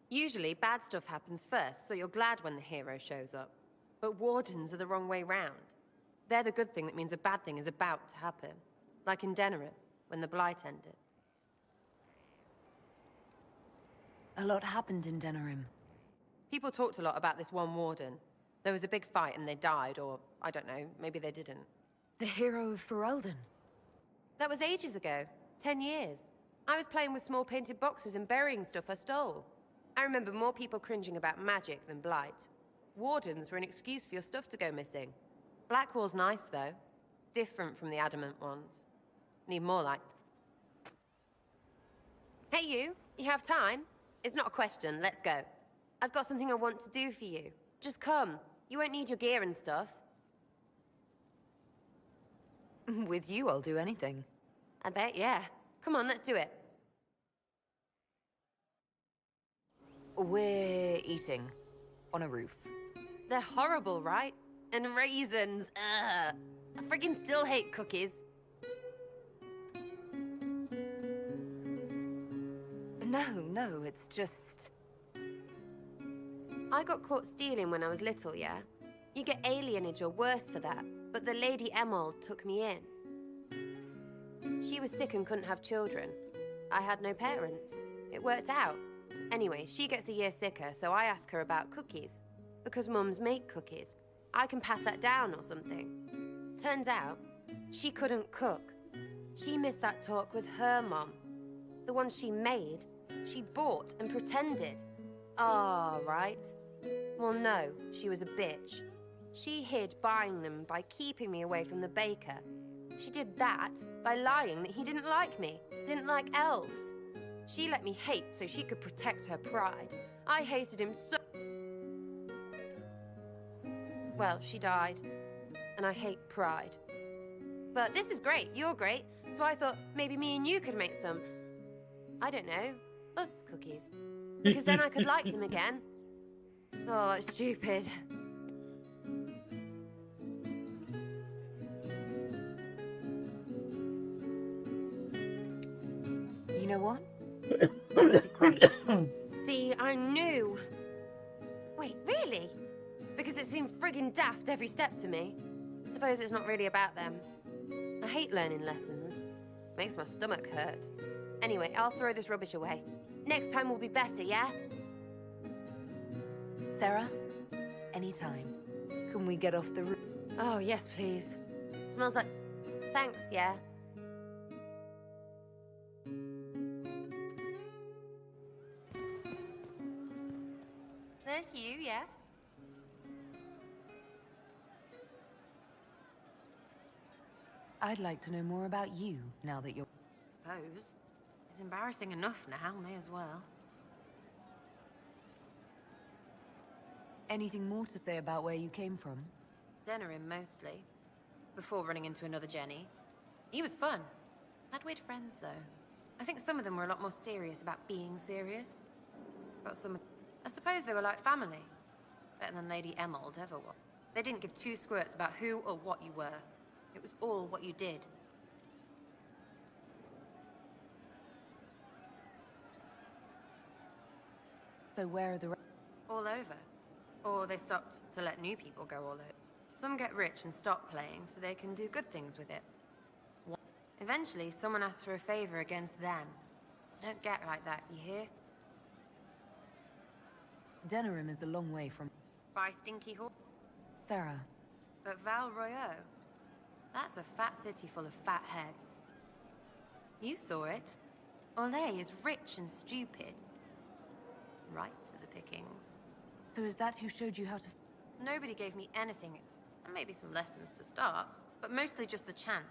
Usually, bad stuff happens first, so you're glad when the hero shows up. But wardens are the wrong way round. They're the good thing that means a bad thing is about to happen. Like in Denerim, when the Blight ended. A lot happened in Denerim. People talked a lot about this one warden. There was a big fight and they died, or, I don't know, maybe they didn't. The hero of Ferelden. That was ages ago. 10 years. I was playing with small painted boxes and burying stuff I stole. I remember more people cringing about magic than Blight. Wardens were an excuse for your stuff to go missing. Blackwall's nice, though. Different from the adamant ones. Need more like... Hey, you. You have time? It's not a question. Let's go. I've got something I want to do for you. Just come. You won't need your gear and stuff. With you, I'll do anything. I bet, yeah. Come on, let's do it. We're eating. On a roof. They're horrible, right? And raisins. Ugh. I freaking still hate cookies. No, it's just... I got caught stealing when I was little, yeah? You get alienage or worse for that, but the Lady Emerald took me in. She was sick and couldn't have children. I had no parents. It worked out. Anyway, she gets a year sicker, so I ask her about cookies. Because mums make cookies. I can pass that down or something. Turns out, she couldn't cook. She missed that talk with her mum. The one she made, she bought and pretended. Ah, right. Well, no, she was a bitch. She hid buying them by keeping me away from the baker. She did that by lying that he didn't like me, didn't like elves. She let me hate so she could protect her pride. I hated him so... Well, she died, and I hate pride. But this is great, you're great, so I thought maybe me and you could make some, I don't know, us cookies. Because then I could like them again. Oh, it's stupid. You know what? See, I knew. Wait, really? Because it seemed friggin' daft every step to me. Suppose it's not really about them. I hate learning lessons. Makes my stomach hurt. Anyway, I'll throw this rubbish away. Next time will be better, yeah? Sarah, anytime. Can we get off the roof? Oh, yes, please. Smells like... Thanks, yeah? There's you, yes? I'd like to know more about you, now that you're... Suppose. It's embarrassing enough now, may as well. Anything more to say about where you came from? Denerim, mostly. Before running into another Jenny. He was fun. Had weird friends, though. I think some of them were a lot more serious about being serious. Got some... I suppose they were like family. Better than Lady Emerald ever was. They didn't give two squirts about who or what you were. It was all what you did. So where are the... All over. Or they stopped to let new people go all over. Some get rich and stop playing so they can do good things with it. Eventually, someone asks for a favor against them. So don't get like that, you hear? Denerim is a long way from... By Stinky Hall. Sarah. But Val Royeau? That's a fat city full of fat heads. You saw it. Olay is rich and stupid. Ripe for the pickings. So is that who showed you how to... Nobody gave me anything, and maybe some lessons to start, but mostly just the chance.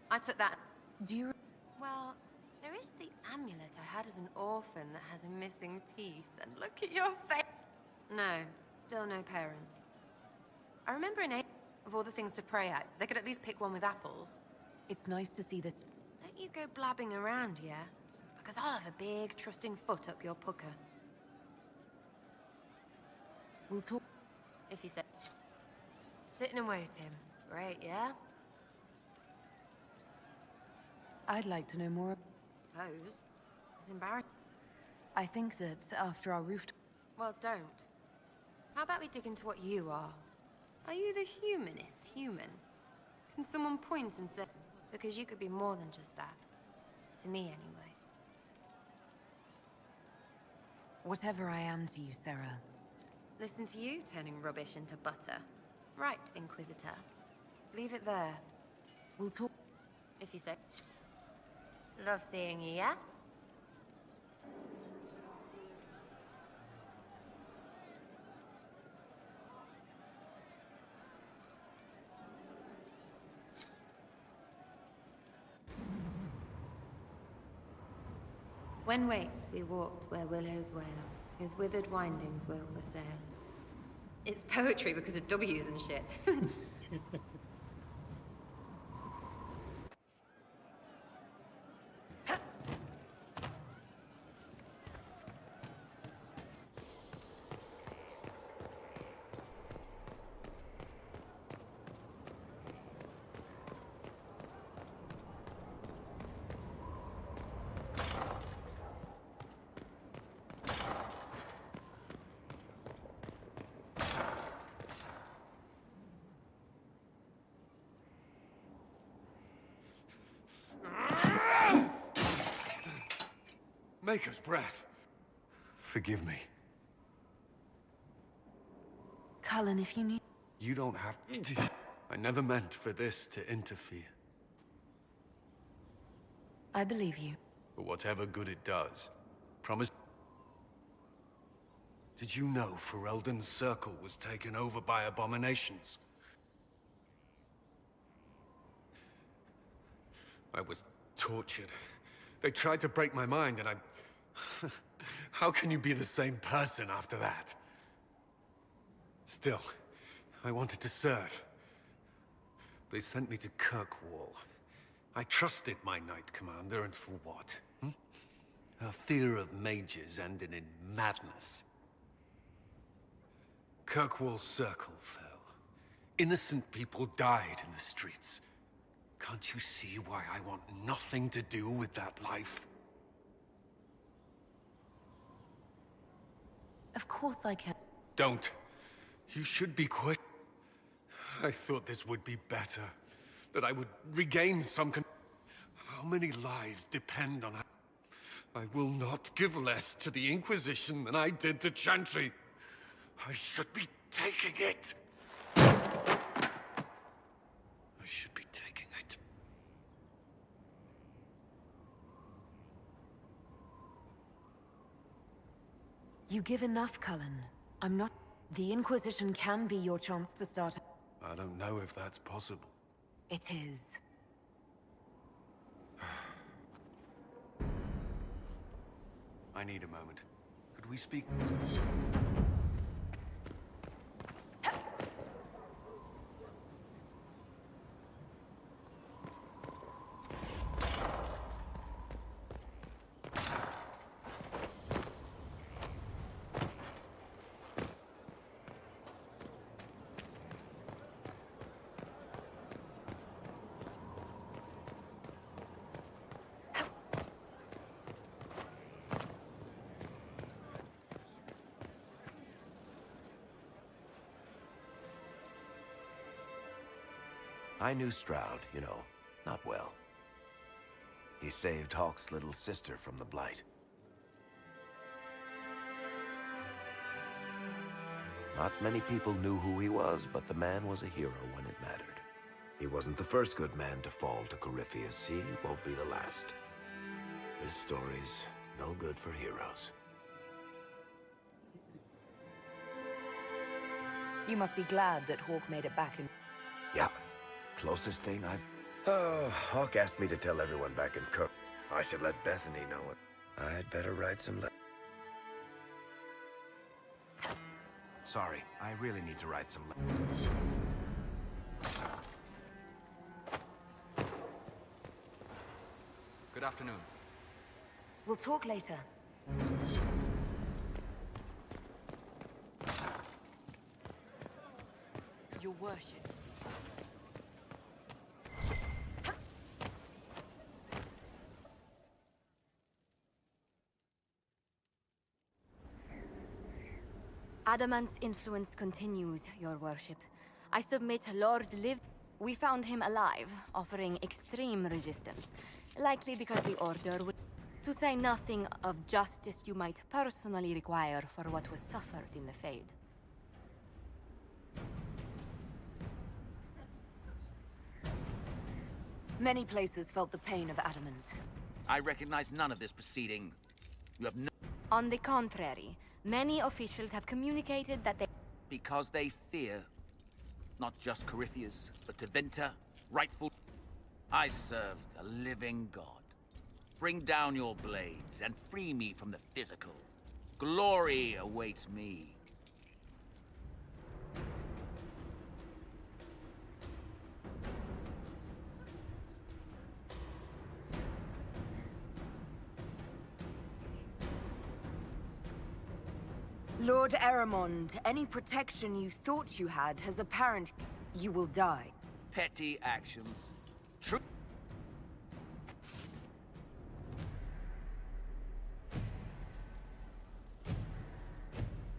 I took that... Do you... Well, there is the amulet I had as an orphan that has a missing piece, and look at your face! No, still no parents. I remember in Age of all the things to pray at, they could at least pick one with apples. It's nice to see that... Don't you go blabbing around, yeah? Because I'll have a big, trusting foot up your pucker. We'll talk... If you say... Sitting and waiting. Great, yeah? I'd like to know more... Suppose. It's embarrassing. I think that after our roof... Well, don't. How about we dig into what you are? Are you the humanist human? Can someone point and say... Because you could be more than just that. To me, anyway. Whatever I am to you, Sarah. Listen to you turning rubbish into butter. Right, Inquisitor. Leave it there. We'll talk... If you say. Love seeing you, yeah? When waked, we walked where willows wail, whose withered windings will assail. It's poetry because of W's and shit. Maker's breath. Forgive me. Cullen, if you need... You don't have to. I never meant for this to interfere. I believe you. But whatever good it does, promise... Did you know Ferelden's circle was taken over by abominations? I was tortured. They tried to break my mind, and I... How can you be the same person after that? Still, I wanted to serve. They sent me to Kirkwall. I trusted my Knight Commander, and for what? Her fear of mages ended in madness. Kirkwall's circle fell. Innocent people died in the streets. Can't you see why I want nothing to do with that life? Of course I can. Don't. You should be quit. I thought this would be better. That I would regain some How many lives depend on... I will not give less to the Inquisition than I did to Chantry. I should be taking it. I should be taking it. You give enough, Cullen. I'm not... The Inquisition can be your chance to start... I don't know if that's possible. It is. I need a moment. Could we speak? I knew Stroud, you know, not well. He saved Hawke's little sister from the Blight. Not many people knew who he was, but the man was a hero when it mattered. He wasn't the first good man to fall to Corypheus. He won't be the last. This story's no good for heroes. You must be glad that Hawke made it back in... Yeah. Closest thing I've... Oh, Hawke asked me to tell everyone back in Cook. I should let Bethany know it. I'd better write some Sorry, I really need to write some Good afternoon. We'll talk later. Your worship. Adamant's influence continues, your worship. I submit Lord Liv... We found him alive, offering extreme resistance. Likely because the Order would... To say nothing of justice you might personally require for what was suffered in the Fade. Many places felt the pain of Adamant. I recognize none of this proceeding. You have no... On the contrary, many officials have communicated that they... Because they fear not just Corypheus, but Tevinter, rightful... I served a living god. Bring down your blades and free me from the physical. Glory awaits me. Lord Eramond, any protection you thought you had has apparent... You will die. Petty actions. True.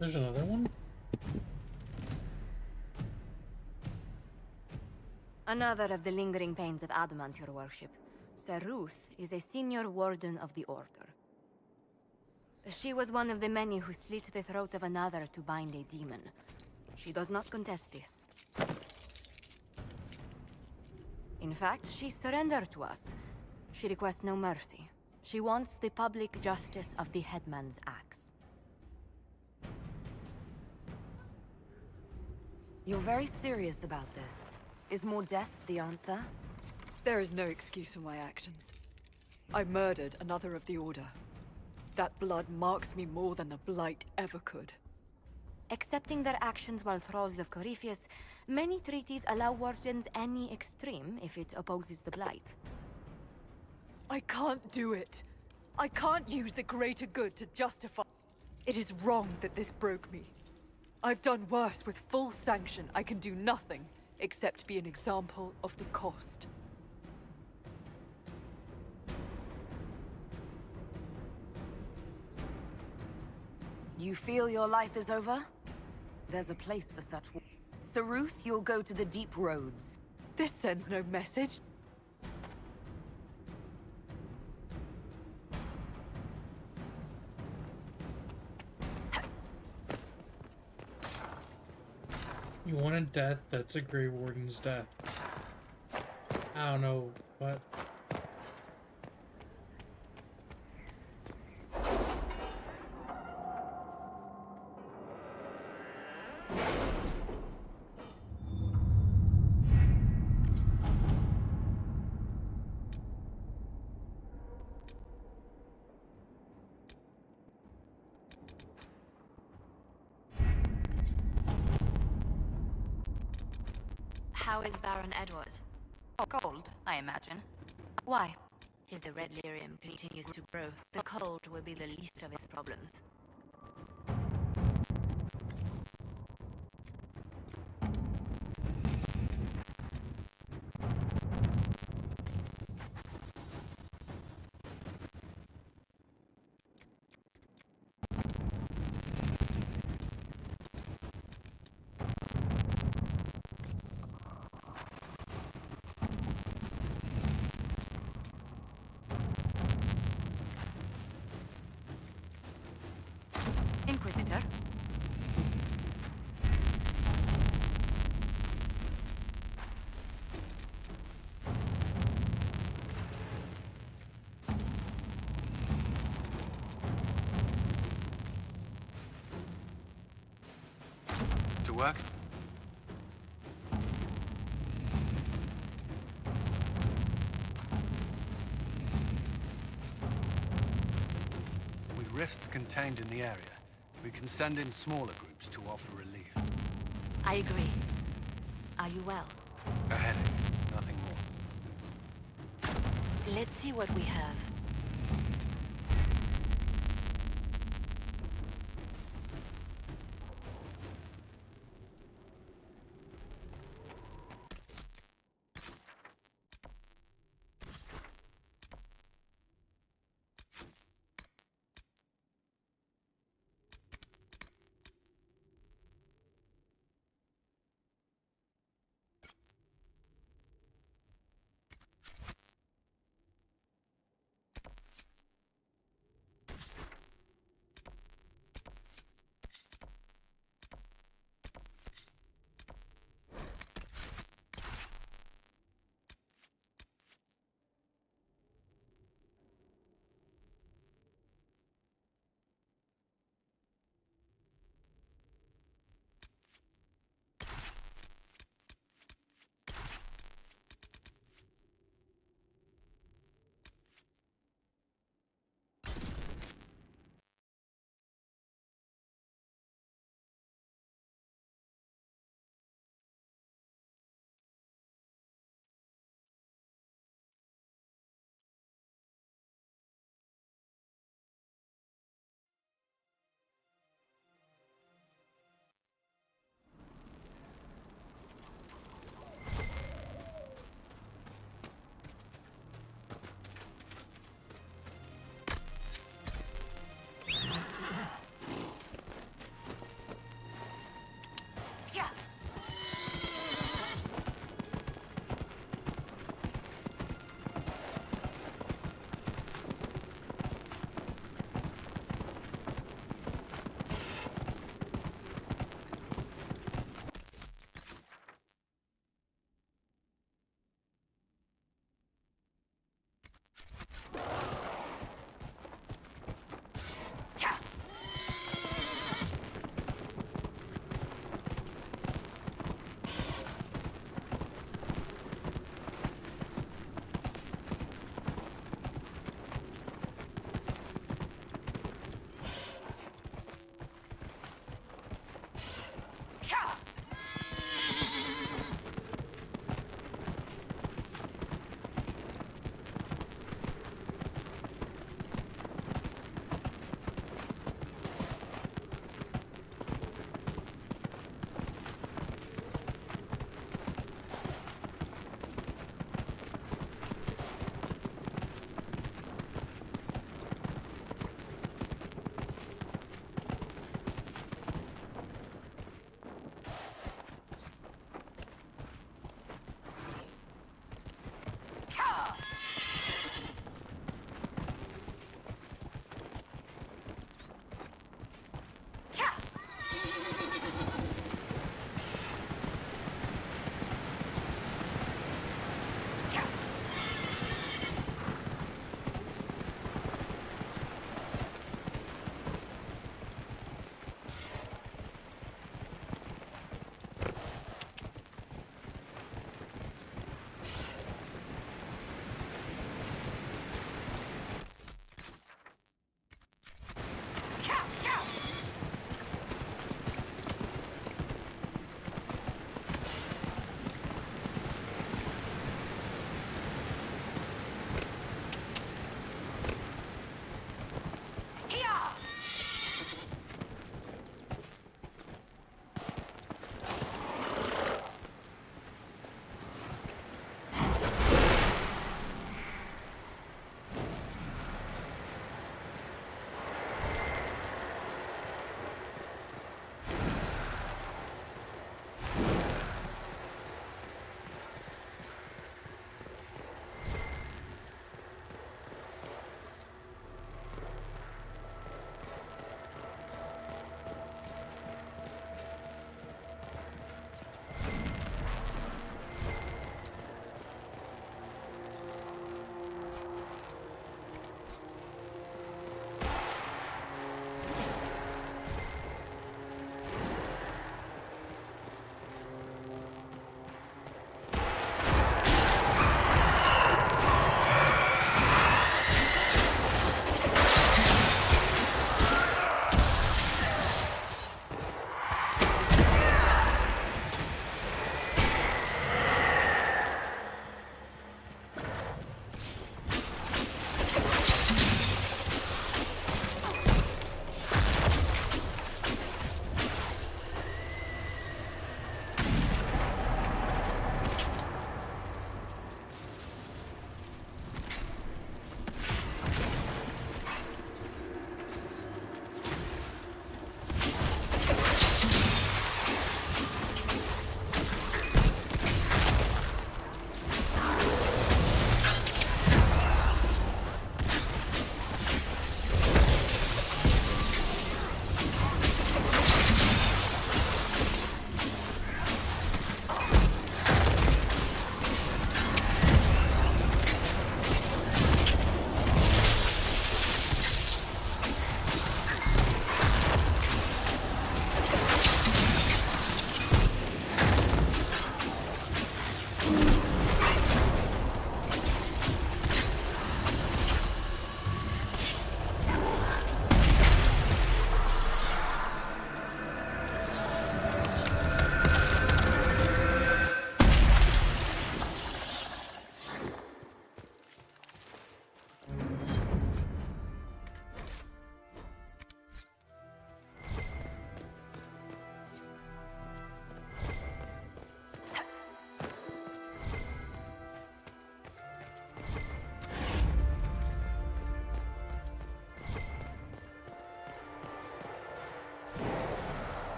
There's another one? Another of the lingering pains of Adamant, your worship. Sir Ruth is a senior warden of the Order. She was one of the many who slit the throat of another to bind a demon. She does not contest this. In fact, she surrendered to us. She requests no mercy. She wants the public justice of the headman's axe. You're very serious about this. Is more death the answer? There is no excuse for my actions. I murdered another of the Order. That blood marks me more than the Blight ever could. Accepting their actions while thralls of Corypheus, many treaties allow wardens any extreme if it opposes the Blight. I can't do it. I can't use the greater good to justify... It is wrong that this broke me. I've done worse with full sanction. I can do nothing except be an example of the cost. You feel your life is over? There's a place for such... Saruth, you'll go to the Deep Roads. This sends no message. You wanted death? That's a Grey Warden's death. I don't know what. How is Baron Edward? Oh, cold, I imagine. Why? If the red lyrium continues to grow, the cold will be the least of his problems. Inquisitor? To work? With rifts contained in the area, we can send in smaller groups to offer relief. I agree. Are you well? A headache, nothing more. Let's see what we have.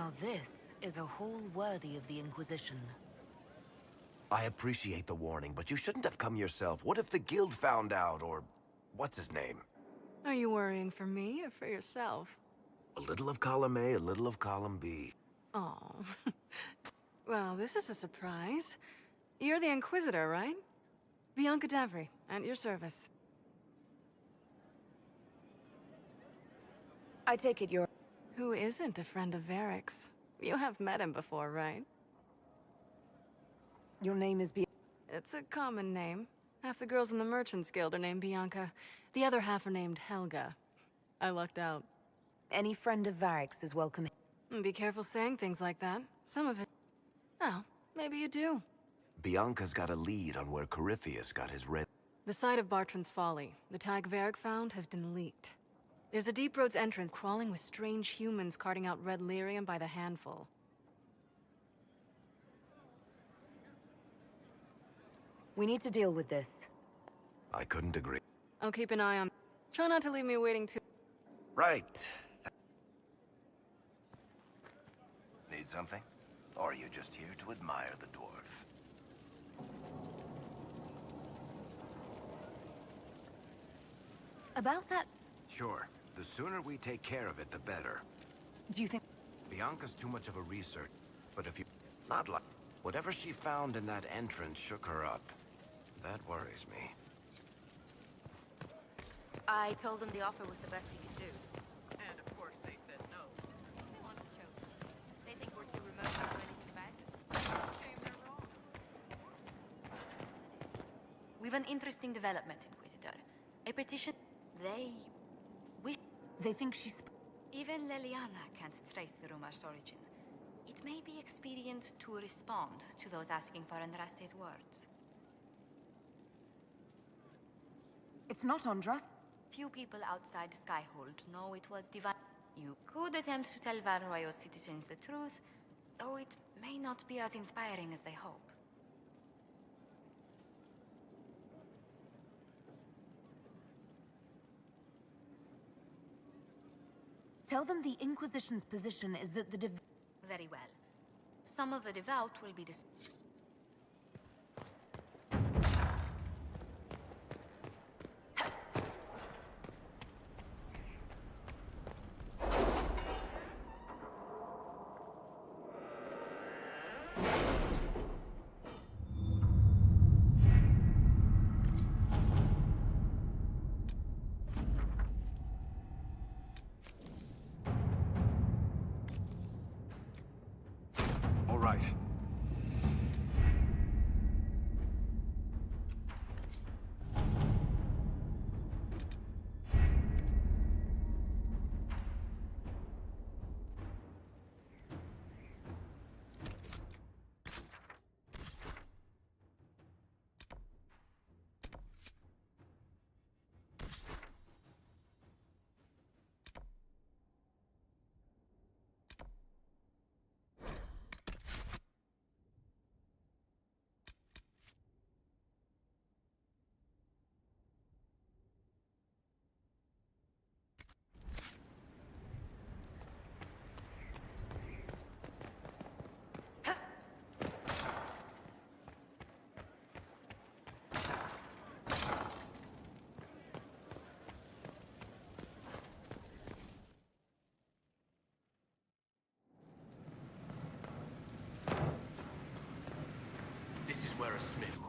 Now this is a hall worthy of the Inquisition. I appreciate the warning, but you shouldn't have come yourself. What if the guild found out, or what's his name? Are you worrying for me or for yourself? A little of column A, a little of column B. Oh. Well, this is a surprise. You're the Inquisitor, right? Bianca Davry, at your service. I take it you're... Who isn't a friend of Varric's? You have met him before, right? Your name is Bianca. It's a common name. Half the girls in the Merchants Guild are named Bianca. The other half are named Helga. I lucked out. Any friend of Varric's is welcome. Be careful saying things like that. Some of it... Oh, maybe you do. Bianca's got a lead on where Corypheus got his red... The site of Bartran's Folly, the tag Varric found, has been leaked. There's a Deep Roads entrance crawling with strange humans carting out red lyrium by the handful. We need to deal with this. I couldn't agree. I'll keep an eye on... Try not to leave me waiting too... Right. Need something? Or are you just here to admire the dwarf? About that... Sure. The sooner we take care of it, the better. Do you think... Bianca's too much of a research, but if you... Not like... Whatever she found in that entrance shook her up. That worries me. I told them the offer was the best we could do. And of course they said no. They want to choke. They think we're too remote to know anything about it. Shame they're wrong. We've an interesting development, Inquisitor. A petition... They... wish... They think she's... Even Leliana can't trace the rumor's origin. It may be expedient to respond to those asking for Andraste's words. It's not Andras. Few people outside Skyhold know it was divine. You could attempt to tell Varroyo's citizens the truth, though it may not be as inspiring as they hope. Tell them the Inquisition's position is that the Very well. Some of the devout will be All right. This is where a smith...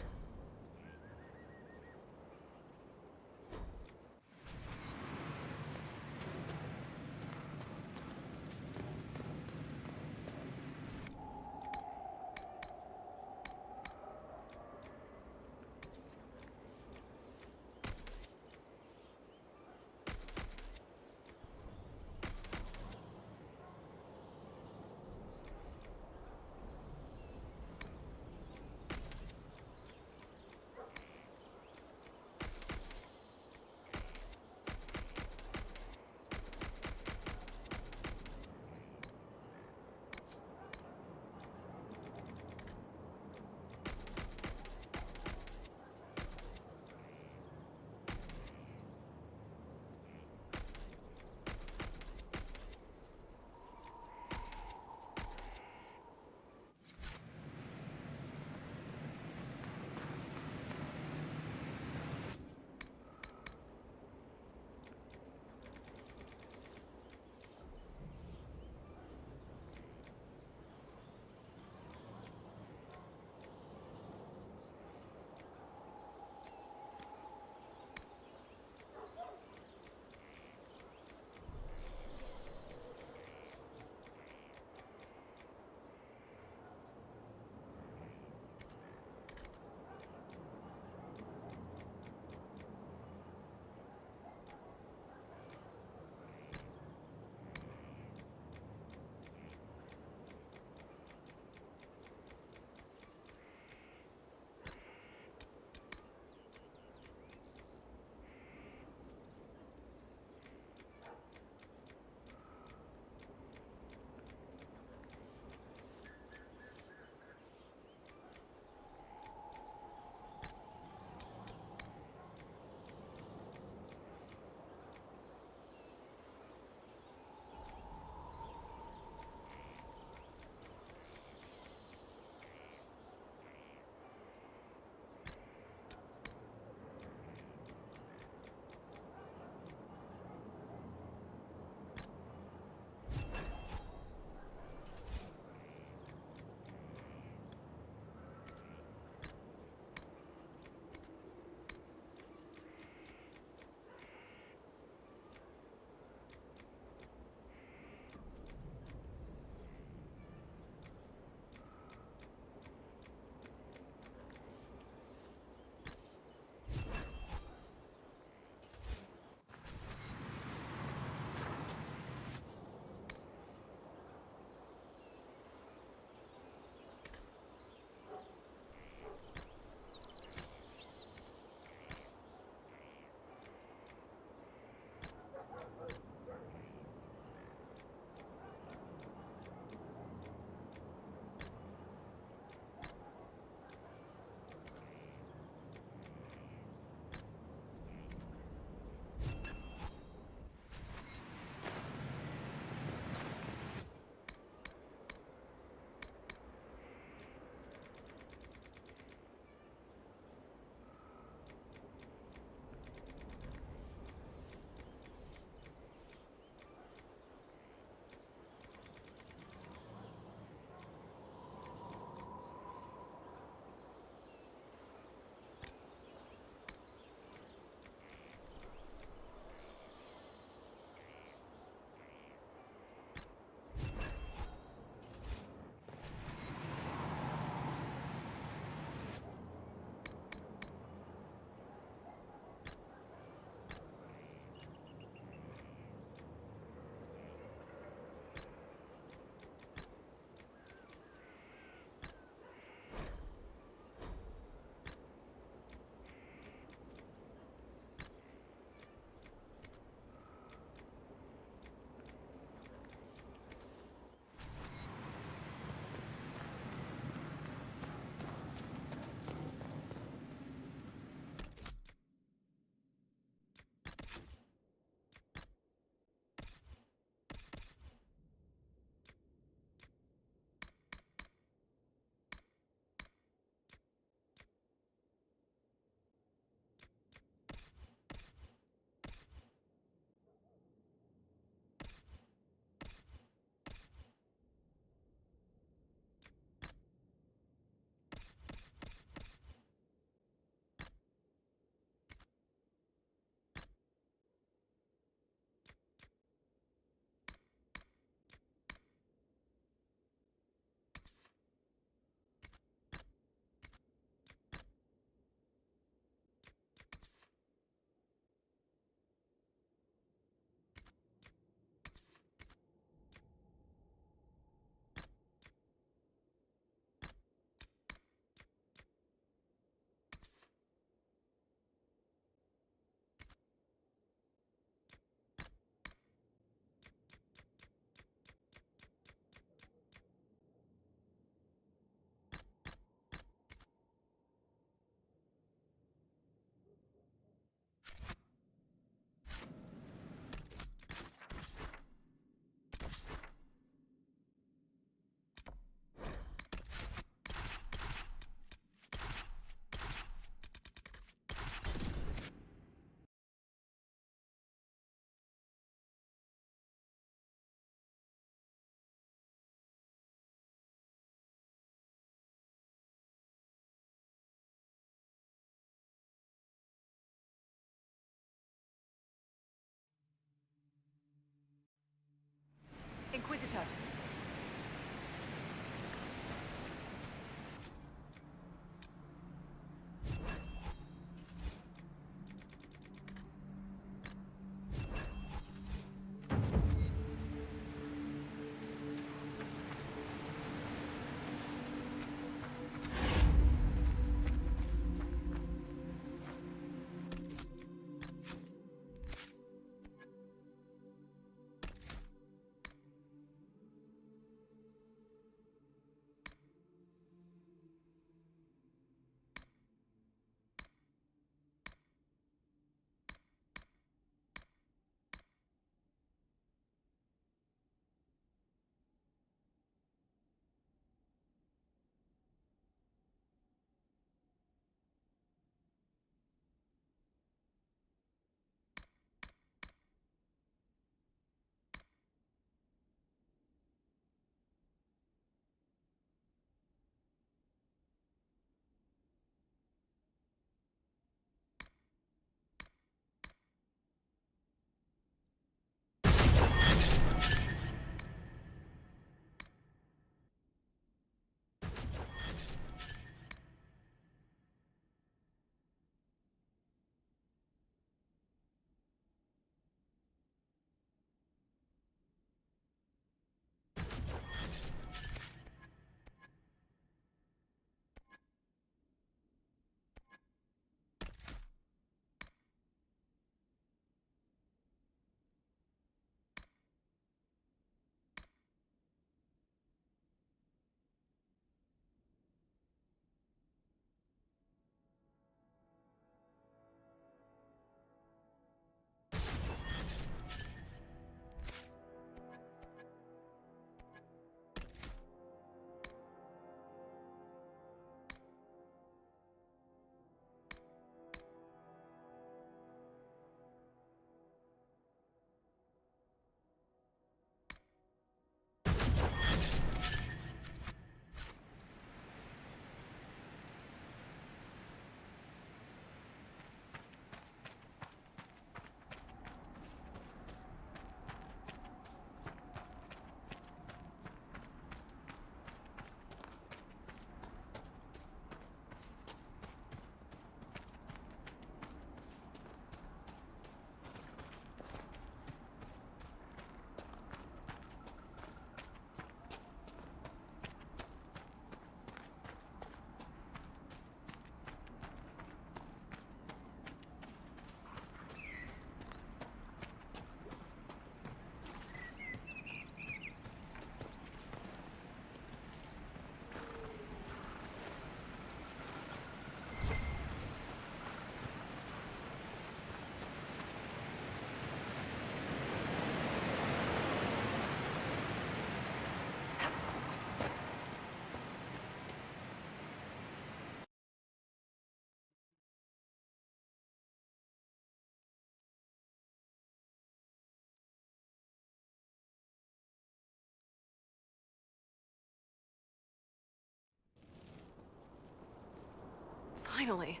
finally.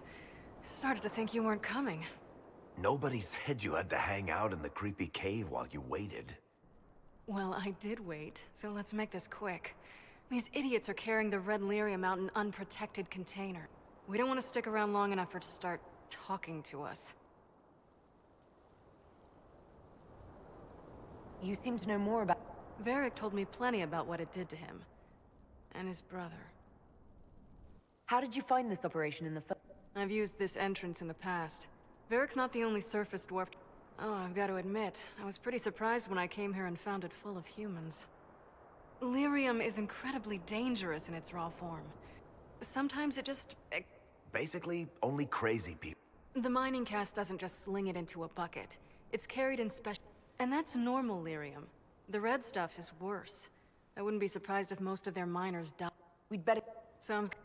Started to think you weren't coming. Nobody said you had to hang out in the creepy cave while you waited. Well, I did wait, so let's make this quick. These idiots are carrying the red lyrium out in an unprotected container. We don't want to stick around long enough for it to start talking to us. You seem to know more about... Varric told me plenty about what it did to him. And his brother. How did you find this operation in the first... I've used this entrance in the past. Varric's not the only surface dwarf... Oh, I've got to admit, I was pretty surprised when I came here and found it full of humans. Lyrium is incredibly dangerous in its raw form. Sometimes it just... Basically, only crazy people. The mining cast doesn't just sling it into a bucket. It's carried in special... And that's normal lyrium. The red stuff is worse. I wouldn't be surprised if most of their miners die. We'd better... Sounds good.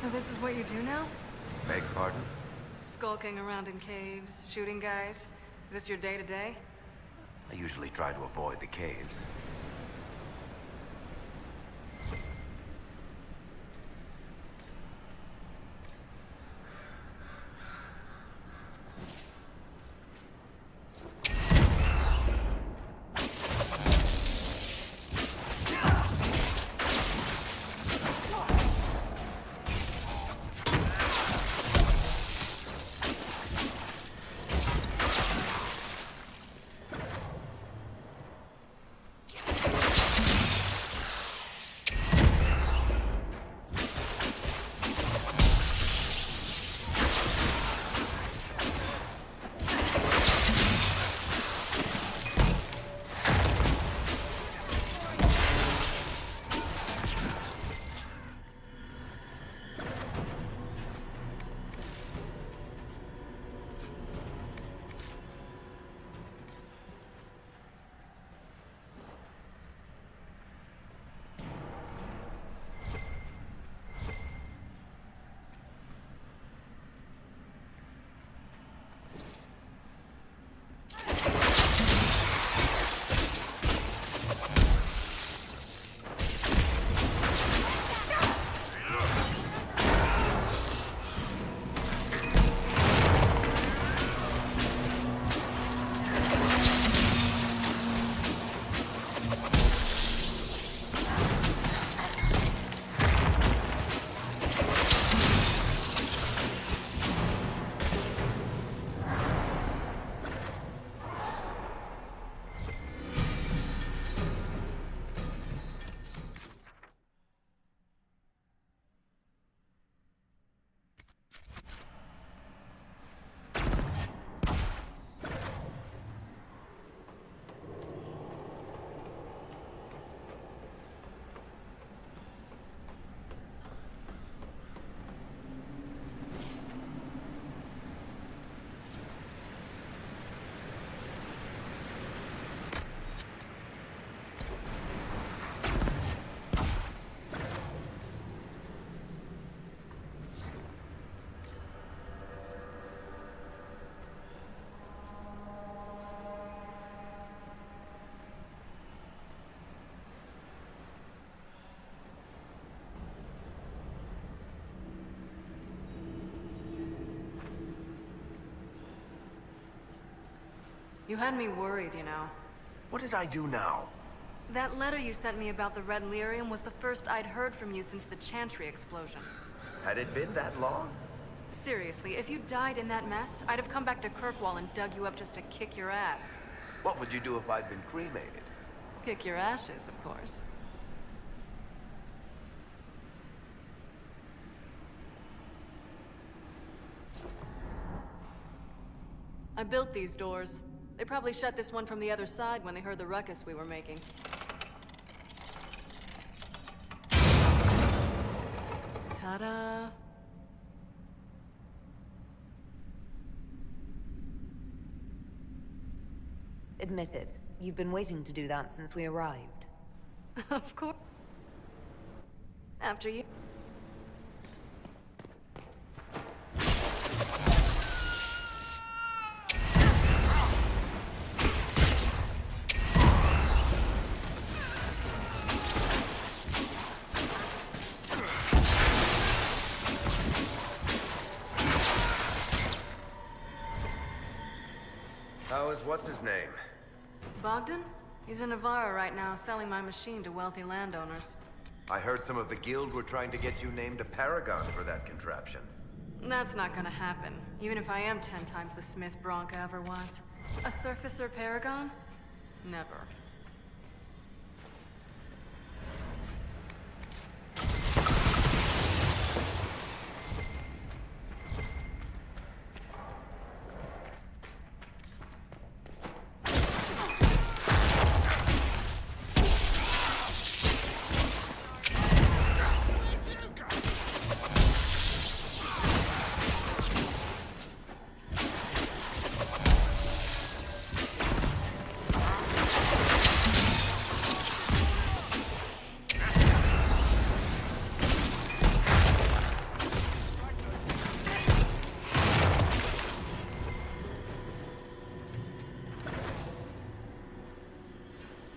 So this is what you do now? Beg pardon? Skulking around in caves, shooting guys? Is this your day-to-day? I usually try to avoid the caves. You had me worried, you know. What did I do now? That letter you sent me about the Red Lyrium was the first I'd heard from you since the Chantry explosion. Had it been that long? Seriously, if you died in that mess, I'd have come back to Kirkwall and dug you up just to kick your ass. What would you do if I'd been cremated? Kick your ashes, of course. I built these doors. They probably shut this one from the other side when they heard the ruckus we were making. Ta-da! Admit it. You've been waiting to do that since we arrived. Of course. After you. How is what's-his-name? Bogdan? He's in Navarra right now, selling my machine to wealthy landowners. I heard some of the guild were trying to get you named a paragon for that contraption. That's not gonna happen, even if I am 10 times the Smith Bronca ever was. A surfacer paragon? Never.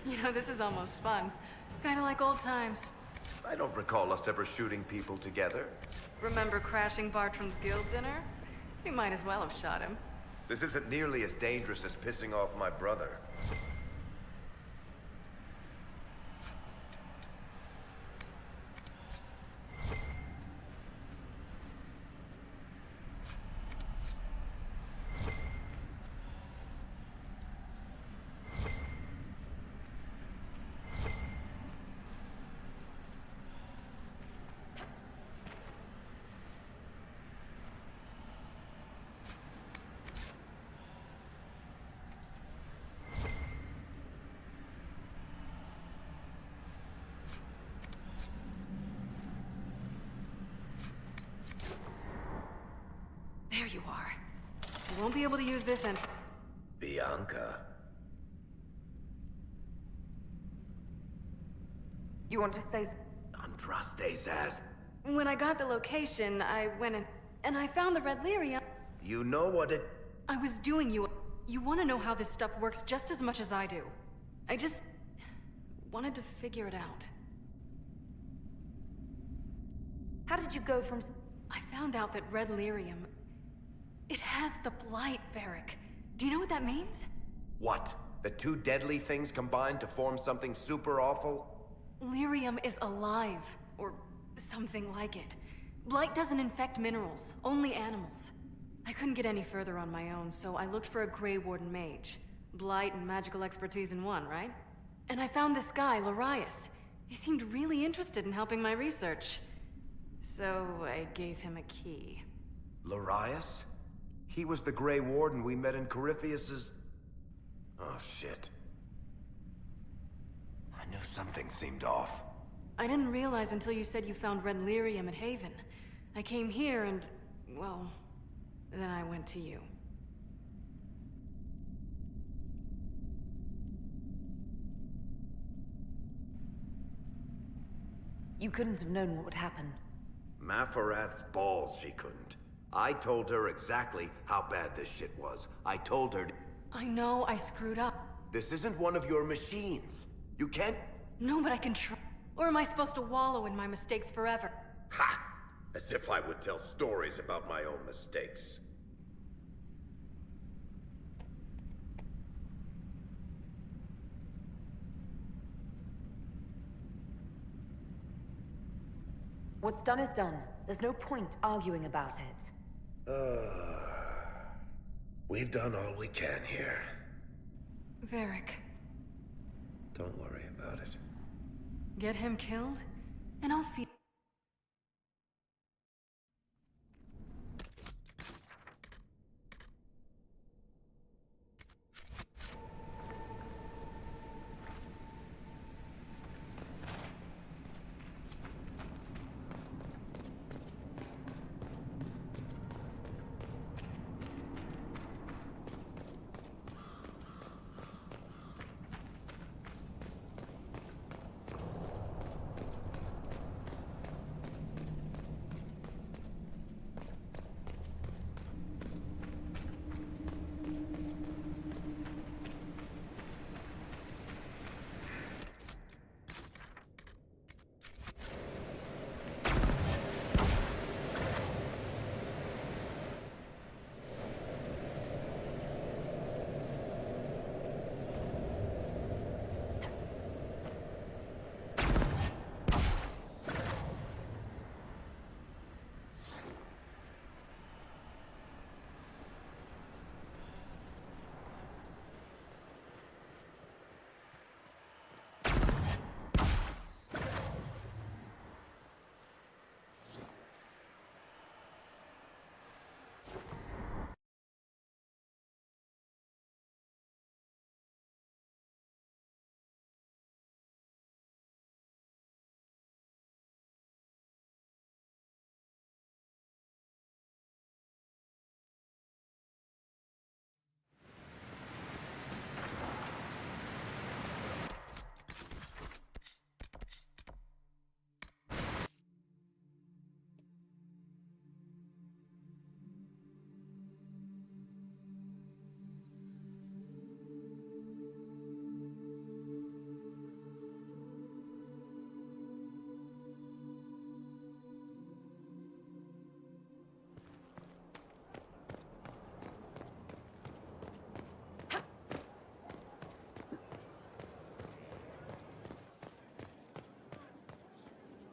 You know, this is almost fun. Kinda like old times. I don't recall us ever shooting people together. Remember crashing Bartram's guild dinner? We might as well have shot him. This isn't nearly as dangerous as pissing off my brother. There you are. You won't be able to use this and... Bianca. You want to say... Andraste's ass. When I got the location, I went and I found the Red Lyrium. You know what it... I was doing you... You want to know how this stuff works just as much as I do. I just... wanted to figure it out. How did you go from... I found out that Red Lyrium... It has the Blight, Varric. Do you know what that means? What? The two deadly things combined to form something super awful? Lyrium is alive, or something like it. Blight doesn't infect minerals, only animals. I couldn't get any further on my own, so I looked for a Grey Warden mage. Blight and magical expertise in one, right? And I found this guy, Larius. He seemed really interested in helping my research. So I gave him a key. Larius? He was the Grey Warden we met in Corypheus's... Oh, shit. I knew something seemed off. I didn't realize until you said you found Red Lyrium at Haven. I came here and... well... then I went to you. You couldn't have known what would happen. Mafarath's balls, she couldn't. I told her exactly how bad this shit was. I told her... I know I screwed up. This isn't one of your machines. You can't... No, but I can try. Or am I supposed to wallow in my mistakes forever? Ha! As if I would tell stories about my own mistakes. What's done is done. There's no point arguing about it. We've done all we can here. Varric, Don't worry about it. get him killed, and I'll feed.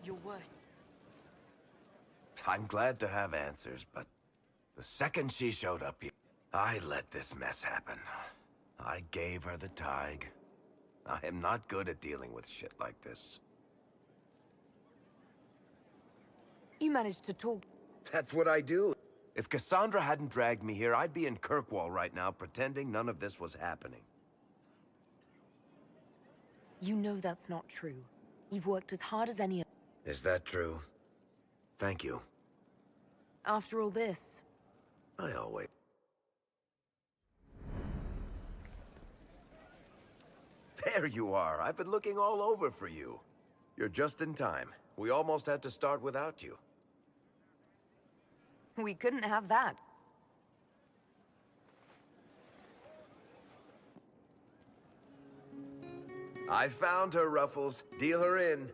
Your word. I'm glad to have answers, but the second she showed up here, I let this mess happen. I gave her the Tig. I am not good at dealing with shit like this. You managed to talk. That's what I do. If Cassandra hadn't dragged me here, I'd be in Kirkwall right now, pretending none of this was happening. You know that's not true. You've worked as hard as any of... Is that true? Thank you. After all this... I always... There you are. I've been looking all over for you. You're just in time. We almost had to start without you. We couldn't have that. I found her, Ruffles. Deal her in.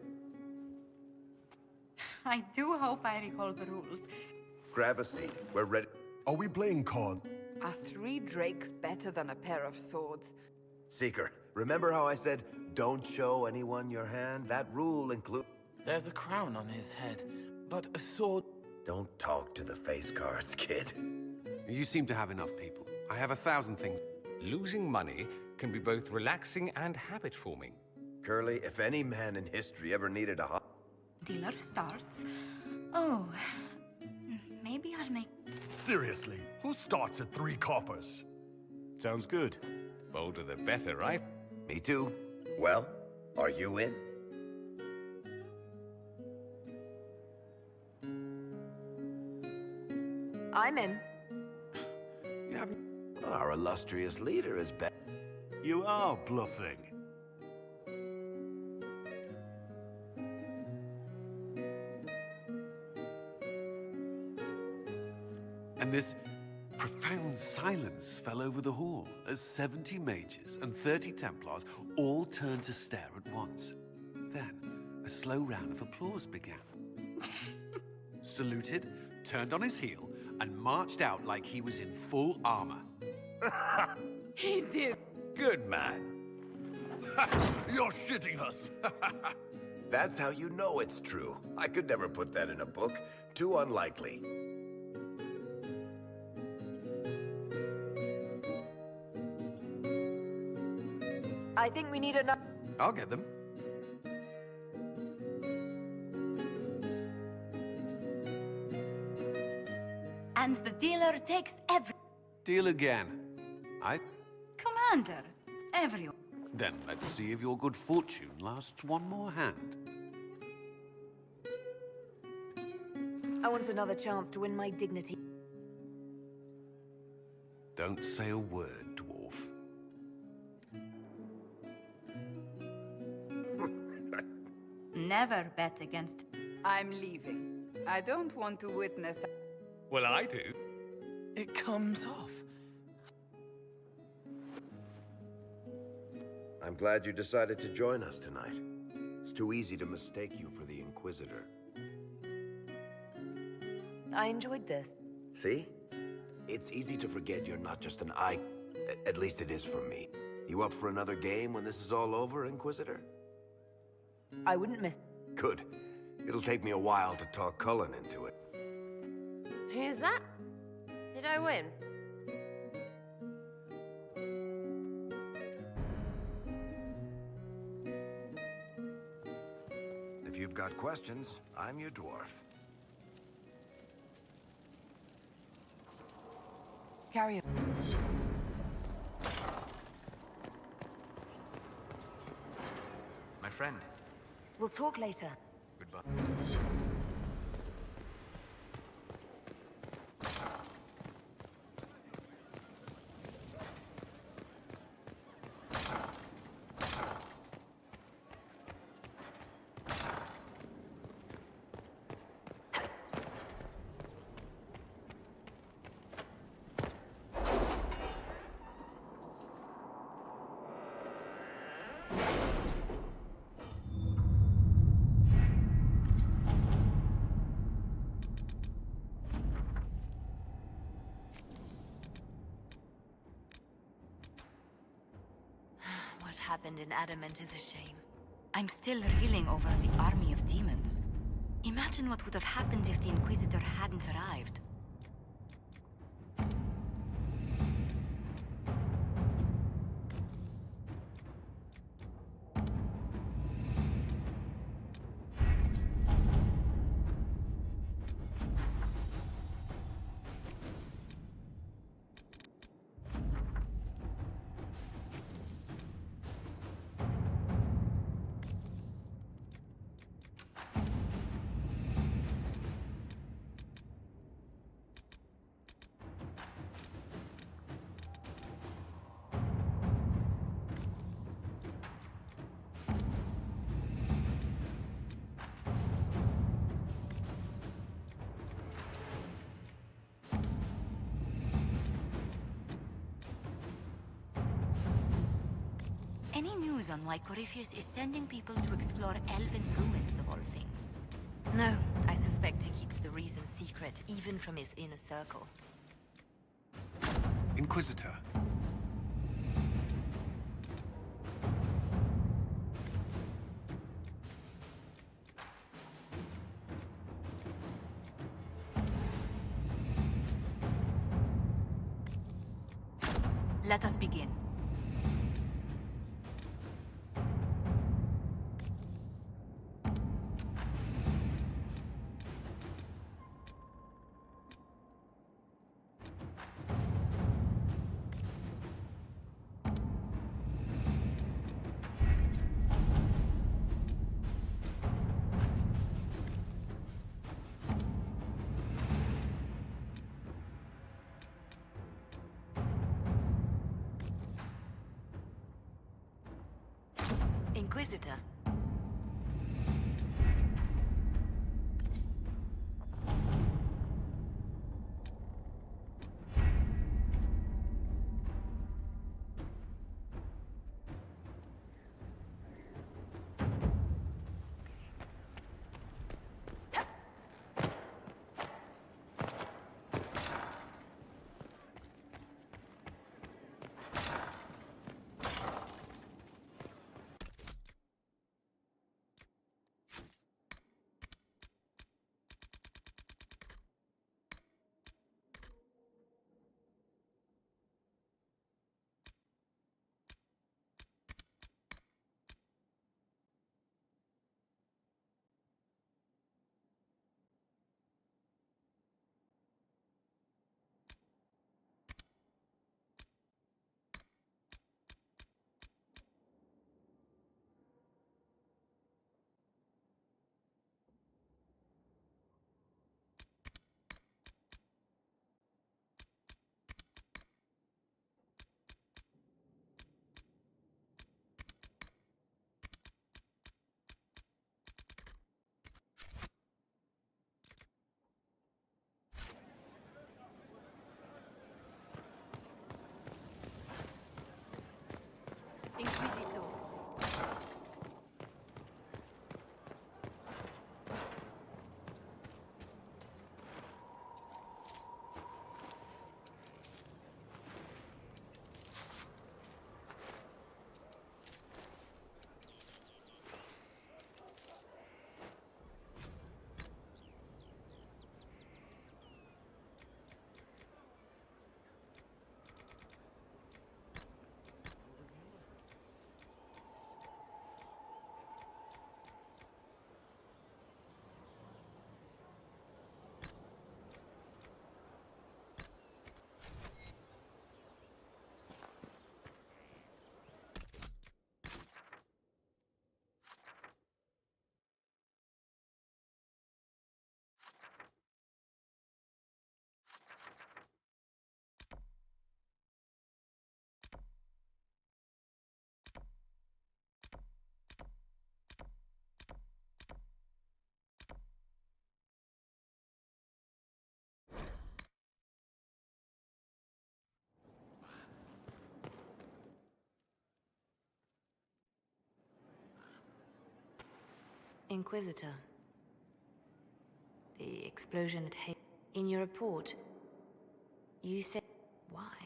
I do hope I recall the rules. Grab a seat. We're ready. Are we playing card? Are 3 drakes better than a pair of swords? Seeker, remember how I said, don't show anyone your hand? That rule includes... There's a crown on his head, but a sword... Don't talk to the face cards, kid. You seem to have enough people. I have 1,000 things. Losing money can be both relaxing and habit-forming. Curly, if any man in history ever needed a Dealer starts. Oh, maybe I'll make... Seriously, who starts at 3 coppers? Sounds good. Bolder the better, right? Me too. Well, are you in? I'm in. You haven't... Our illustrious leader is back. You are bluffing. And this profound silence fell over the hall as 70 mages and 30 Templars all turned to stare at once. Then, a slow round of applause began. Saluted, turned on his heel, and marched out like he was in full armor. He did. Good man. You're shitting us. That's how you know it's true. I could never put that in a book. Too unlikely. I think we need another. I'll get them. And the dealer takes every... Deal again. Commander, everyone. Then let's see if your good fortune lasts one more hand. I want another chance to win my dignity. Don't say a word, dwarf. Never bet against... I'm leaving. I don't want to witness... Well, I do. It comes off. I'm glad you decided to join us tonight. It's too easy to mistake you for the Inquisitor. I enjoyed this. See? It's easy to forget you're not just an eye... At least it is for me. You up for another game when this is all over, Inquisitor? I wouldn't miss... Good. It'll take me a while to talk Cullen into it. Who's that? Did I win? If you've got questions, I'm your dwarf. Carry on. My friend. We'll talk later. Goodbye. What happened in Adamant is a shame. I'm still reeling over the army of demons. Imagine what would have happened if the Inquisitor hadn't arrived. Any news on why Corypheus is sending people to explore elven ruins of all things? No, I suspect he keeps the reason secret, even from his inner circle. Inquisitor. Let us begin. Inquisitor. Inquisitor. The explosion at Hay. In your report, you said... Why?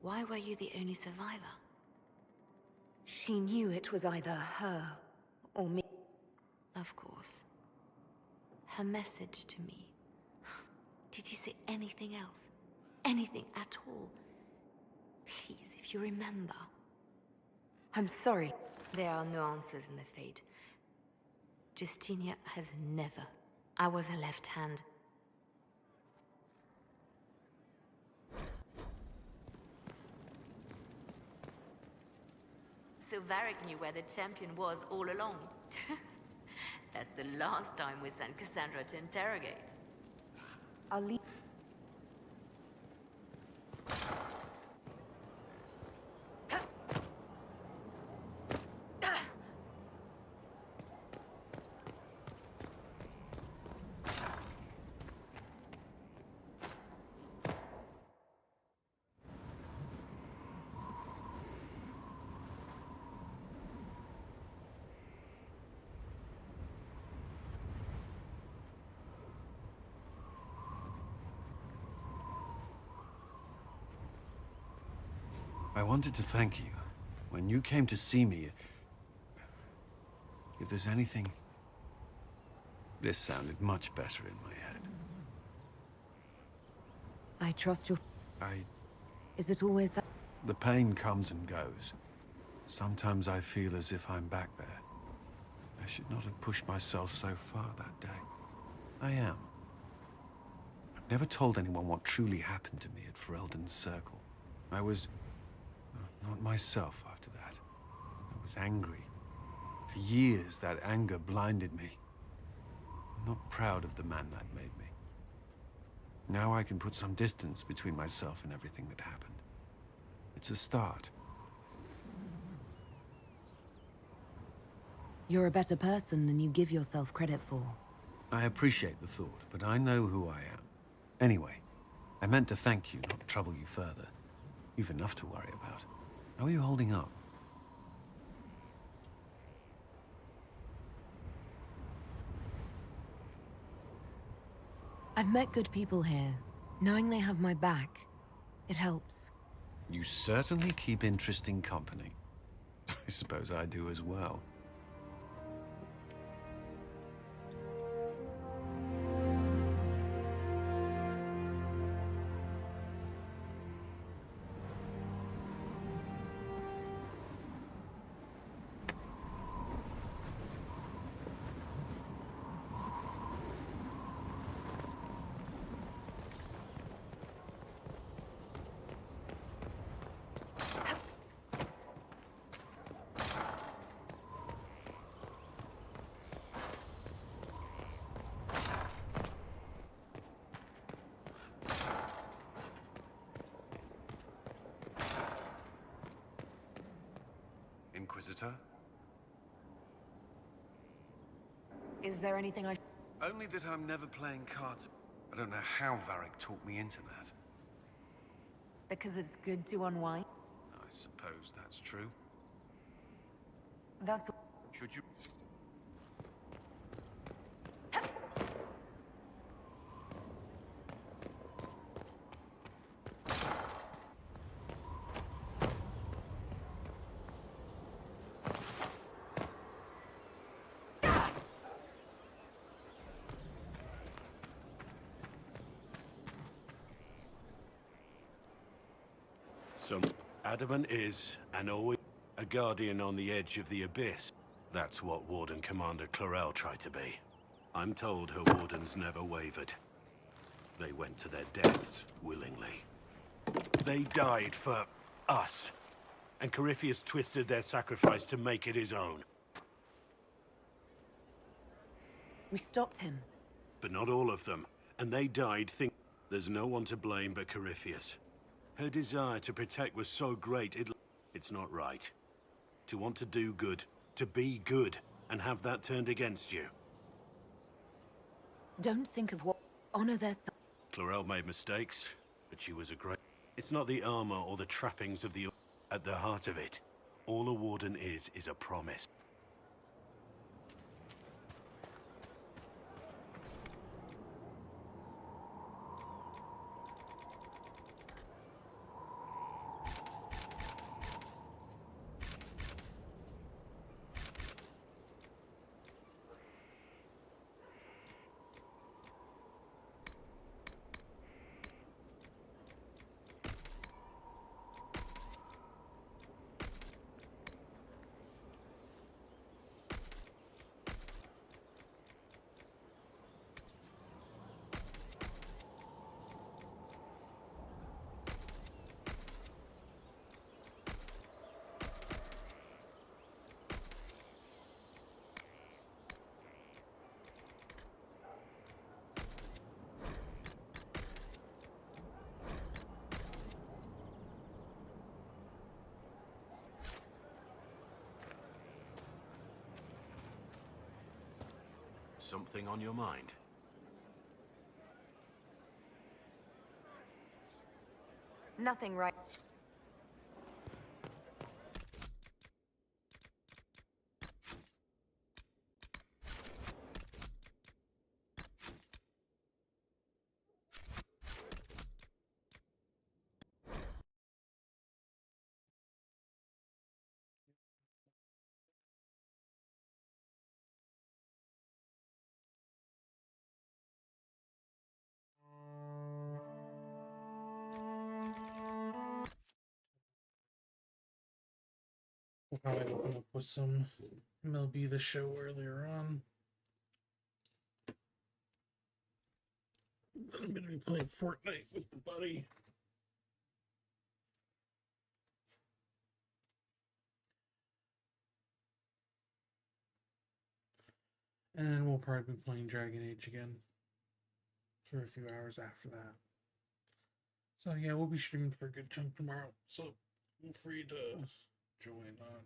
Why were you the only survivor? She knew it was either her or me. Of course. Her message to me. Did you say anything else? Anything at all? Please, if you remember. I'm sorry. There are no answers in the fate. Justinia has never. I was her left hand. So Varric knew where the champion was all along. That's the last time we sent Cassandra to interrogate. I'll leave. I wanted to thank you. When you came to see me, if there's anything... This sounded much better in my head. I trust your... I... Is it always that? The pain comes and goes. Sometimes I feel as if I'm back there. I should not have pushed myself so far that day. I am. I've never told anyone what truly happened to me at Ferelden's Circle. I was... not myself after that. I was angry. For years, that anger blinded me. I'm not proud of the man that made me. Now I can put some distance between myself and everything that happened. It's a start. You're a better person than you give yourself credit for. I appreciate the thought, but I know who I am. Anyway, I meant to thank you, not trouble you further. You've enough to worry about. How are you holding up? I've met good people here. Knowing they have my back, it helps. You certainly keep interesting company. I suppose I do as well. Inquisitor? Is there anything I... Only that I'm never playing cards. I don't know how Varric talked me into that. Because it's good to unwind? I suppose that's true. That's... Should you... So, Adamant is, and always, a guardian on the edge of the abyss. That's what Warden Commander Clarel tried to be. I'm told her wardens never wavered. They went to their deaths willingly. They died for us. And Corypheus twisted their sacrifice to make it his own. We stopped him. But not all of them. And they died there's no one to blame but Corypheus. Her desire to protect was so great, it's not right. To want to do good, to be good, and have that turned against you. Don't think of what... Honor their... Clarel made mistakes, but she was a great... It's not the armor or the trappings of the... At the heart of it, all a warden is a promise. Something on your mind? Nothing, right? We'll probably open up with some MLB The Show earlier on. I'm going to be playing Fortnite with the buddy. And then we'll probably be playing Dragon Age again for a few hours after that. So yeah, we'll be streaming for a good chunk tomorrow. So feel free to join on.